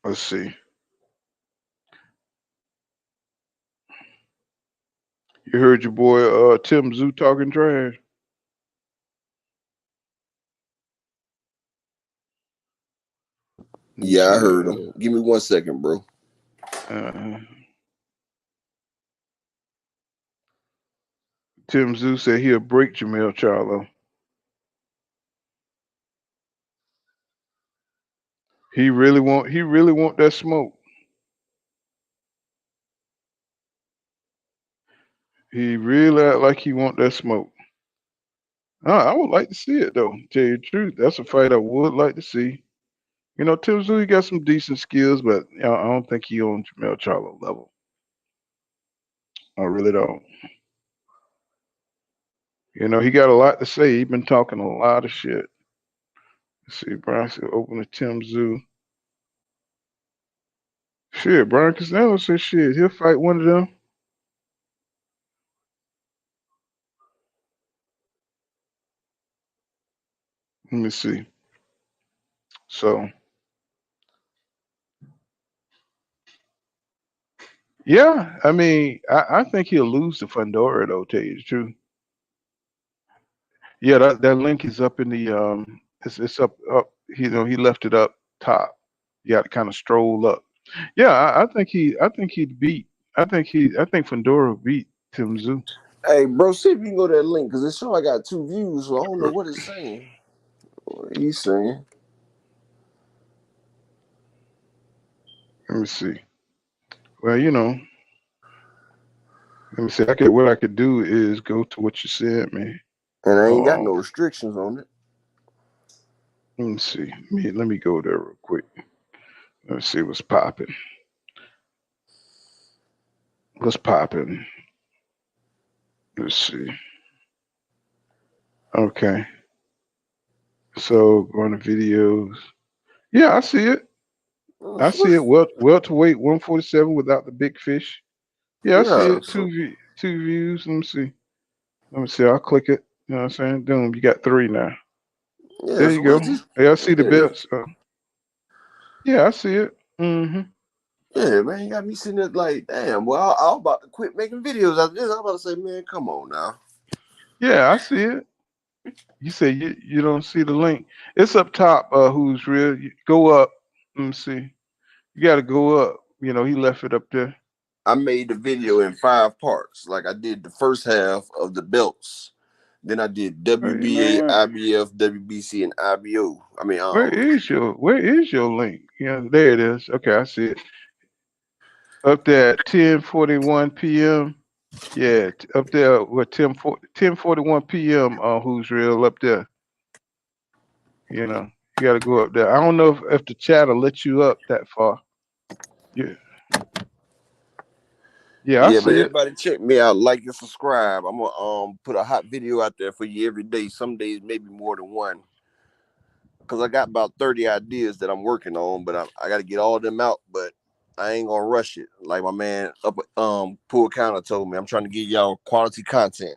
Let's see. You heard your boy Tim Zoo talking trash. Let me yeah, I see. heard him. Give me 1 second, bro. Uh, Tim Zoo said he'll break Jamel Charlo. He really want that smoke. He really act like he want that smoke. I would like to see it though. Tell you the truth, that's a fight I would like to see. Tim Zoo, he got some decent skills, but I don't think he on Jamel Charlo level. I really don't. He got a lot to say. He been talking a lot of shit. Let's see, Brian said open the Tim Zoo. Shit, Brian Costello said shit. He'll fight one of them. Let me see. So, yeah, I mean, I think he'll lose to Fundora though. Tell you the truth. Yeah, that link is up in the it's up. He left it up top. You got to kind of stroll up. Yeah, I think he'd beat. I think Fundora beat Tim Zoo. Hey, bro, see if you can go to that link because it's showing I got 2 views, so I don't know what it's saying. What he's saying. Let me see. Well, let me see. What I could do is go to what you said, man. And I ain't got Oh, no restrictions on it. let me see. Let me go there real quick. Let's see what's popping. What's popping? Let's see. Okay. So going to videos. Yeah, I see it. I see it. Welterweight 147 without the big fish. Yeah, I see Yeah, it. so Two views. Let me see. Let me see. I'll click it. You know what I'm saying? Boom. You got three now. yeah, There you so go. what's this? Yeah, I see the Yeah, belts. Yeah, I see it. yeah, man, you got me sitting there like, damn. Well, I was about to quit making videos after this. I was about to say, man, come on now. Yeah, I see it. You say you don't see the link. It's up top. Who's real? You go up. Let me see. You got to go up. You know, he left it up there. I made the video in 5 parts. Like I did the first half of the belts. Then I did Hey WBA, man, IBF, WBC, and IBO. I mean, where is your link? Yeah, there it is. Okay, I see it. Up there at 10:41 p.m. Yeah, up there with 10:41 p.m. Who's real up there? You know, you got to go up there. I don't know if the chat will let you up that far. Yeah, yeah, I yeah, but see it. everybody check me out, like and subscribe. I'm gonna put a hot video out there for you every day. Some days maybe more than one. Cause I got about 30 ideas that I'm working on, but I got to get all of them out. But I ain't gonna rush it. Like my man up Pool Counter told me, I'm trying to give y'all quality content.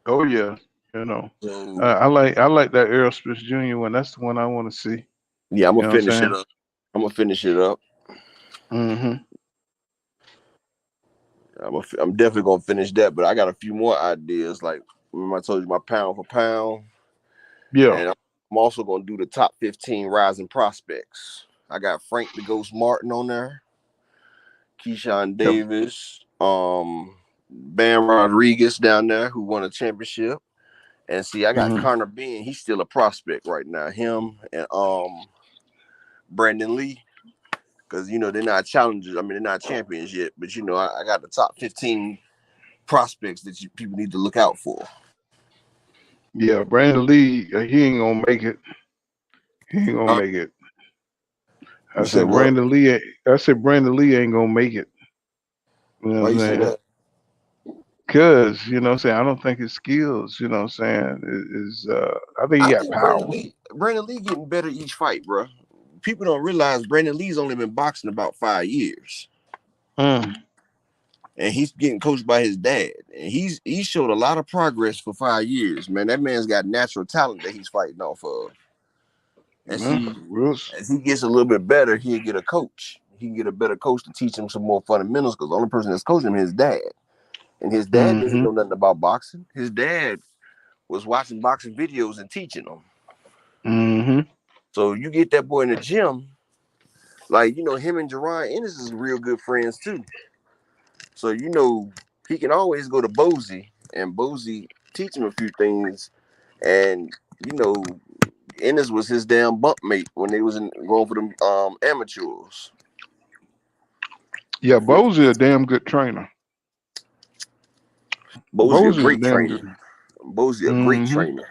Oh yeah, you know. So I like that Aerosmith Junior one. That's the one I want to see. yeah, I'm You gonna know what finish it I'm up. I'm gonna finish it up. saying? I'm definitely gonna finish that, but I got a few more ideas. Like remember I told you my pound for pound, Yeah. and I'm also gonna do the top 15 rising prospects. I got Frank the Ghost Martin on there, Keyshawn Yep. Davis, Bam Rodriguez down there who won a championship, and see I got Hmm. Connor Bean. He's still a prospect right now. Him and Brandon Lee. Because they're not challengers. I mean, they're not champions yet. But I got the top 15 prospects that people need to look out for. Yeah. Brandon Lee, he ain't gonna make it. He ain't gonna make it. You said what? I said Brandon Lee ain't gonna make it. You know Why what I'm you say saying? that? Cause you know what I'm saying. I don't think his skills. You know what I'm saying. I think he I got think power. Brandon Lee getting better each fight, bro. People don't realize Brandon Lee's only been boxing about 5 years, Mm. and he's getting coached by his dad. And he showed a lot of progress for 5 years. Man, that man's got natural talent that he's fighting off of. And Yeah. see, Wills. as he gets a little bit better, he'll get a coach. He can get a better coach to teach him some more fundamentals because the only person that's coaching him is his dad. And his dad doesn't Mm-hmm. know nothing about boxing. His dad was watching boxing videos and teaching him. Mm-hmm. So you get that boy in the gym, like him and Jerron Ennis is real good friends too. So he can always go to Bozy and Bozy teach him a few things. And you know Ennis was his damn bump mate when they was going for them amateurs. Yeah. Bozy a damn good trainer. Bozy a Bozy is great damn good. trainer. Bozy a great Mm-hmm. trainer.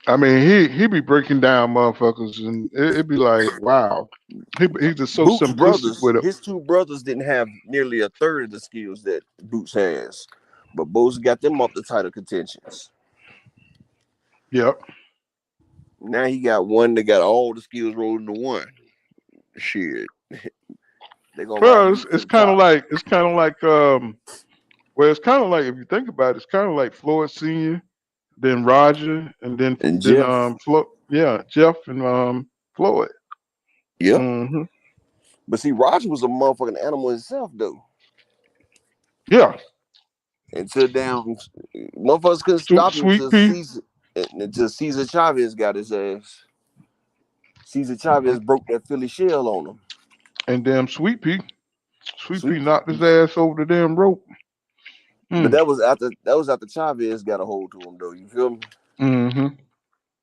I mean, he be breaking down motherfuckers, and it'd be like, wow. He's just so Boots simplistic brothers, with it. his two brothers didn't have nearly a third of the skills that Boots has, but Bozy got them up the title contentions. Yep. Now he got one that got all the skills rolled into one. Shit, they gonna ride Well, Boots to it's the kind of top. like well, it's kind of like if you think about it, it's kind of like Floyd Senior, then Roger, and And then Jeff, yeah, Jeff and Floyd. yep. Hmm. But see, Roger was a motherfucking animal himself though. Yeah, Until down, motherfuckers couldn't stop him Sweet Pea, until Cesar Chavez got his ass. Cesar Chavez broke that Philly shell on him. and damn Sweet Pea. Sweet Pea Sweet, knocked his ass over the damn rope. but Mm. that was after Chavez got a hold to him though. You feel me? Hmm.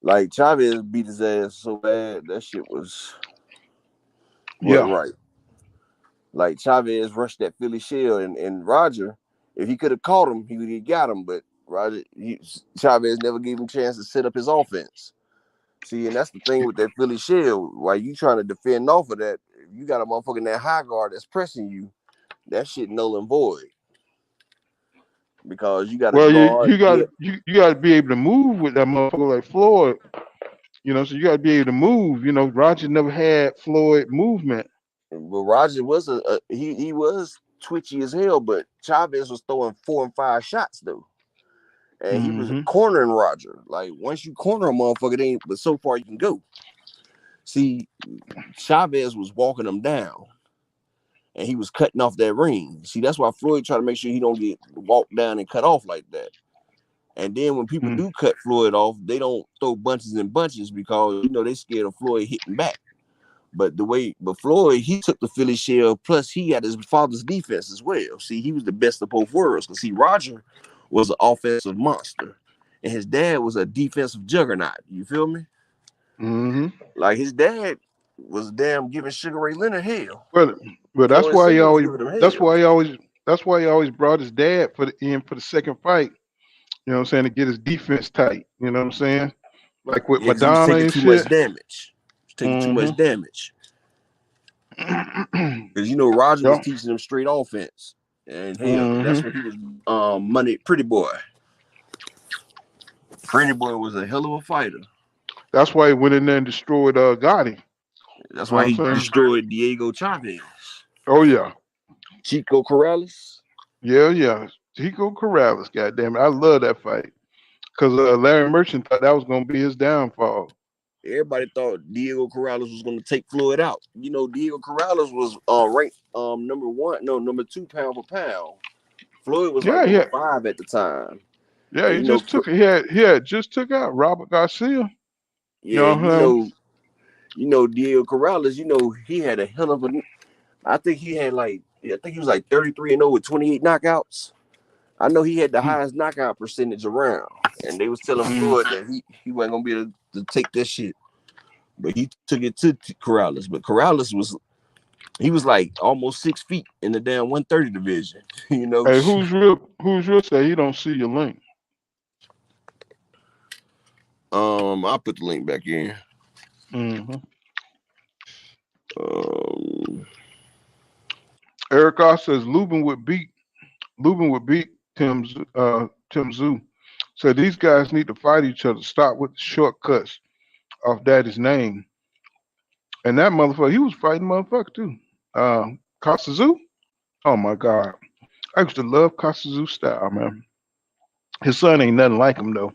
Like Chavez beat his ass so bad that shit wasn't Yeah. right. Like Chavez rushed that Philly shell, and Roger, if he could have caught him, he would have got him. But Chavez never gave him a chance to set up his offense. See, and that's the thing with that Philly shell. While you trying to defend off of that, if you got a motherfucker in that high guard that's pressing you, that shit null and void. because you got to Well, guard. you got to be able to move with that motherfucker like Floyd. You know, so you got to be able to move. You know, Roger never had Floyd movement. But Roger was he was twitchy as hell, but Chavez was throwing 4 and 5 shots though. And he was cornering Roger. Like once you corner a motherfucker, it ain't but so far you can go. See, Chavez was walking him down, and he was cutting off that ring. See, that's why Floyd tried to make sure he don't get walked down and cut off like that. And then when people do cut Floyd off, they don't throw bunches and bunches because you know they scared of Floyd hitting back. But Floyd, he took the Philly shell, plus he had his father's defense as well. See, he was the best of both worlds. Because see, Roger was an offensive monster, and his dad was a defensive juggernaut. You feel me? Mm-hmm. Like his dad was damn giving Sugar Ray Leonard hell. But that's why he always brought his dad for the second fight. You know what I'm saying, to get his defense tight. You know what I'm saying? Like with Madonna and shit. Much damage. Taking too much damage. Because you know Roger was teaching him straight offense. And hell, that's when he was Pretty Boy. Pretty Boy was a hell of a fighter. That's why he went in there and destroyed Gotti. That's why he destroyed Diego Chavez. Oh yeah. Chico Corrales. Yeah. Chico Corrales, goddamn it. I love that fight. Because Larry Merchant thought that was gonna be his downfall. Everybody thought Diego Corrales was going to take Floyd out. You know, Diego Corrales was ranked number 2 pound for pound. Floyd was like number 5 at the time. Yeah, he just took it. He had just took out Robert Garcia. Yeah, you know Diego Corrales. You know he had a hell of a. I think he was like 33-0 with 28 knockouts. I know he had the highest knockout percentage around, and they was telling Floyd that he wasn't gonna be able to take that shit, but he took it to Corrales. But Corrales was like almost 6 feet in the damn 130 division. You know. Hey, who's real? Say you don't see your link. I'll put the link back in. Eric R says Lubin would beat Tim Tszyu. So these guys need to fight each other. Stop with the shortcuts off Daddy's name. And that motherfucker, he was fighting motherfucker too. Kostya Tszyu? Oh my God. I used to love Kostya Tszyu style, man. His son ain't nothing like him though.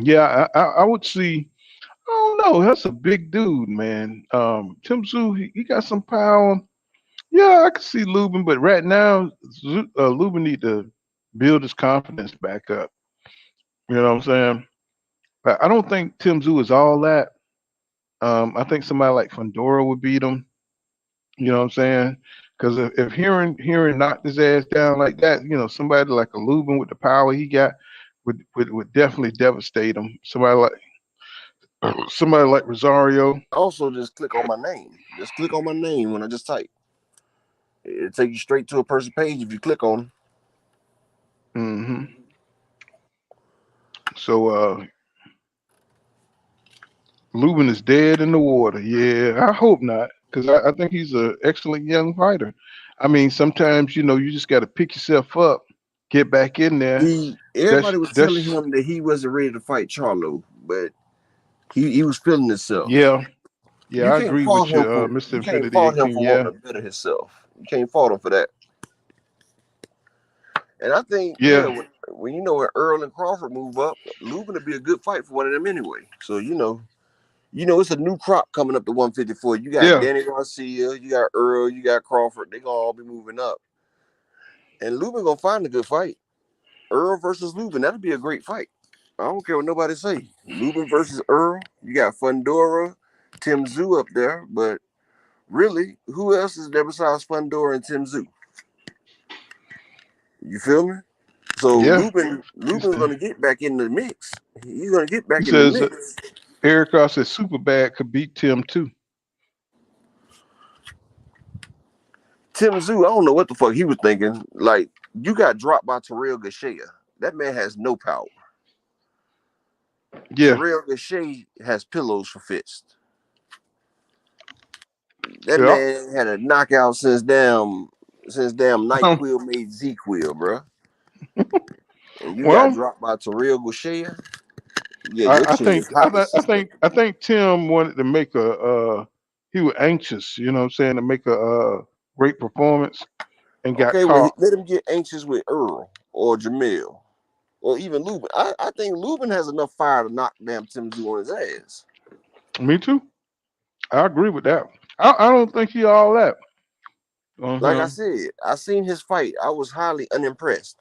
Yeah, I would see. I don't know. That's a big dude, man. Tim Tszyu, he got some power. Yeah, I can see Lubin, but right now, Lubin need to build his confidence back up. You know what I'm saying? But I don't think Tim Tszyu is all that. I think somebody like Fundora would beat him. You know what I'm saying? Because if Heron knocked his ass down like that, you know, somebody like a Lubin with the power he got would definitely devastate him. Somebody like Rosario. Also, just click on my name. Just click on my name when I just type. It'll take you straight to a person's page if you click on them. So Lubin is dead in the water. Yeah, I hope not, because I think he's an excellent young fighter. I mean, sometimes, you know, you just got to pick yourself up, get back in there. Everybody was telling him that he wasn't ready to fight Charlo, but he was feeling himself. Yeah, I agree with you, Mr. Infinity. You can't fault him for wanting to better himself. You can't fault him for that. And I think, when you know when Earl and Crawford move up, Lubin will be a good fight for one of them anyway. So you know it's a new crop coming up to 154. You got Danny Garcia, you got Earl, you got Crawford. They gonna all be moving up, and Lubin gonna find a good fight. Earl versus Lubin, that'll be a great fight. I don't care what nobody say. Lubin versus Earl. You got Fundora, Tim Tszyu up there, but really, who else is there besides Fundora and Tim Tszyu? You feel me? So Lubin's gonna get back in the mix. He's gonna get back in the mix. Eric Ross says Superbad could beat Tim too. Tim Tszyu, I don't know what the fuck he was thinking. Like, you got dropped by Terrell Gashea. That man has no power. Yeah. Terrell Gashea has pillows for fists. That man had a knockout since since damn NyQuil made Z-Quil, bro. And you got Well, dropped by Terrell Gaucher. Yeah, your I chin think is hot as shit. I think Tim wanted to make he was anxious, you know what I'm saying, to make a great performance and got Okay, well, caught. let him get anxious with Earl or Jamel or even Lubin. I think Lubin has enough fire to knock damn Tim Zoo on his ass. Me too. I agree with that. I don't think he all that. Like I Uh-huh. said, I seen his fight. I was highly unimpressed.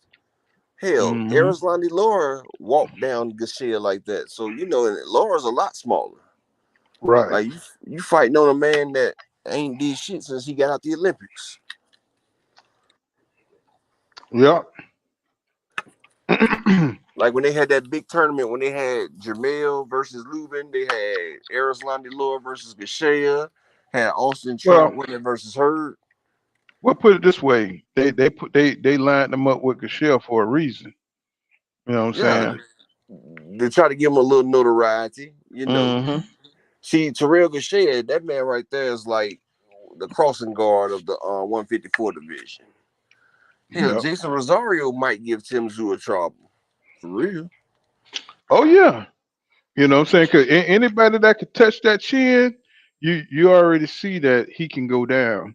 Hell, Hmm. Arislandi Laura walked down Gaucher like that. So, you know, and Laura's a lot smaller. Right. Like, you fighting on a man that ain't did shit since he got out the Olympics. Yeah. Like, when they had that big tournament, when they had Jamel versus Lubin, they had Arislandi Laura versus Gaucher, had Austin Well, Trout winning versus Hurd. we'll put it this way. They lined them up with Gashel for a reason. You know what I'm Yeah, saying? they try to give him a little notoriety, you know. Mm-hmm. See, Terrell Gaucher, that man right there is like the crossing guard of the 154 division. Hell, Yep. Jason Rosario might give Tim Zoo a trouble. For real. Oh yeah. You know what I'm saying? Because anybody that could touch that chin, you already see that he can go down.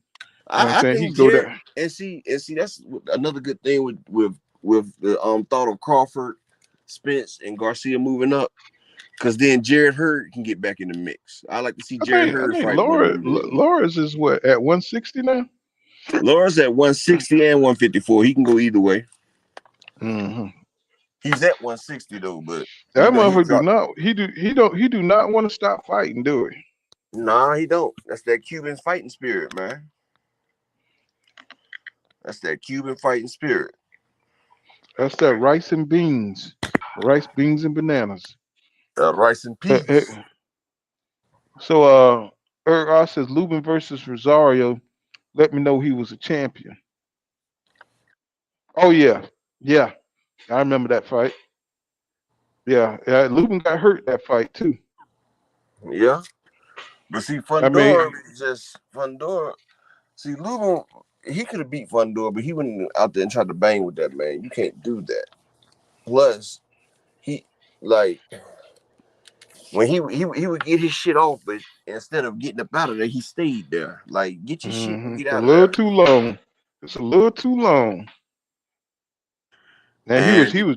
You know what I'm I saying? He think can go Jared down. and see that's another good thing with the thought of Crawford, Spence, and Garcia moving up. Because then Jared Hurd can get back in the mix. I like to see Jared I Hurd think fight one of them dudes. Laura's is what at 160 now. Laura's at 160 and 154. He can go either way. Mm-hmm. He's at 160 though, but you That know he motherfucker dropped. he do not want to stop fighting, do he? Nah, he don't. That's that Cuban fighting spirit, man. That's that Cuban fighting spirit. That's that rice and beans, and bananas. Rice and Uh, uh, peas. so Eric R says Lubin versus Rosario. Let me know he was a champion. Oh yeah, yeah, I remember that fight. Yeah, Lubin got hurt that fight too. Yeah. But see, I mean, Fundora. See, Lubin, he could have beat Fundora, but he went out there and tried to bang with that man. You can't do that. Plus, he like when he would get his shit off, but instead of getting up out of there, he stayed there. Like, get your shit and get a out of little there. too long. It's a little too long. And And he was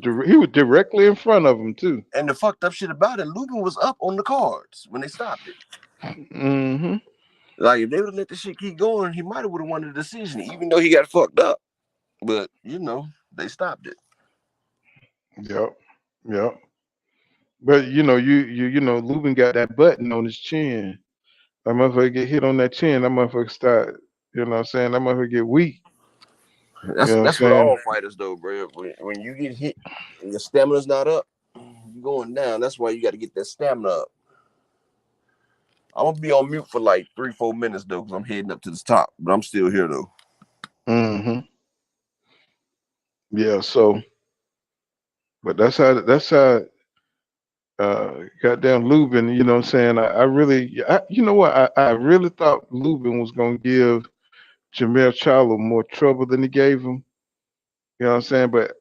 directly in front of him too. the fucked up shit about it, Lubin was up on the cards when they stopped it. Mm-hmm. Like, if they would have let the shit keep going, he might have would have won the decision, even though he got fucked up. But you know, they stopped it. Yep. Yep. But you know, you know, Lubin got that button on his chin. That motherfucker get hit on that chin. That motherfucker start. You know what I'm saying? That motherfucker get weak. You know what I'm That's with saying? all fighters though, bro. When you get hit and your stamina's not up, you're going down. That's why you got to get that stamina up. I'm gonna be on mute for like 3-4 minutes though, because I'm heading up to the top, but I'm still here though. Mm-hmm. Yeah. So, but that's how. Goddamn Lubin. You know what I'm saying? I really. You know what? I really thought Lubin was gonna give Jamel Charlo more trouble than he gave him. You know what I'm saying? But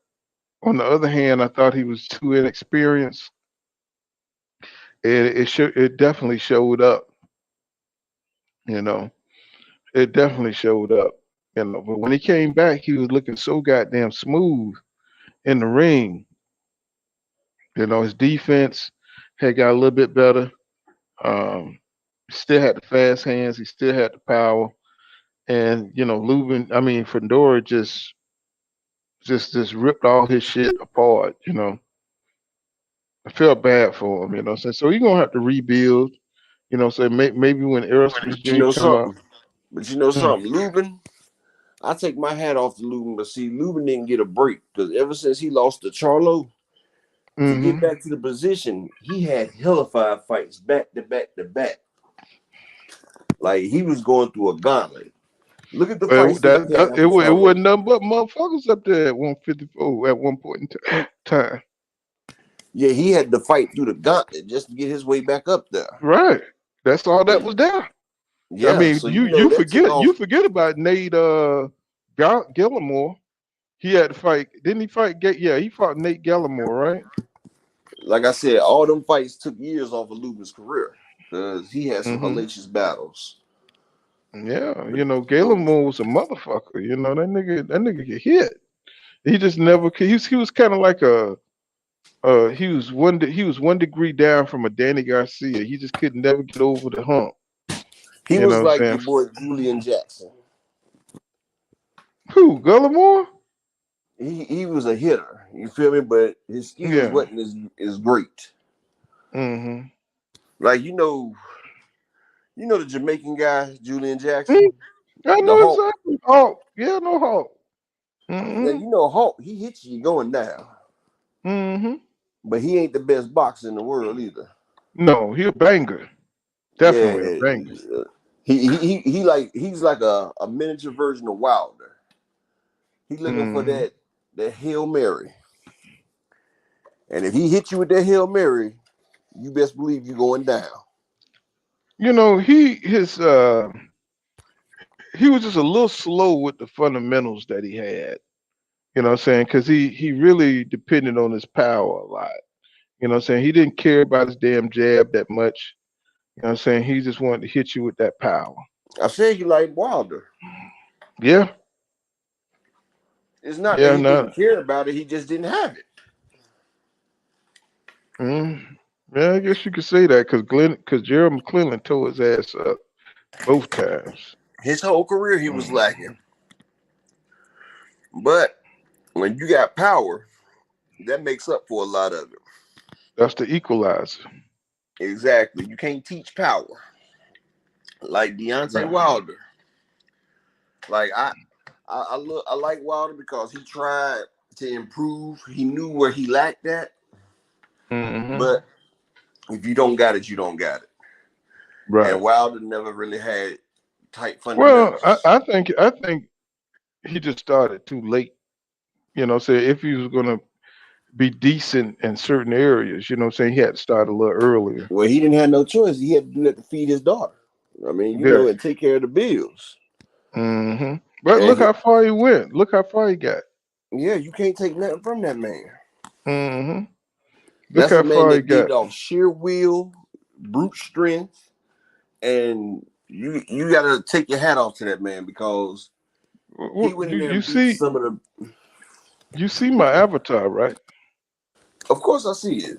on the other hand, I thought he was too inexperienced. It definitely showed up. You know, it definitely showed up. You know, but when he came back, he was looking so goddamn smooth in the ring. You know, his defense had got a little bit better. Um, still had the fast hands. He still had the power. And you know, Fedora just ripped all his shit apart. You know, I felt bad for him. You know, what I'm saying, so he's gonna have to rebuild. You know, so maybe when Aerosmith You Jr. know come up. something? But you know Mm, something, Lubin. I take my hat off to Lubin, but see, Lubin didn't get a break because ever since he lost to Charlo, to get mm-hmm. back to the position, he had hella 5 fights back to back to back. Like he was going through a gauntlet. Look at the fights that he had after It Charlo. wasn't nothing but motherfuckers up there at 154 at one point in time. Yeah, he had to fight through the gauntlet just to get his way back up there. Right. That's all that was there. I Yeah, mean, so you know that took off. you forget about Nate Gillimore. He had to fight. Didn't he fight? Yeah, he fought Nate Gallimore, right? Like I said, all them fights took years off of Lubin's career because he had some Hmm. hellacious battles. Yeah, But Gallimore was a motherfucker. That nigga get hit. He just never. He was kind of like a. He was 1 degree down from a Danny Garcia. He just could never get over the hump. he You know was what I'm like saying? your boy Julian Jackson. Who? Gallimore? He was a hitter, you feel me? But his skills Yeah. wasn't as great. Hmm. Like the Jamaican guy Julian I Jackson, the know Hulk. exactly. Hawk. Yeah, no Hawk. Now Hmm. Hulk. He hits you going down, Hmm. but he ain't the best boxer in the world either. No, he a banger. Definitely a Yeah, banger. he's like a miniature version of Wilder. He's looking for Hmm. that Hail Mary, and if he hits you with that Hail Mary, you best believe you're going down. He was just a little slow with the fundamentals that he had. You know what I'm saying? Because he really depended on his power a lot. You know what I'm saying? He didn't care about his damn jab that much. You know what I'm saying? He just wanted to hit you with that power. I said you like Wilder. Yeah. It's not that Yeah, he no. didn't care about it; he just didn't have it. Yeah, I guess you could say that because Jeremy McClellan tore his ass up both times. His whole career, he was lacking. Mhm. But when you got power, that makes up for a lot of it. That's the equalizer. Exactly. You can't teach power. Like Deontay Right. Wilder. Like I like Wilder because he tried to improve. He knew where he lacked at. Hmm. But if you don't got it, you don't got it. Right. And Wilder never really had tight Well, fundamentals. I think he just started too late. Say if he was gonna be decent in certain areas, he had to start a little earlier. Well, he didn't have no choice. He had to do that to feed his daughter. I mean, Yeah. and take care of the bills. But And look how far he went. Look how far he got. you can't take nothing from that man. hmm Look That's a how man far he that did got. it off sheer will, brute strength, and you got to take your hat off to that man because he went in there You and beat see, some of the. you see my avatar, right? Of course, I see it.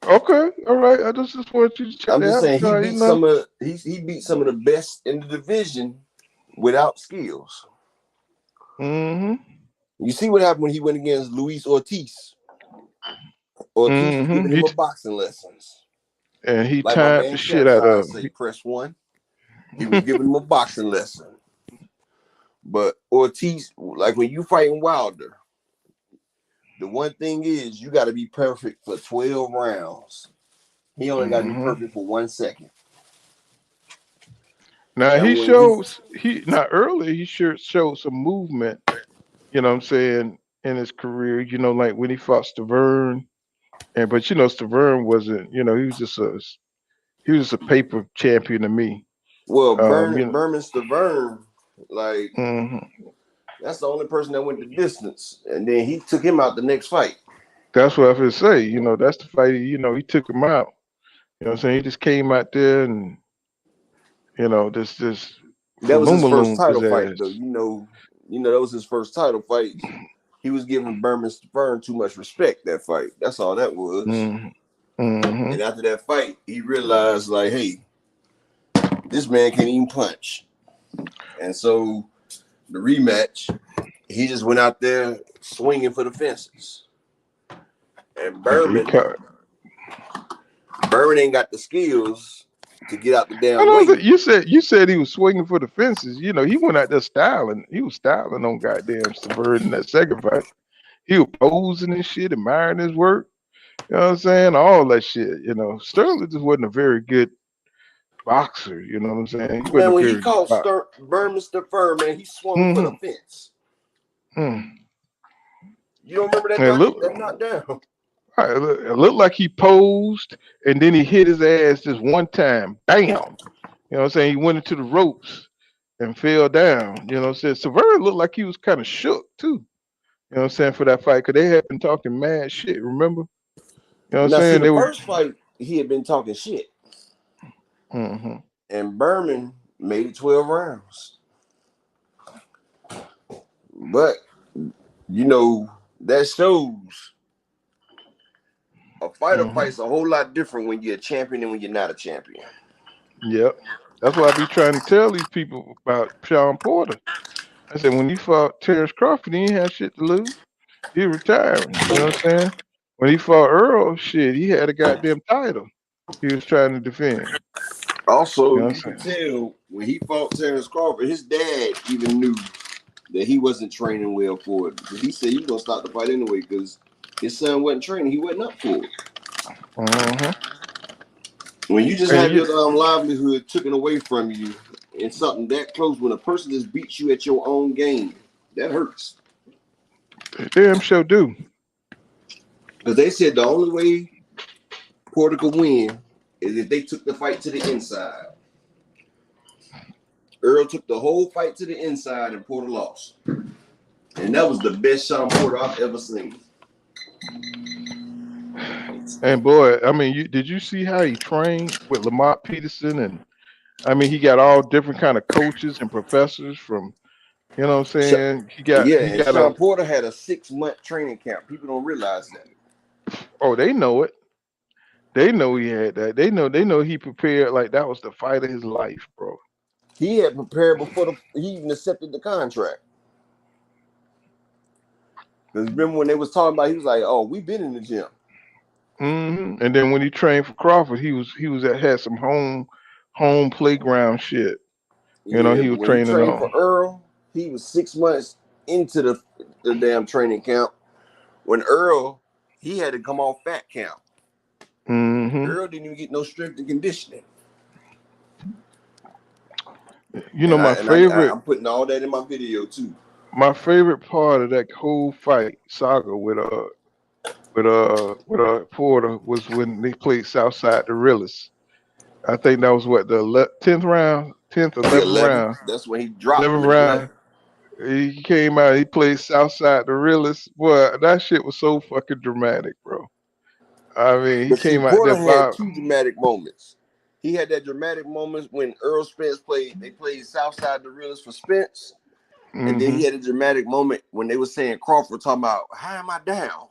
Okay, all right. I just want you to check I'm the just saying he avatar. beat he beat some of the best in the division without skills. Hmm. You see what happened when he went against Luis Ortiz. Ortiz was giving him He a boxing lessons. and he Like my timed the man shit out Capside of say, him. press one. He was giving him a boxing lesson. But Ortiz, like when you fighting Wilder, the one thing is you got to be perfect for 12 rounds. He only got to be perfect for 1 second. Now And he when he shows now earlier he sure showed some movement. You know what I'm saying in his career. Like when he fought Stavern, but Stavern wasn't. He was just a paper champion to me. well, Um, you know. Berman Stavern, like hmm that's the only person that went the distance. And then he took him out the next fight. That's what I was say. That's the fight. He took him out. You know what I'm saying? He just came out there and just That was his first Falumaloom his title fight, though. ass. That was his first title fight. He was giving Berman Stavern too much respect that fight. That's all that was. Hmm. Hmm. And after that fight, he realized, like, hey, this man can't even punch. And so the rematch, he just went out there swinging for the fences. And Berman ain't got the skills to get out the damn way. You said he was swinging for the fences. He went out there styling. He was styling on goddamn Stavern in that second fight. He was posing and shit, admiring his work. You know what I'm saying? All that shit. Sterling just wasn't a very good boxer. You know what I'm saying? He wasn't Man, a when he very good called boxer. Berman Stavern, man, he swung for the fence. Mm. You don't remember And that knockdown? it looked like he posed and then he hit his ass just one time. Bam. You know what I'm saying? He went into the ropes and fell down. You know what I'm saying? Severn looked like he was kind of shook too. You know what I'm saying, for that fight, because they had been talking mad shit, remember? You know what I'm Now, see, saying? the They were first fight, he had been talking shit, hmm and Berman made it 12 rounds. But, you know, that shows a fighter fights a whole lot different when you're a champion than when you're not a champion. Yep. That's why I be trying to tell these people about Sean Porter. I said when he fought Terrence Crawford, he ain't had shit to lose. He retiring. You know what I'm saying? When he fought Earl, shit, he had a goddamn title he was trying to defend. Also, You know what you I'm can saying? tell when he fought Terrence Crawford, his dad even knew that he wasn't training well for it. He said he was gonna stop the fight anyway because his son wasn't training. He wasn't up for it. Mm-hmm. When you just And have you, your livelihood taken away from you in something that close, when a person just beats you at your own game, that hurts. damn sure do. Because they said the only way Porter could win is if they took the fight to the inside. Earl took the whole fight to the inside and Porter lost. And that was the best Sean Porter I've ever seen. And boy, I mean, did you see how he trained with Lamont Peterson? And I mean, he got all different kind of coaches and professors from, you know what I'm saying? Yeah, He and got a Sean Porter had a 6-month training camp. People don't realize that. oh, they know it. They know he had that. They know he prepared like that was the fight of his life, bro. He had prepared before he even accepted the contract. Because remember when they was talking about, he was like, "Oh, we've been in the gym." And then when he trained for Crawford, had some home playground shit. You know, Yeah, he but was when he training trained for on. Earl, he was 6 months into the damn training camp. When Earl, he had to come off fat camp. hmm Earl didn't even get no strength and conditioning. You know, And I'm putting all that in my video too. my favorite part of that whole fight saga with Porter was when they played Southside the Realest. I think that was what the 10th round, 10th, The 11th 11th, round, that's when he dropped him 11th in the round. 11th. He came out. He played Southside the Realest. Boy, that shit was so fucking dramatic, bro. I mean, he But see, came out there Porter had by. two dramatic moments. He had that dramatic moment when Earl Spence they played Southside the Realest for Spence. And then he hmm had a dramatic moment when they were saying Crawford talking about, "How am I down?"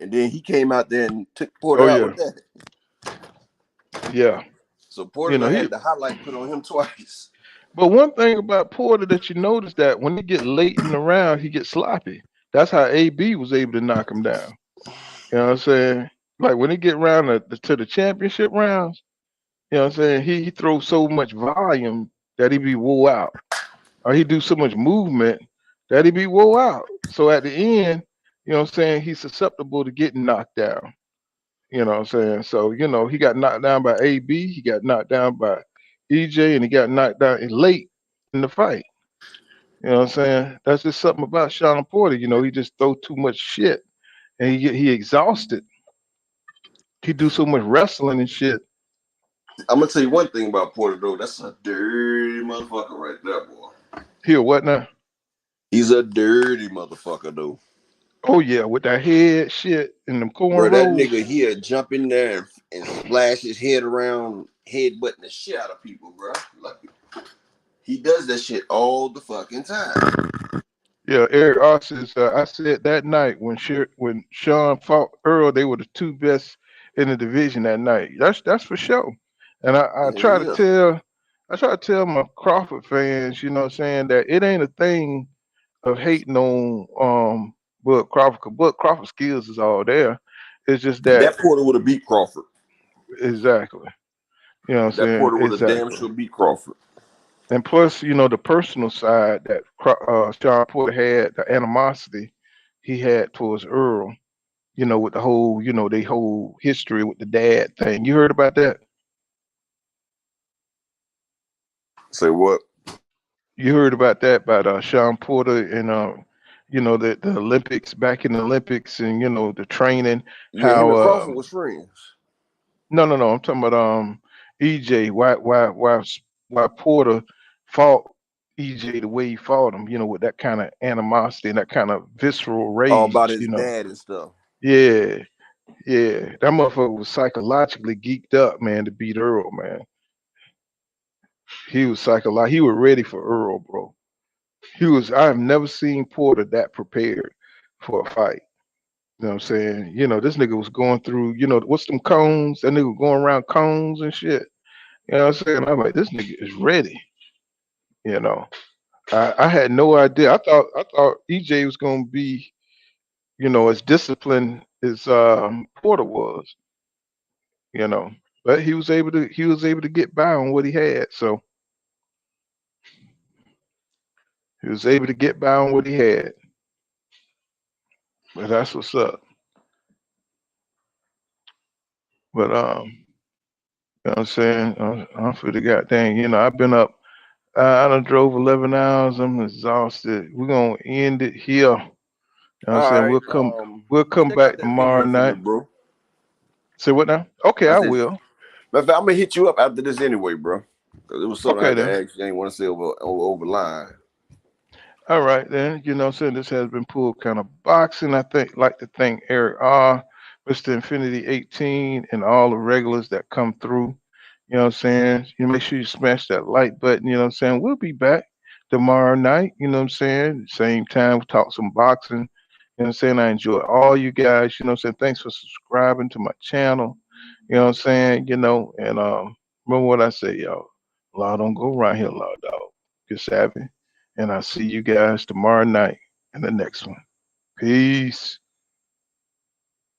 And then he came out there and took Porter Oh out yeah, with that. yeah. So Porter You know done he. had the highlight put on him twice. But one thing about Porter that you notice that when he get late in the round, he gets sloppy. That's how AB was able to knock him down. You know what I'm saying? Like when he get around to the championship rounds, you know what I'm saying? He throws so much volume that he be wore out, or he do so much movement that he be wore out. So at the end, you know what I'm saying, he's susceptible to getting knocked down. You know what I'm saying? So, you know, he got knocked down by AB, he got knocked down by EJ, and he got knocked down late in the fight. You know what I'm saying? That's just something about Sean Porter. You know, he just throw too much shit and he exhausted. He do so much wrestling and shit. I'm gonna tell you one thing about Porter though. That's a dirty motherfucker right there, boy. Here, what now? He's a dirty motherfucker though. Oh yeah, with that head shit and them Bro, that cornrows. nigga he'll jump in there and splash his head around, headbutting the shit out of people, bro. Like he does that shit all the fucking time. Yeah, Eric Austin. I said that night when Sean fought Earl, they were the two best in the division that night. That's for sure. And I Yeah, try to yeah. tell my Crawford fans, you know, what I'm saying that it ain't a thing of hating on Bud Crawford. 'Cause Bud Crawford skills is all there. It's just that That Porter would have beat Crawford. exactly. You know what I'm That saying? Porter would have damn Exactly. sure beat Crawford. And plus, you know, the personal side that Sean Porter had, the animosity he had towards Earl, you know, with the whole, you know, they whole history with the dad thing. You heard about that? Say what? You heard about that about Sean Porter and you know, the Olympics, back in the Olympics, and you know the training. Yeah, him How and Crawford was friends. no, I'm talking about EJ. Why Porter fought EJ the way he fought him, with that kind of animosity and that kind of visceral All about rage. his dad and stuff. Yeah, yeah. That motherfucker was psychologically geeked up, man, to beat Earl, man. He was he was ready for Earl, bro. I've never seen Porter that prepared for a fight. You know what I'm saying? This nigga was going through, what's them cones? That nigga was going around cones and shit. You know what I'm saying? I'm like, this nigga is ready. You know. I had no idea. I thought EJ was gonna be, as disciplined as Porter was, you know. But he was able to get by on what he had. So he was able to get by on what he had. But that's what's up. But you know what I'm saying? I'm for the goddamn, I've been up. I done drove 11 hours. I'm exhausted. We're gonna end it here. You know what I'm All saying? right. We'll come Check out back that tomorrow video for me, night. bro. Say what now? Okay, I I said, will. matter of fact, I'm gonna hit you up after this anyway, bro. 'Cause it was something I Okay had to then. ask you. I ain't want to say over line. All right then. You know what I'm saying? This has been Pulled Kind of Boxing. Like to thank Eric R, Mr. Infinity 18, and all the regulars that come through. You know what I'm saying? You make sure you smash that like button, you know what I'm saying? We'll be back tomorrow night, you know what I'm saying? Same time, we'll talk some boxing. You know what I'm saying? I enjoy all you guys, you know what I'm saying? Thanks for subscribing to my channel. You know what I'm saying? And remember what I say, y'all. Law don't go around here, law dog. Get savvy. And I'll see you guys tomorrow night in the next one. Peace.